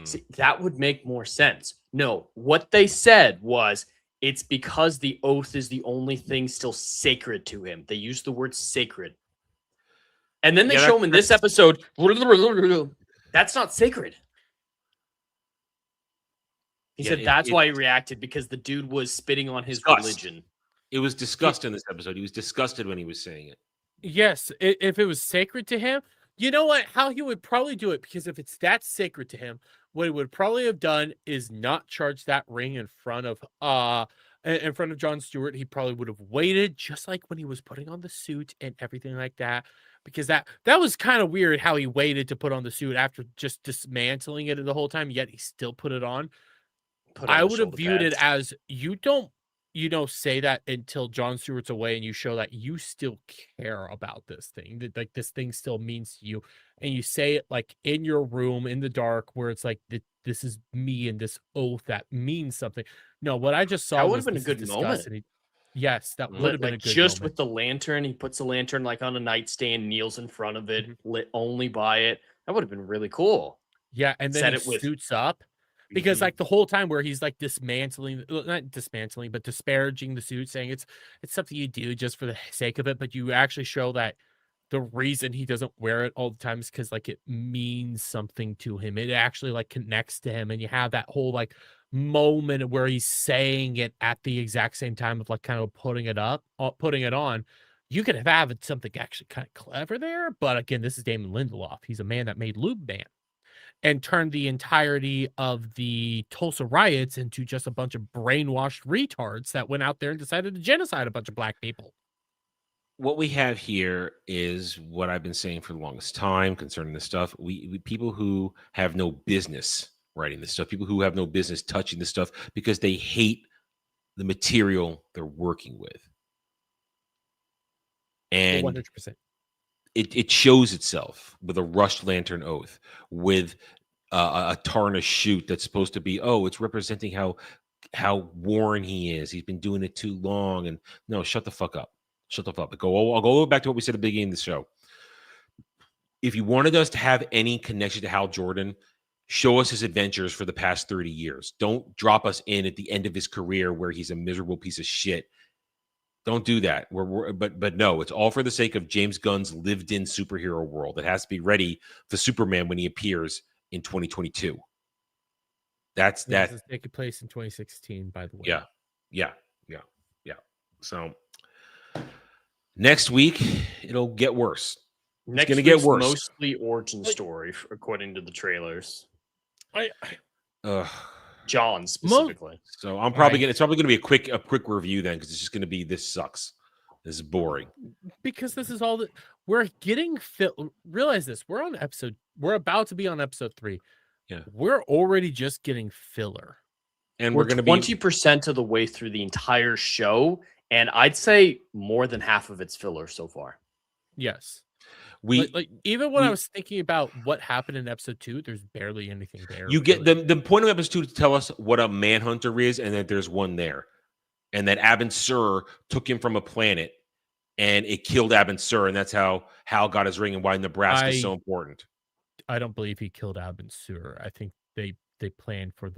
See, that would make more sense. No, what they said was it's because the oath is the only thing still sacred to him. They use the word sacred. And then they show him in this episode, that's not sacred. He said that's why he reacted, because the dude was spitting on his religion. It was discussed in this episode. He was disgusted when he was saying it. Yes, if it was sacred to him, you know what? How he would probably do it, because if it's that sacred to him, what he would probably have done is not charge that ring in front of Jon Stewart. He probably would have waited, just like when he was putting on the suit and everything like that, because that was kind of weird how he waited to put on the suit after just dismantling it the whole time, yet he still put it on. I would have viewed it as you don't, say that until Jon Stewart's away and you show that you still care about this thing, that like this thing still means to you, and you say it like in your room in the dark where it's like this is me and this oath that means something. No, what I just saw that would have been a good moment. Yes, that would have been a good just moment. With the lantern, he puts the lantern like on a nightstand, kneels in front of it, lit only by it. That would have been really cool. Yeah, and then he suits up. because like the whole time where he's like not dismantling, but disparaging the suit, saying it's something you do just for the sake of it, but you actually show that the reason he doesn't wear it all the time is because like it means something to him. It actually like connects to him, and you have that whole like moment where he's saying it at the exact same time of like kind of putting it on. You could have added something actually kind of clever there, but again, this is Damon Lindelof. He's a man that made Lube Man and turned the entirety of the Tulsa riots into just a bunch of brainwashed retards that went out there and decided to genocide a bunch of black people. What we have here is what I've been saying for the longest time concerning this stuff. We people who have no business writing this stuff, people who have no business touching this stuff because they hate the material they're working with. And 100%. it shows itself with a rushed lantern oath, with a tarnished shoot that's supposed to be, it's representing how worn he is. He's been doing it too long. And no, shut the fuck up. Shut the fuck up. I'll go back to what we said at the beginning of the show. If you wanted us to have any connection to Hal Jordan, show us his adventures for the past 30 years. Don't drop us in at the end of his career where he's a miserable piece of shit. Don't do that. But no, it's all for the sake of James Gunn's lived-in superhero world. It has to be ready for Superman when he appears in 2022. That's that. This is taking place in 2016, by the way. Yeah. So next week it'll get worse. Next it's going to get worse. Mostly origin story, according to the trailers. John specifically. So I'm probably it's probably going to be a quick review then, because it's just going to be this sucks. This is boring. Because this is all that we're getting. Realize this. We're about to be on episode 3. Yeah, we're already just getting filler, and we're going to be 20% of the way through the entire show, and I'd say more than half of it's filler so far. Yes. Even when I was thinking about what happened in episode 2, there's barely anything there. You get the point of episode 2 to tell us what a manhunter is, and that there's one there, and that Abin Sur took him from a planet, and it killed Abin Sur, and that's how Hal got his ring, and why Nebraska is so important. I don't believe he killed Abin Sur. I think they planned for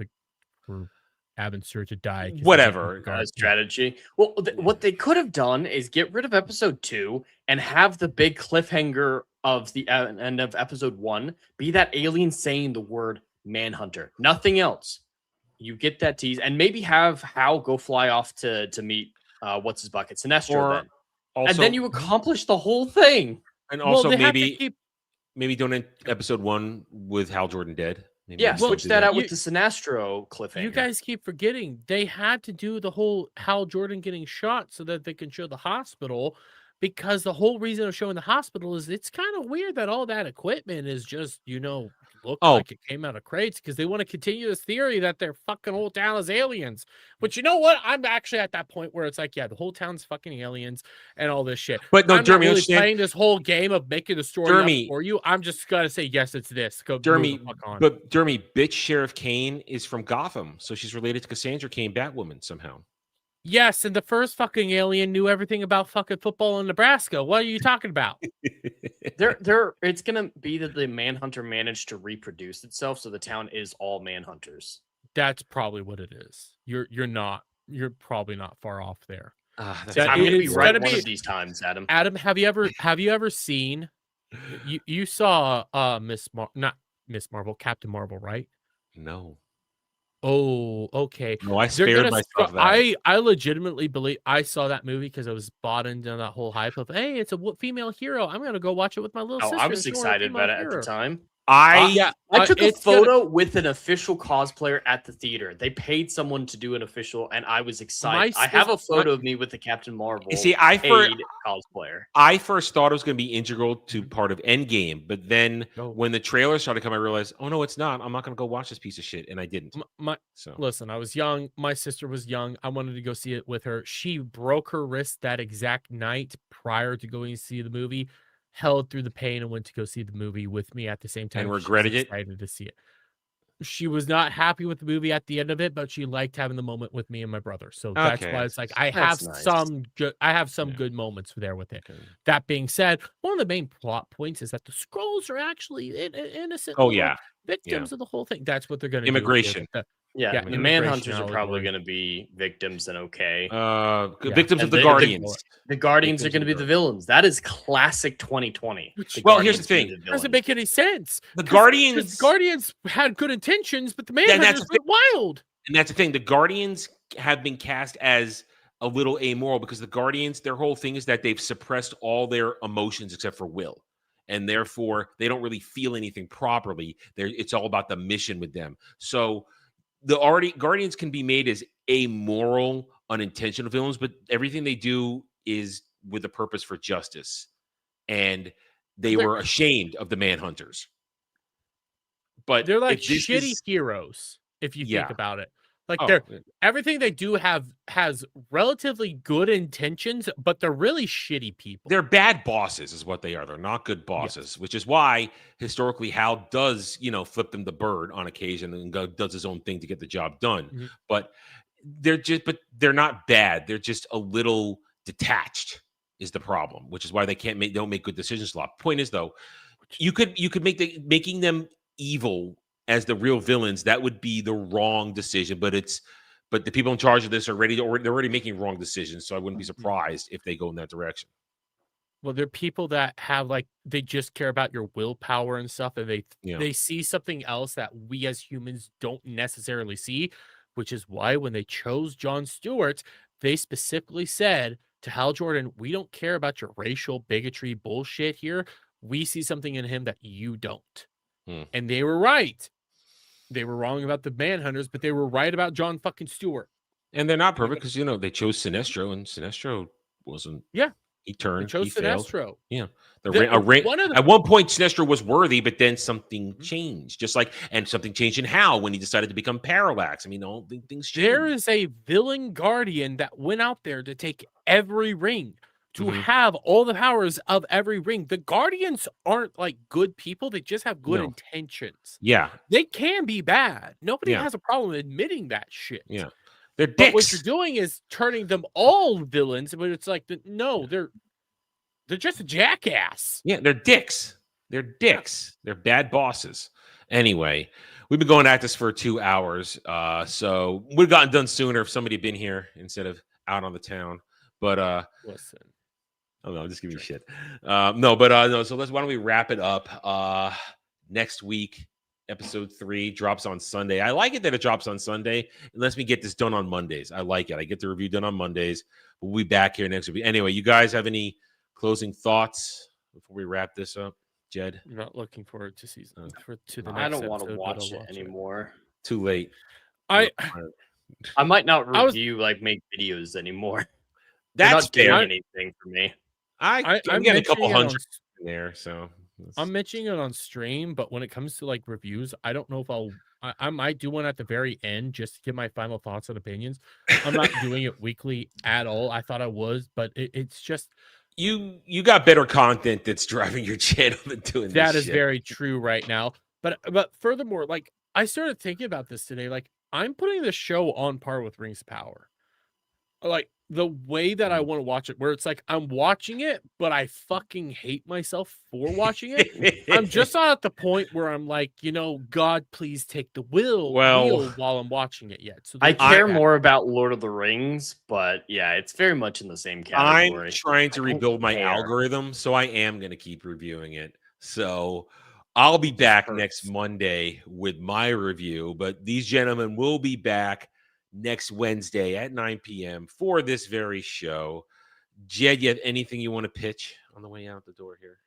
Abin Sur to die. Whatever strategy. Well, what they could have done is get rid of episode 2 and have the big cliffhanger of the end of episode 1 be that alien saying the word manhunter. Nothing else. You get that tease, and maybe have Hal go fly off to meet what's his bucket, Sinestro, then. Also, and then you accomplish the whole thing. And also maybe don't end episode 1 with Hal Jordan dead. Maybe switch that out with the Sinestro cliffhanger. You guys keep forgetting they had to do the whole Hal Jordan getting shot so that they can show the hospital, because the whole reason of showing the hospital is it's kind of weird that all that equipment is just, look like it came out of crates, because they want to continue this theory that their fucking whole town is aliens. But you know what? I'm actually at that point where it's like, yeah, the whole town's fucking aliens and all this shit. But no, I'm Jeremy, not really playing this whole game of making the story up for you. I'm just gonna say yes, it's this. Go, Jeremy. But Jeremy, bitch Sheriff Kane is from Gotham, so she's related to Cassandra Kane, Batwoman, somehow. Yes, and the first fucking alien knew everything about fucking football in Nebraska. What are you talking about? It's gonna be that the manhunter managed to reproduce itself, so the town is all manhunters. That's probably what it is. You're probably not far off there. I'm gonna be right one of these times, Adam. Adam, have you ever seen? You saw not Miss Marvel, Captain Marvel, right? No. Oh, okay. No, I spared myself that. I legitimately believe I saw that movie because I was bought into that whole hype of, hey, it's a female hero. I'm gonna go watch it with my little sister. I was excited about it at the time. I took a photo with an official cosplayer at the theater. They paid someone to do an official, and I was excited. I have a photo of me with the Captain Marvel. See, cosplayer. I first thought it was going to be integral to part of Endgame, but then when the trailer started coming, I realized, oh no, it's not. I'm not going to go watch this piece of shit, and I didn't. Listen, I was young. My sister was young. I wanted to go see it with her. She broke her wrist that exact night prior to going to see the movie. Held through the pain and went to go see the movie with me at the same time. And regretted it? Excited to see it. She was not happy with the movie at the end of it, but she liked having the moment with me and my brother. So that's why it's like I have some good moments there with it. Okay. That being said, one of the main plot points is that the Skrulls are actually innocent. Oh yeah, victims of the whole thing. That's what they're going to do. Immigration. Yeah, Yeah, the immigration Manhunters are probably allegory. going to be victims and okay. Victims And of the the- Guardians. The Guardians are Victims going to of be the the villains. That is classic 2020. The Well, here's the Guardians thing. being the Doesn't villains. make any sense. The 'Cause Guardians, the Guardians had good intentions, but the Then that's Manhunters the went wild. and that's the thing. The Guardians have been cast as a little amoral because the Guardians, their whole thing is that they've suppressed all their emotions except for will. And therefore, they don't really feel anything properly. It's all about the mission with them. So the Guardians can be made as amoral, unintentional villains, but everything they do is with a purpose for justice. And they They're- were ashamed of the Manhunters. But They're like if this shitty is- heroes, if you Yeah. think about it. Like Oh, they're everything they do has relatively good intentions, but they're really shitty people. they're bad bosses, is what they are. They're not good bosses, which is why historically Hal does, flip them the bird on occasion and does his own thing to get the job done. Mhm. But they're not bad. They're just a little detached is the problem, which is why they don't make good decisions a lot. Point is though, you could making them evil as the real villains, that would be the wrong decision. But the people in charge of this they're already making wrong decisions. So I wouldn't be surprised if they go in that direction. Well, they're people that have they just care about your willpower and stuff, and they see something else that we as humans don't necessarily see, which is why when they chose Jon Stewart, they specifically said to Hal Jordan, "We don't care about your racial bigotry bullshit here. We see something in him that you don't." And they were right. They were wrong about the Manhunters, but they were right about Jon fucking Stewart. And they're not perfect because they chose Sinestro, and Sinestro wasn't. Yeah. He They turned. chose He failed. Sinestro. Yeah. One of the At one point, Sinestro was worthy, but then something changed. And something changed in Hal when he decided to become Parallax. I mean, all things changed. There is a villain guardian that went out there to take every ring, to have all the powers of every ring. The Guardians aren't like good people. They just have good No. intentions. Yeah. They can be bad. Nobody Yeah. has a problem admitting that shit. Yeah. They're But what dicks. you're doing is turning them all villains, but it's like, no, they're just a jackass. Yeah, they're dicks. They're dicks. They're bad bosses. Anyway, we've been going at this for 2 hours. So we'd have gotten done sooner if somebody had been here instead of out on the town. But Listen. oh no, just give me shit. No. So why don't we wrap it up? Next week, episode 3 drops on Sunday. I like it that it drops on Sunday. It lets me get this done on Mondays. I like it. I get the review done on Mondays. We'll be back here next week. Anyway, you guys have any closing thoughts before we wrap this up, Jed? I'm not looking forward to to the next I don't want episode, to but I'll watch it anymore. Too late. I I might not I was- review make videos anymore. That's They're not doing fair. anything for me. I'm I'm getting a couple mentioning it on hundred in there, so I'm mentioning it on stream, but when it comes to reviews, I don't know if I might do one at the very end just to give my final thoughts and opinions. I'm not doing it weekly at all. I thought I was, but it's just you got better content that's driving your channel than doing that this is shit. very true right now. But furthermore, I started thinking about this today. I'm putting the show on par with Rings of Power. The way that I want to watch it, where it's I'm watching it, but I fucking hate myself for watching it. I'm just not at the point where I'm God, please take the wheel while I'm watching it yet. So I there's care that. more about Lord of the Rings, but yeah, it's very much in the same I'm category. trying to I don't rebuild my care. algorithm, so I am going to keep reviewing it. So I'll be back next Monday with my review, but these gentlemen will be back next Wednesday at 9 p.m. for this very show. Jed, you have anything you want to pitch on the way out the door here?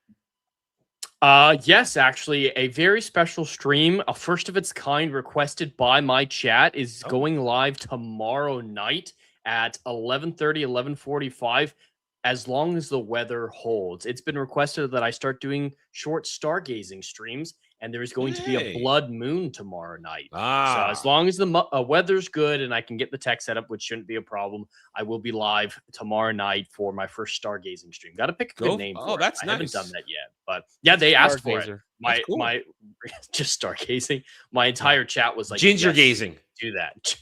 Yes, actually, a very special stream, a first of its kind, requested by my chat, is going live tomorrow night at 11:30, 11:45, as long as the weather holds. It's been requested that I start doing short stargazing streams, and there's going to be a blood moon tomorrow night. So as long as the weather's good and I can get the tech set up, which shouldn't be a problem, I will be live tomorrow night for my first stargazing stream. Got to pick a good name for it. That's I nice. haven't done that yet, but yeah, they asked for it. Stargazer. My just stargazing. My entire chat was like, ginger yes, gazing. do that.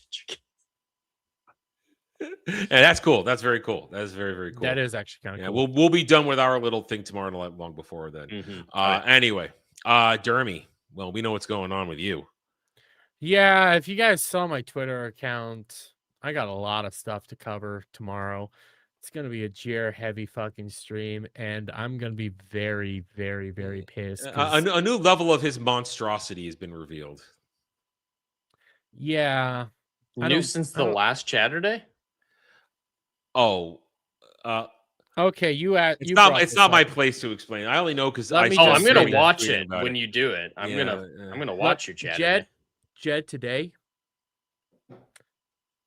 And that's cool. That's very cool. That is very, very cool. That is actually kind of cool. We'll be done with our little thing tomorrow long before then. Mhm. Anyway, Dermy, Well, we know what's going on with you. Yeah, if you guys saw my Twitter account, I got a lot of stuff to cover tomorrow. It's gonna be a Jer heavy fucking stream, and I'm gonna be very, very, very pissed. A new level of his monstrosity has been revealed. Yeah, I New don't- since I the don't- last Chatterday? Oh, Okay, you at it's you not. brought It's this not my up. place to explain. I only know because Let I. me Oh, just I'm gonna say watch tweeting it about when you do it. I'm gonna Look, watch your Chatterday. Jed today,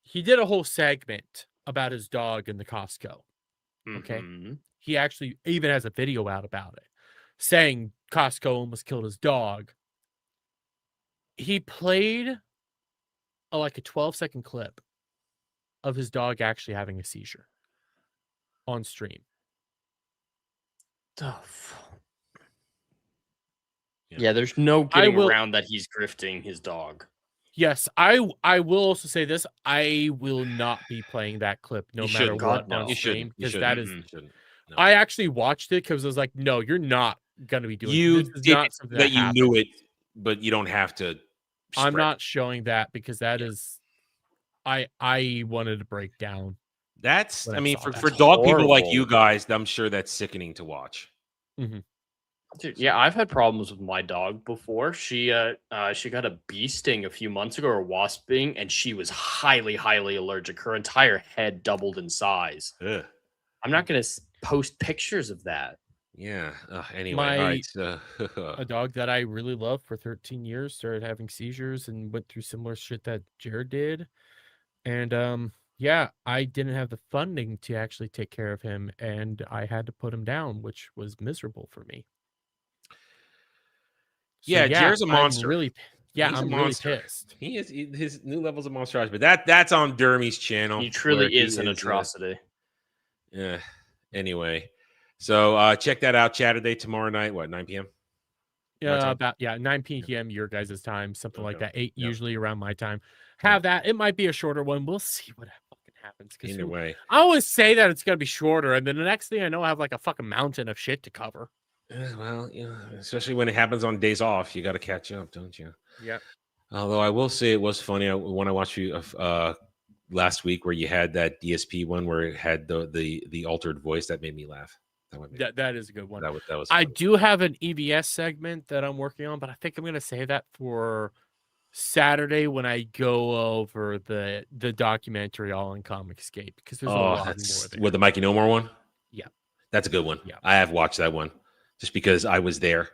he did a whole segment about his dog in the Costco. Okay. Mhm. He actually even has a video out about it, saying Costco almost killed his dog. He played like a 12-second clip of his dog actually having a seizure on stream. Oh, yeah, there's no I getting will- around that he's grifting his dog. Yes, I will also say this. I will not be playing that clip no You matter shouldn't. what God, no. on You stream shouldn't. You because shouldn't. that is. You shouldn't. No. I actually watched it because I was like, no, you're not gonna be doing. You This is did not something that. You happens. knew it, but you don't have to. I'm spread not it. showing that because that Yeah. is. I wanted to break down. That's. When I I mean, saw for that. dog people like you Horrible. guys, I'm sure that's sickening to watch. Dude, yeah, I've had problems with my dog before. She got a bee sting a few months ago, or a wasp sting, and she was highly, highly allergic. Her entire head doubled in size. Ugh. I'm not gonna post pictures of that. Yeah. Anyway, all right. So, A dog that I really loved for 13 years started having seizures and went through similar shit that Jared did. And yeah, I didn't have the funding to actually take care of him, and I had to put him down, which was miserable for me. So, Yeah, Jared's a monster. I'm really, He's a I'm really monster. pissed. He is his new levels of monstrosity, but that's on Dermy's channel. He truly where is an atrocity. Yeah. Anyway, so check that out. Chatterday tomorrow night. What 9 p.m. My time? About 9 p.m. your guys' time, something like Okay. that. 8 Yeah. usually around my time. Have that. It might be a shorter one. We'll see what fucking happens. Either way, I always say that it's gonna be shorter, and then the next thing I know, I have like a fucking mountain of shit to cover. well, especially when it happens on days off, you got to catch up, don't you? Yeah. Although I will say it was funny when I watched you last week where you had that DSP one where it had the altered voice. That made me laugh. That is a good one. That was I funny. do have an EBS segment that I'm working on, but I think I'm gonna save that for Saturday when I go over the documentary All in Comicscape because there's a lot more there. With the Mikey No More one. Yeah. That's a good one. Yeah. I have watched that one just because I was there.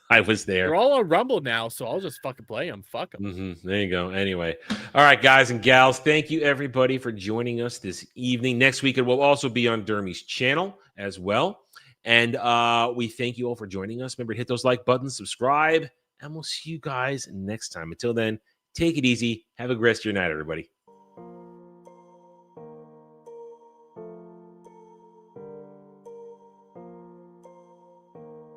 I was there. They're all on Rumble now, so I'll just fucking play them. Fuck them. There you go. Anyway, all right, guys and gals, thank you everybody for joining us this evening. Next week it will also be on Dermy's channel as well, and we thank you all for joining us. Remember to hit those like buttons, subscribe, and we'll see you guys next time. Until then, take it easy. Have a great rest of your night, everybody.